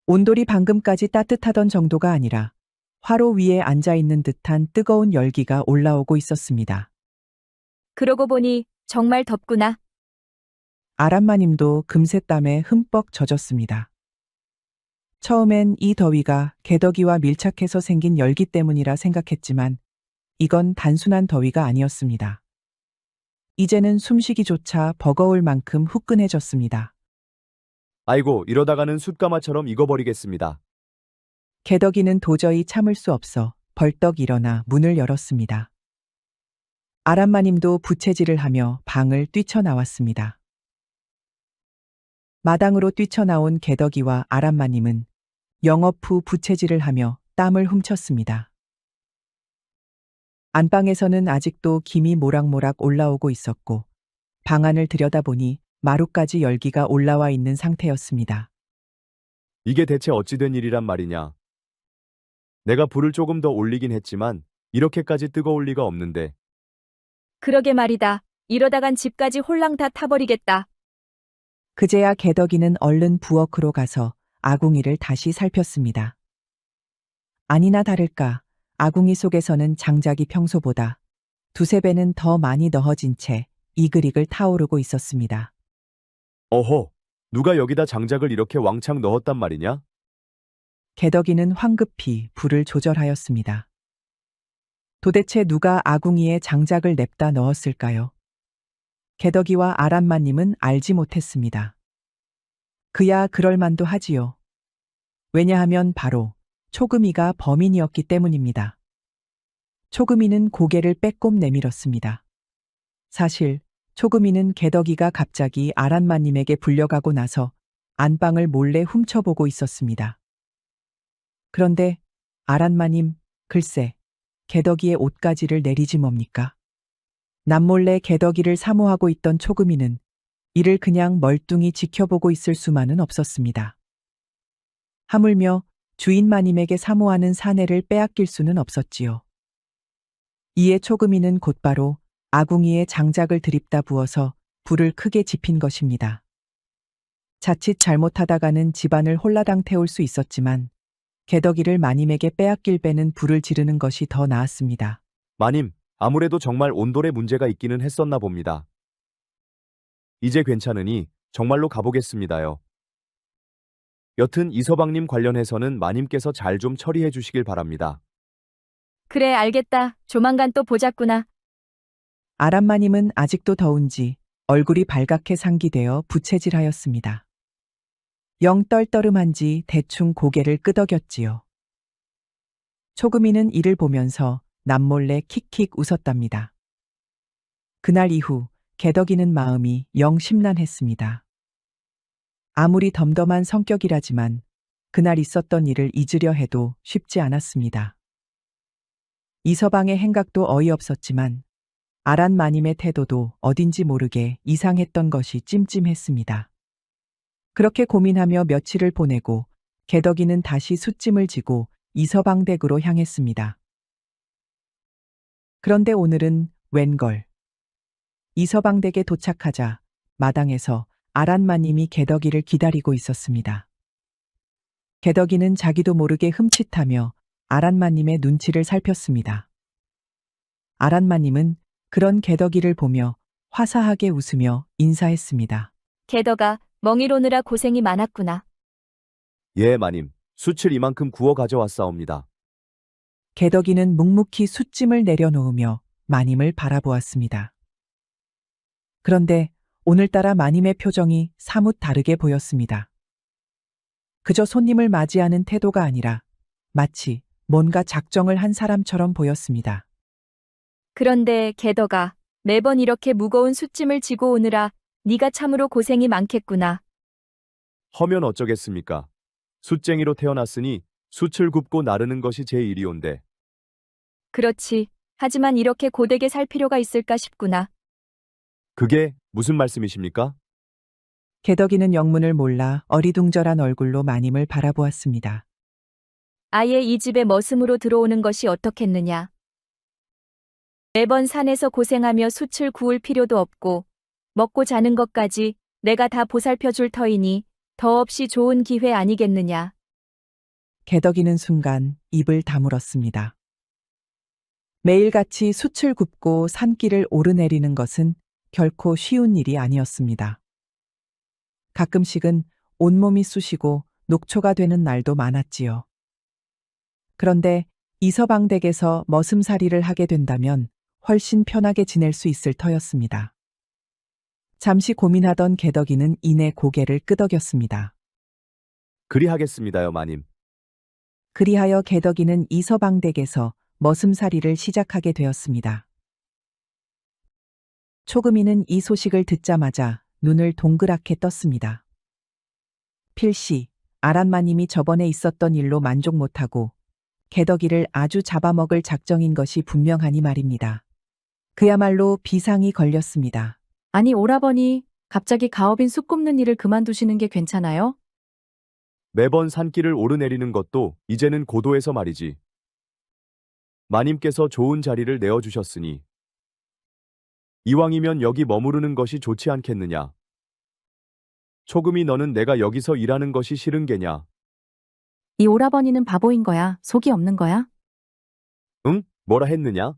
온돌이 방금까지 따뜻하던 정도가 아니라 화로 위에 앉아있는 듯한 뜨거운 열기가 올라오고 있었습니다. 그러고 보니 정말 덥구나. 아란마님도 금세 땀에 흠뻑 젖었습니다. 처음엔 이 더위가 개덕이와 밀착해서 생긴 열기 때문이라 생각했지만 이건 단순한 더위가 아니었습니다. 이제는 숨쉬기조차 버거울 만큼 후끈해졌습니다. 아이고, 이러다가는 숯가마처럼 익어버리겠습니다. 개덕이는 도저히 참을 수 없어 벌떡 일어나 문을 열었습니다. 아란마님도 부채질을 하며 방을 뛰쳐나왔습니다. 마당으로 뛰쳐나온 개덕이와 아란마님은 영업 후 부채질을 하며 땀을 훔쳤습니다. 안방에서는 아직도 김이 모락모락 올라오고 있었고 방 안을 들여다보니 마루까지 열기가 올라와 있는 상태였습니다. 이게 대체 어찌 된 일이란 말이냐. 내가 불을 조금 더 올리긴 했지만 이렇게까지 뜨거울 리가 없는데. 그러게 말이다. 이러다간 집까지 홀랑 다 타버리겠다. 그제야 개덕이는 얼른 부엌으로 가서 아궁이를 다시 살폈습니다. 아니나 다를까 아궁이 속에서는 장작이 평소보다 두세 배는 더 많이 넣어진 채 이글이글 타오르고 있었습니다. 어허, 누가 여기다 장작을 이렇게 왕창 넣었단 말이냐? 개덕이는 황급히 불을 조절하였습니다. 도대체 누가 아궁이에 장작을 냅다 넣었을까요? 개덕이와 아란마님은 알지 못했습니다. 그야 그럴 만도 하지요. 왜냐하면 바로 초금이가 범인이었기 때문입니다. 초금이는 고개를 빼꼼 내밀었습니다. 사실 초금이는 개덕이가 갑자기 아란마님에게 불려가고 나서 안방을 몰래 훔쳐보고 있었습니다. 그런데 아란마님, 글쎄, 개덕이의 옷가지를 내리지 뭡니까? 남몰래 개덕이를 사모하고 있던 초금이는 이를 그냥 멀뚱히 지켜보고 있을 수만은 없었습니다. 하물며 주인마님에게 사모하는 사내를 빼앗길 수는 없었지요. 이에 초금이는 곧바로 아궁이에 장작을 드립다 부어서 불을 크게 지핀 것입니다. 자칫 잘못하다가는 집안을 홀라당 태울 수 있었지만 개덕이를 마님에게 빼앗길 배는 불을 지르는 것이 더 나았습니다. 마님, 아무래도 정말 온돌에 문제가 있기는 했었나 봅니다. 이제 괜찮으니 정말로 가보겠습니다요. 여튼 이서방님 관련해서는 마님께서 잘 좀 처리해 주시길 바랍니다. 그래, 알겠다. 조만간 또 보자꾸나. 아란마님은 아직도 더운지 얼굴이 발갛게 상기되어 부채질하였습니다. 영 떨떠름한지 대충 고개를 끄덕였지요. 초금이는 이를 보면서 남몰래 킥킥 웃었답니다. 그날 이후 개덕이는 마음이 영 심란했습니다. 아무리 덤덤한 성격이라지만 그날 있었던 일을 잊으려 해도 쉽지 않았습니다. 이서방의 행각도 어이없었지만 아란마님의 태도도 어딘지 모르게 이상했던 것이 찜찜했습니다. 그렇게 고민하며 며칠을 보내고 개덕이는 다시 숯짐을 지고 이서방 댁으로 향했습니다. 그런데 오늘은 웬걸. 이서방 댁에 도착하자 마당에서 아란마님이 개덕이를 기다리고 있었습니다. 개덕이는 자기도 모르게 흠칫하며 아란마님의 눈치를 살폈습니다. 아란마님은 그런 개덕이를 보며 화사하게 웃으며 인사했습니다. 개덕아, 멍이 로느라 고생이 많았구나. 예, 마님. 숯을 이만큼 구워 가져왔사옵니다. 개덕이는 묵묵히 숯짐을 내려놓으며 마님을 바라보았습니다. 그런데 오늘따라 마님의 표정이 사뭇 다르게 보였습니다. 그저 손님을 맞이하는 태도가 아니라 마치 뭔가 작정을 한 사람처럼 보였습니다. 그런데 게더가 매번 이렇게 무거운 숯짐을 지고 오느라 네가 참으로 고생이 많겠구나. 허면 어쩌겠습니까? 숯쟁이로 태어났으니 숯을 굽고 나르는 것이 제 일이온데. 그렇지. 하지만 이렇게 고되게 살 필요가 있을까 싶구나. 그게 무슨 말씀이십니까? 개덕이는 영문을 몰라 어리둥절한 얼굴로 마님을 바라보았습니다. 아예 이 집에 머슴으로 들어오는 것이 어떻겠느냐. 매번 산에서 고생하며 숯을 구울 필요도 없고 먹고 자는 것까지 내가 다 보살펴 줄 터이니 더없이 좋은 기회 아니겠느냐. 개덕이는 순간 입을 다물었습니다. 매일같이 숯을 굽고 산길을 오르내리는 것은 결코 쉬운 일이 아니었습니다. 가끔씩은 온몸이 쑤시고 녹초가 되는 날도 많았지요. 그런데 이서방댁에서 머슴살이를 하게 된다면 훨씬 편하게 지낼 수 있을 터였습니다. 잠시 고민하던 개덕이는 이내 고개를 끄덕였습니다. 그리하겠습니다요, 마님. 그리하여 개덕이는 이서방댁에서 머슴살이를 시작하게 되었습니다. 초금이는 이 소식을 듣자마자 눈을 동그랗게 떴습니다. 필시 아란마님이 저번에 있었던 일로 만족 못하고 개덕이를 아주 잡아먹을 작정인 것이 분명하니 말입니다. 그야말로 비상이 걸렸습니다. 아니, 오라버니, 갑자기 가업인 숯 굽는 일을 그만두시는 게 괜찮아요? 매번 산길을 오르내리는 것도 이제는 고도에서 말이지. 마님께서 좋은 자리를 내어주셨으니 이왕이면 여기 머무르는 것이 좋지 않겠느냐. 초금이 너는 내가 여기서 일하는 것이 싫은 게냐. 이 오라버니는 바보인 거야. 속이 없는 거야? 응? 뭐라 했느냐?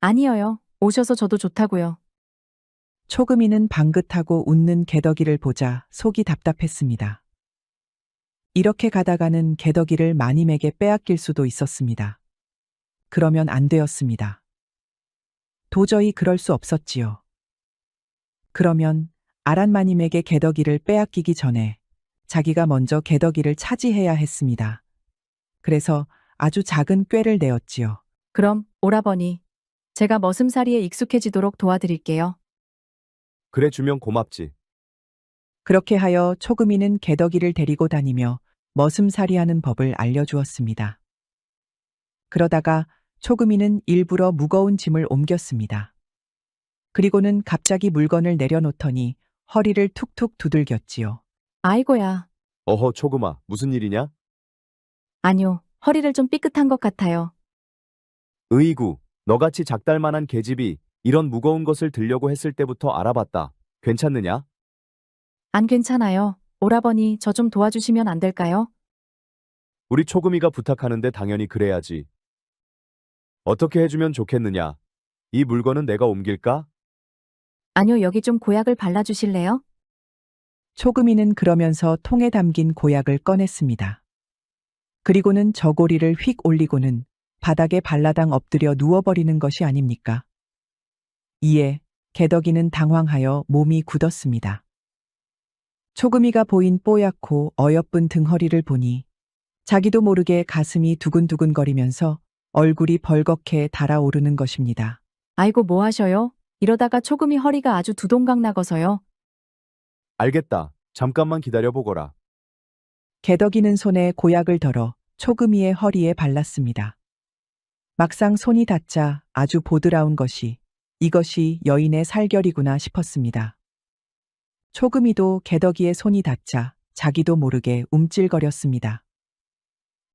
아니에요. 오셔서 저도 좋다고요. 초금이는 방긋하고 웃는 개덕이를 보자 속이 답답했습니다. 이렇게 가다가는 개덕이를 마님에게 빼앗길 수도 있었습니다. 그러면 안 되었습니다. 도저히 그럴 수 없었지요. 그러면 아란마님에게 개덕이를 빼앗기기 전에 자기가 먼저 개덕이를 차지해야 했습니다. 그래서 아주 작은 꾀를 내었지요. 그럼, 오라버니, 제가 머슴살이에 익숙해지도록 도와드릴게요. 그래 주면 고맙지. 그렇게 하여 초금이는 개덕이를 데리고 다니며 머슴살이하는 법을 알려주었습니다. 그러다가 초금이는 일부러 무거운 짐을 옮겼습니다. 그리고는 갑자기 물건을 내려놓더니 허리를 툭툭 두들겼지요. 아이고야. 어허, 초금아, 무슨 일이냐? 아니요, 허리를 좀 삐끗한 것 같아요. 으이구, 너같이 작달만한 계집이 이런 무거운 것을 들려고 했을 때부터 알아봤다. 괜찮느냐? 안 괜찮아요. 오라버니, 저 좀 도와주시면 안 될까요? 우리 초금이가 부탁하는데 당연히 그래야지. 어떻게 해주면 좋겠느냐? 이 물건은 내가 옮길까? 아니요, 여기 좀 고약을 발라주실래요? 초금이는 그러면서 통에 담긴 고약을 꺼냈습니다. 그리고는 저고리를 휙 올리고는 바닥에 발라당 엎드려 누워버리는 것이 아닙니까? 이에 개덕이는 당황하여 몸이 굳었습니다. 초금이가 보인 뽀얗고 어여쁜 등허리를 보니 자기도 모르게 가슴이 두근두근거리면서 얼굴이 벌겋게 달아오르는 것입니다. 아이고, 뭐 하셔요? 이러다가 초금이 허리가 아주 두동강 나거서요. 알겠다. 잠깐만 기다려보거라. 개덕이는 손에 고약을 덜어 초금이의 허리에 발랐습니다. 막상 손이 닿자 아주 보드라운 것이 이것이 여인의 살결이구나 싶었습니다. 초금이도 개덕이의 손이 닿자 자기도 모르게 움찔거렸습니다.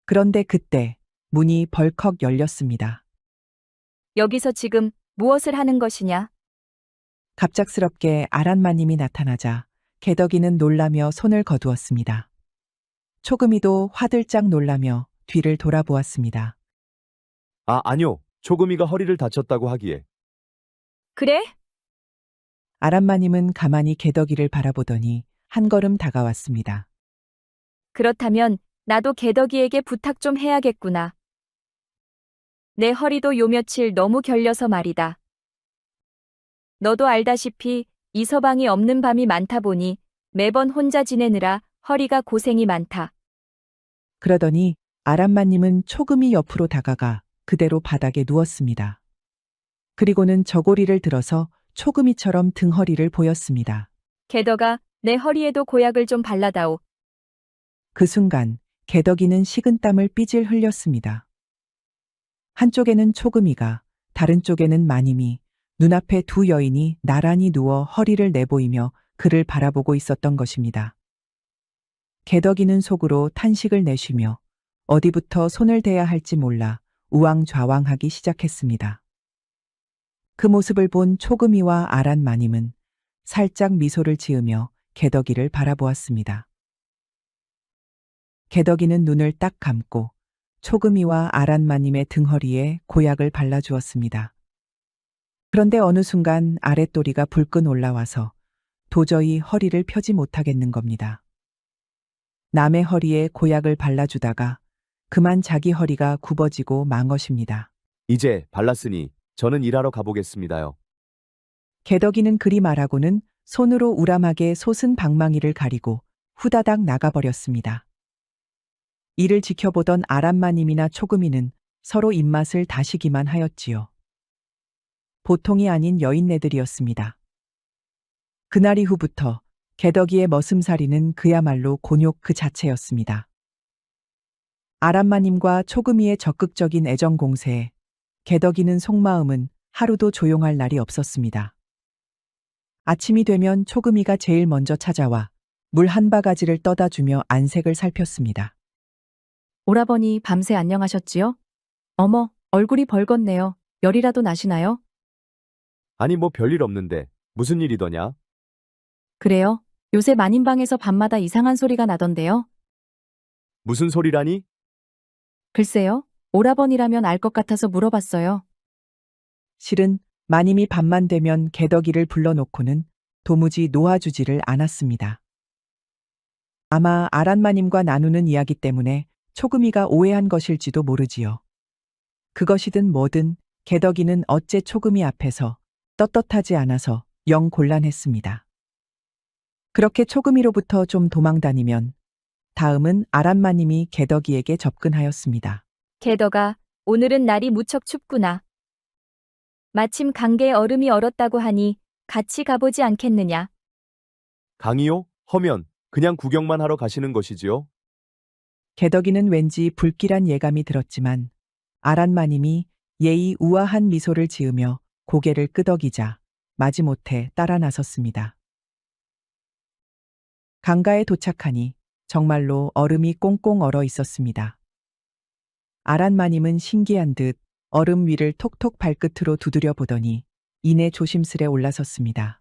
그런데 그때 문이 벌컥 열렸습니다. 여기서 지금 무엇을 하는 것이냐? 갑작스럽게 아란마님이 나타나자 개덕이는 놀라며 손을 거두었습니다. 초금이도 화들짝 놀라며 뒤를 돌아보았습니다. 아니요. 초금이가 허리를 다쳤다고 하기에. 그래? 아란마님은 가만히 개덕이를 바라보더니 한 걸음 다가왔습니다. 그렇다면 나도 개덕이에게 부탁 좀 해야겠구나. 내 허리도 요 며칠 너무 결려서 말이다. 너도 알다시피 이 서방이 없는 밤이 많다 보니 매번 혼자 지내느라 허리가 고생이 많다. 그러더니 아란마님은 초금이 옆으로 다가가 그대로 바닥에 누웠습니다. 그리고는 저고리를 들어서 초금이처럼 등허리를 보였습니다. 개덕아, 내 허리에도 고약을 좀 발라다오. 그 순간 개덕이는 식은땀을 삐질 흘렸습니다. 한쪽에는 초금이가, 다른 쪽에는 마님이, 눈앞에 두 여인이 나란히 누워 허리를 내보이며 그를 바라보고 있었던 것입니다. 개덕이는 속으로 탄식을 내쉬며 어디부터 손을 대야 할지 몰라 우왕좌왕하기 시작했습니다. 그 모습을 본 초금이와 아란 마님은 살짝 미소를 지으며 개덕이를 바라보았습니다. 개덕이는 눈을 딱 감고 초금이와 아란 마님의 등허리에 고약을 발라주었습니다. 그런데 어느 순간 아랫도리가 불끈 올라와서 도저히 허리를 펴지 못하겠는 겁니다. 남의 허리에 고약을 발라주다가 그만 자기 허리가 굽어지고 만 것입니다. 이제 발랐으니 저는 일하러 가보겠습니다요. 개덕이는 그리 말하고는 손으로 우람하게 솟은 방망이를 가리고 후다닥 나가버렸습니다. 이를 지켜보던 아란마님이나 초금이는 서로 입맛을 다시기만 하였지요. 보통이 아닌 여인네들이었습니다. 그날 이후부터 개덕이의 머슴살이는 그야말로 곤욕 그 자체였습니다. 아란마님과 초금이의 적극적인 애정 공세에 개덕이는 속마음은 하루도 조용할 날이 없었습니다. 아침이 되면 초금이가 제일 먼저 찾아와 물 한 바가지를 떠다 주며 안색을 살폈습니다. 오라버니 밤새 안녕하셨지요? 어머, 얼굴이 벌겋네요. 열이라도 나시나요? 아니 뭐 별일 없는데 무슨 일이더냐? 그래요? 요새 마님방에서 밤마다 이상한 소리가 나던데요. 무슨 소리라니? 글쎄요. 오라버니라면 알 것 같아서 물어봤어요. 실은 마님이 밤만 되면 개덕이를 불러놓고는 도무지 놓아주지를 않았습니다. 아마 아란마님과 나누는 이야기 때문에 초금이가 오해한 것일지도 모르지요. 그것이든 뭐든 개덕이는 어째 초금이 앞에서 떳떳하지 않아서 영 곤란했습니다. 그렇게 초금이로부터 좀 도망다니면 다음은 아란마님이 개덕이에게 접근하였습니다. 개덕아, 오늘은 날이 무척 춥구나. 마침 강계에 얼음이 얼었다고 하니 같이 가보지 않겠느냐. 강이요? 허면 그냥 구경만 하러 가시는 것이지요? 개덕이는 왠지 불길한 예감이 들었지만 아란마님이 예의 우아한 미소를 지으며 고개를 끄덕이자 마지못해 따라 나섰습니다. 강가에 도착하니 정말로 얼음이 꽁꽁 얼어 있었습니다. 아란마님은 신기한 듯 얼음 위를 톡톡 발끝으로 두드려 보더니 이내 조심스레 올라섰습니다.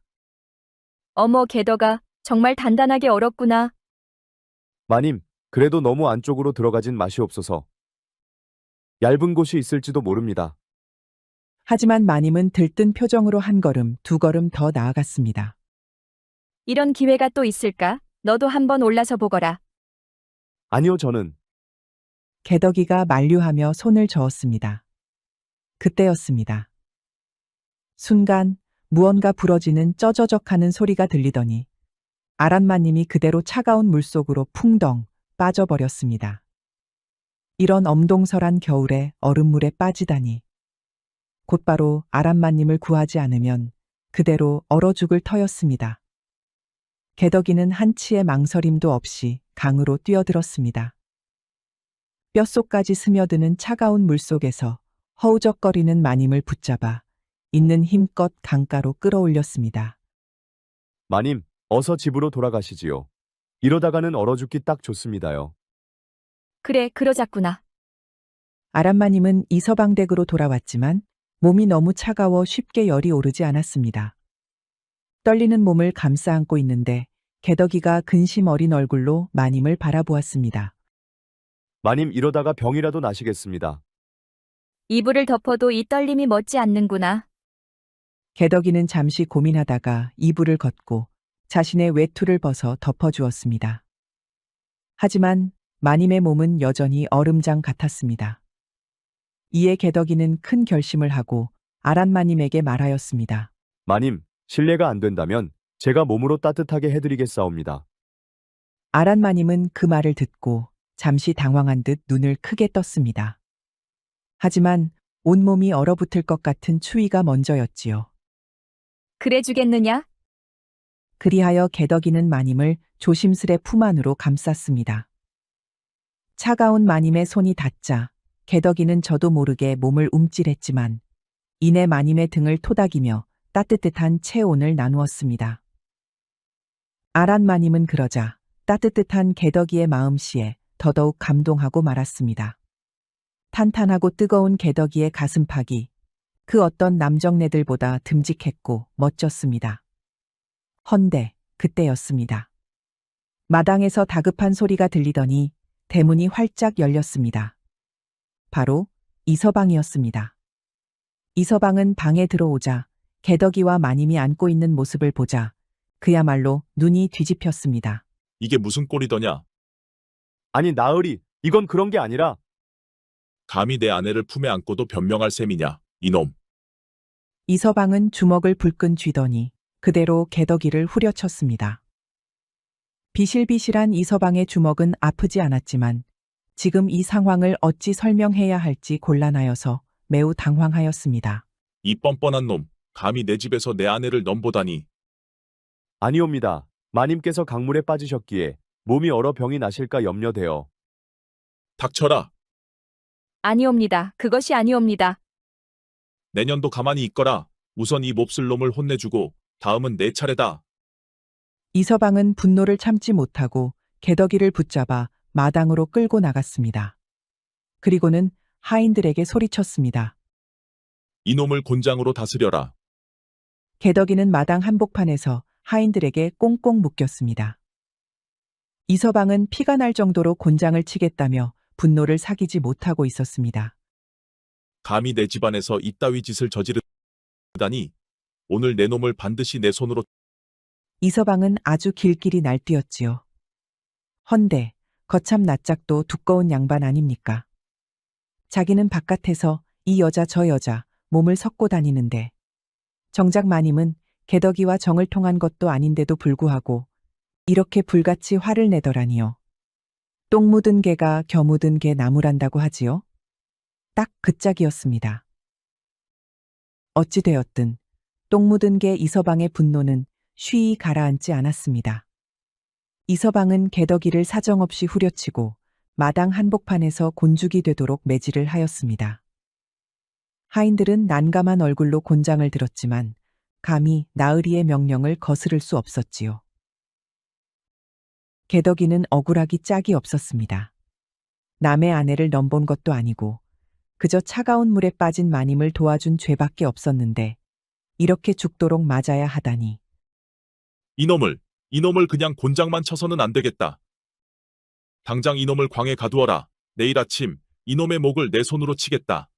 어머 개덕아, 정말 단단하게 얼었구나. 마님, 그래도 너무 안쪽으로 들어가진 마시옵소서. 얇은 곳이 있을지도 모릅니다. 하지만 마님은 들뜬 표정으로 한 걸음, 두 걸음 더 나아갔습니다. 이런 기회가 또 있을까? 너도 한번 올라서 보거라. 아니요, 저는. 개덕이가 만류하며 손을 저었습니다. 그때였습니다. 순간 무언가 부러지는 쩌저적하는 소리가 들리더니 아란마님이 그대로 차가운 물속으로 풍덩 빠져버렸습니다. 이런 엄동설한 겨울에 얼음물에 빠지다니. 곧바로 아란마님을 구하지 않으면 그대로 얼어 죽을 터였습니다. 개덕이는 한치의 망설임도 없이 강으로 뛰어들었습니다. 뼛속까지 스며드는 차가운 물속에서 허우적거리는 마님을 붙잡아 있는 힘껏 강가로 끌어올렸습니다. 마님, 어서 집으로 돌아가시지요. 이러다가는 얼어 죽기 딱 좋습니다요. 그래, 그러자꾸나. 아란마님은 이서방댁으로 돌아왔지만 몸이 너무 차가워 쉽게 열이 오르지 않았습니다. 떨리는 몸을 감싸 안고 있는데 개덕이가 근심 어린 얼굴로 마님을 바라보았습니다. 마님, 이러다가 병이라도 나시겠습니다. 이불을 덮어도 이 떨림이 멎지 않는구나. 개덕이는 잠시 고민하다가 이불을 걷고 자신의 외투를 벗어 덮어주었습니다. 하지만 마님의 몸은 여전히 얼음장 같았습니다. 이에 개덕이는 큰 결심을 하고 아란마님에게 말하였습니다. 마님, 실례가 안 된다면 제가 몸으로 따뜻하게 해드리겠사옵니다. 아란마님은 그 말을 듣고 잠시 당황한 듯 눈을 크게 떴습니다. 하지만 온몸이 얼어붙을 것 같은 추위가 먼저였지요. 그래 주겠느냐? 그리하여 개덕이는 마님을 조심스레 품 안으로 감쌌습니다. 차가운 마님의 손이 닿자 개덕이는 저도 모르게 몸을 움찔했지만 이내 마님의 등을 토닥이며 따뜻한 체온을 나누었습니다. 아란 마님은 그러자 따뜻한 개덕이의 마음씨에 더더욱 감동하고 말았습니다. 탄탄하고 뜨거운 개덕이의 가슴팍이 그 어떤 남정네들보다 듬직했고 멋졌습니다. 헌데 그때였습니다. 마당에서 다급한 소리가 들리더니 대문이 활짝 열렸습니다. 바로 이서방이었습니다. 이서방은 방에 들어오자 개덕이와 마님이 앉고 있는 모습을 보자 그야말로 눈이 뒤집혔습니다. 이게 무슨 꼴이더냐? 아니 나으리, 이건 그런 게 아니라 감히 내 아내를 품에 안고도 변명할 셈이냐, 이놈. 이서방은 주먹을 불끈 쥐더니 그대로 개덕이를 후려쳤습니다. 비실비실한 이서방의 주먹은 아프지 않았지만 지금 이 상황을 어찌 설명해야 할지 곤란하여서 매우 당황하였습니다. 이 뻔뻔한 놈, 감히 내 집에서 내 아내를 넘보다니. 아니옵니다. 마님께서 강물에 빠지셨기에 몸이 얼어 병이 나실까 염려되어. 닥쳐라. 아니옵니다. 그것이 아니옵니다. 내년도 가만히 있거라. 우선 이 몹쓸 놈을 혼내주고 다음은 내 차례다. 이서방은 분노를 참지 못하고 개덕이를 붙잡아 마당으로 끌고 나갔습니다. 그리고는 하인들에게 소리쳤습니다. 이놈을 곤장으로 다스려라. 개덕이는 마당 한복판에서 하인들에게 꽁꽁 묶였습니다. 이서방은 피가 날 정도로 곤장을 치겠다며 분노를 사기지 못하고 있었습니다. 감히 내 집안에서 이따위 짓을 저지르다니. 오늘 내 놈을 반드시 내 손으로. 이서방은 아주 길길이 날뛰었지요. 헌데 거참 낯짝도 두꺼운 양반 아닙니까? 자기는 바깥에서 이 여자 저 여자 몸을 섞고 다니는데 정작 마님은 개덕이와 정을 통한 것도 아닌데도 불구하고 이렇게 불같이 화를 내더라니요. 똥 묻은 개가 겨 묻은 개 나무란다고 하지요. 딱 그 짝이었습니다. 어찌되었든 똥 묻은 개 이서방의 분노는 쉬이 가라앉지 않았습니다. 이서방은 개덕이를 사정없이 후려치고 마당 한복판에서 곤죽이 되도록 매질을 하였습니다. 하인들은 난감한 얼굴로 곤장을 들었지만 감히 나으리의 명령을 거스를 수 없었지요. 개덕이는 억울하기 짝이 없었습니다. 남의 아내를 넘본 것도 아니고 그저 차가운 물에 빠진 마님을 도와준 죄밖에 없었는데 이렇게 죽도록 맞아야 하다니. 이놈을 그냥 곤장만 쳐서는 안 되겠다. 당장 이놈을 광에 가두어라. 내일 아침 이놈의 목을 내 손으로 치겠다.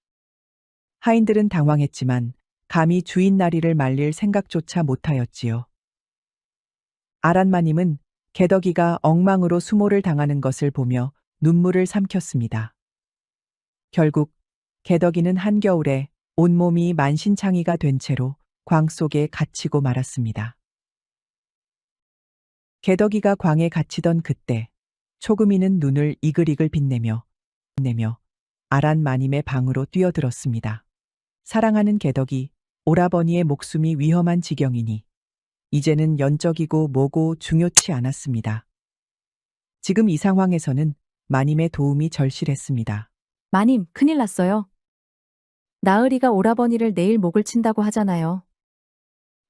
하인들은 당황했지만 감히 주인 나리를 말릴 생각조차 못하였지요. 아란마님은 개덕이가 엉망으로 수모를 당하는 것을 보며 눈물을 삼켰습니다. 결국 개덕이는 한겨울에 온몸이 만신창이가 된 채로 광 속에 갇히고 말았습니다. 개덕이가 광에 갇히던 그때 초금이는 눈을 이글이글 빛내며 아란마님의 방으로 뛰어들었습니다. 사랑하는 개덕이, 오라버니의 목숨이 위험한 지경이니 이제는 연적이고 뭐고 중요치 않았습니다. 지금 이 상황에서는 마님의 도움이 절실했습니다. 마님, 큰일 났어요. 나으리가 오라버니를 내일 목을 친다고 하잖아요.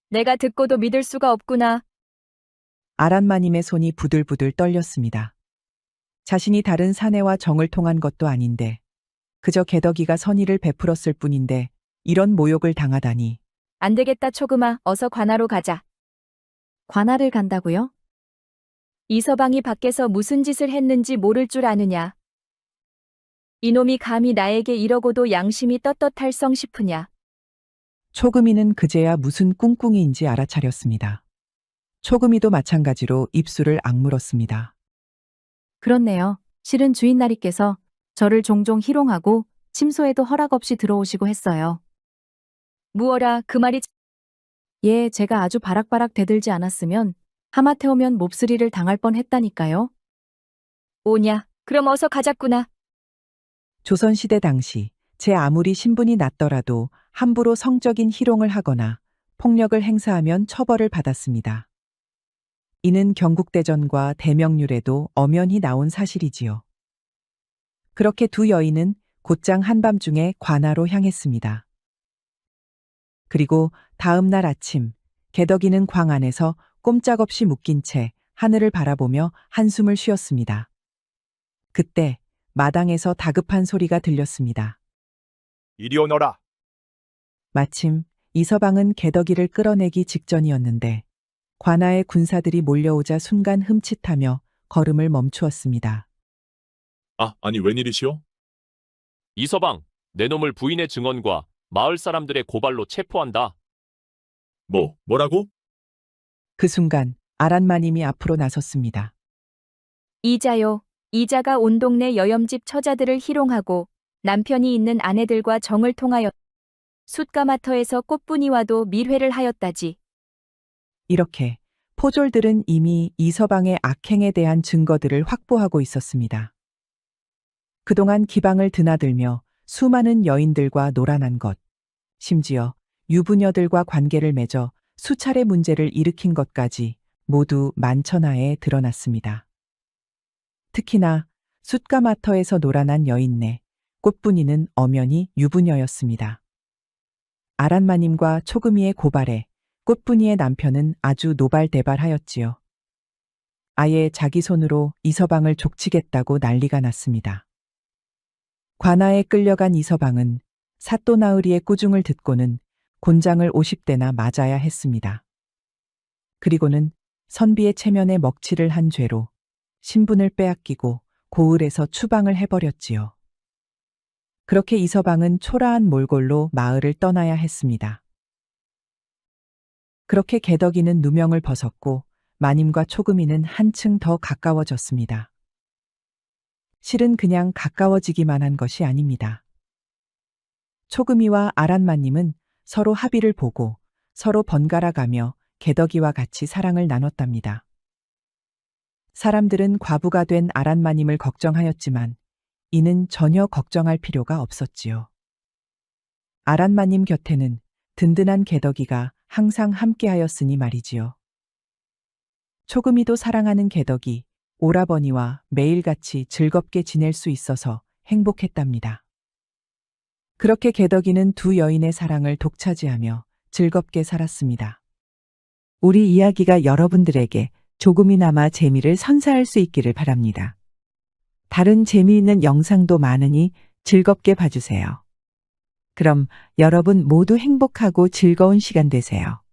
내가 듣고도 믿을 수가 없구나. 아란마님의 손이 부들부들 떨렸습니다. 자신이 다른 사내와 정을 통한 것도 아닌데 그저 개덕이가 선의를 베풀었을 뿐인데 이런 모욕을 당하다니. 안 되겠다 초금아, 어서 관하로 가자. 관아를 간다고요? 이서방이 밖에서 무슨 짓을 했는지 모를 줄 아느냐. 이놈이 감히 나에게 이러고도 양심이 떳떳할성 싶으냐. 초금이는 그제야 무슨 꿍꿍이인지 알아차렸습니다. 초금이도 마찬가지로 입술을 악물었습니다. 그렇네요. 실은 주인나리께서 저를 종종 희롱하고 침소에도 허락 없이 들어오시고 했어요. 무어라 그 말이. 예, 제가 아주 바락바락 대들지 않았으면 하마태우면 몹쓸이를 당할 뻔했다니까요. 오냐, 그럼 어서 가자꾸나. 조선시대 당시 제 아무리 신분이 낮더라도 함부로 성적인 희롱을 하거나 폭력을 행사하면 처벌을 받았습니다. 이는 경국대전과 대명률에도 엄연히 나온 사실이지요. 그렇게 두 여인은 곧장 한밤중에 관아로 향했습니다. 그리고 다음 날 아침, 개덕이는 광 안에서 꼼짝없이 묶인 채 하늘을 바라보며 한숨을 쉬었습니다. 그때 마당에서 다급한 소리가 들렸습니다. 이리 오너라. 마침 이서방은 개덕이를 끌어내기 직전이었는데 관아의 군사들이 몰려오자 순간 흠칫하며 걸음을 멈추었습니다. 아니 웬일이시오? 이서방, 내 놈을 부인의 증언과 마을 사람들의 고발로 체포한다. 뭐라고? 그 순간 아란마님이 앞으로 나섰습니다. 이자요. 이자가 온 동네 여염집 처자들을 희롱하고 남편이 있는 아내들과 정을 통하여 숫가마터에서 꽃분이와도 밀회를 하였다지. 이렇게 포졸들은 이미 이서방의 악행에 대한 증거들을 확보하고 있었습니다. 그동안 기방을 드나들며 수많은 여인들과 놀아난 것, 심지어 유부녀들과 관계를 맺어 수차례 문제를 일으킨 것까지 모두 만천하에 드러났습니다. 특히나 숫가마터에서 놀아난 여인네, 꽃분이는 엄연히 유부녀였습니다. 아란마님과 초금이의 고발에 꽃분이의 남편은 아주 노발대발하였지요. 아예 자기 손으로 이서방을 족치겠다고 난리가 났습니다. 관아에 끌려간 이서방은 사또나으리의 꾸중을 듣고는 곤장을 50대나 맞아야 했습니다. 그리고는 선비의 체면에 먹칠을 한 죄로 신분을 빼앗기고 고을에서 추방을 해버렸지요. 그렇게 이서방은 초라한 몰골로 마을을 떠나야 했습니다. 그렇게 개덕이는 누명을 벗었고 마님과 초금이는 한층 더 가까워졌습니다. 실은 그냥 가까워지기만 한 것이 아닙니다. 초금이와 아란마님은 서로 합의를 보고 서로 번갈아 가며 개덕이와 같이 사랑을 나눴답니다. 사람들은 과부가 된 아란마님을 걱정하였지만 이는 전혀 걱정할 필요가 없었지요. 아란마님 곁에는 든든한 개덕이가 항상 함께하였으니 말이지요. 초금이도 사랑하는 개덕이 오라버니와 매일같이 즐겁게 지낼 수 있어서 행복했답니다. 그렇게 개덕이는 두 여인의 사랑을 독차지하며 즐겁게 살았습니다. 우리 이야기가 여러분들에게 조금이나마 재미를 선사할 수 있기를 바랍니다. 다른 재미있는 영상도 많으니 즐겁게 봐주세요. 그럼 여러분 모두 행복하고 즐거운 시간 되세요.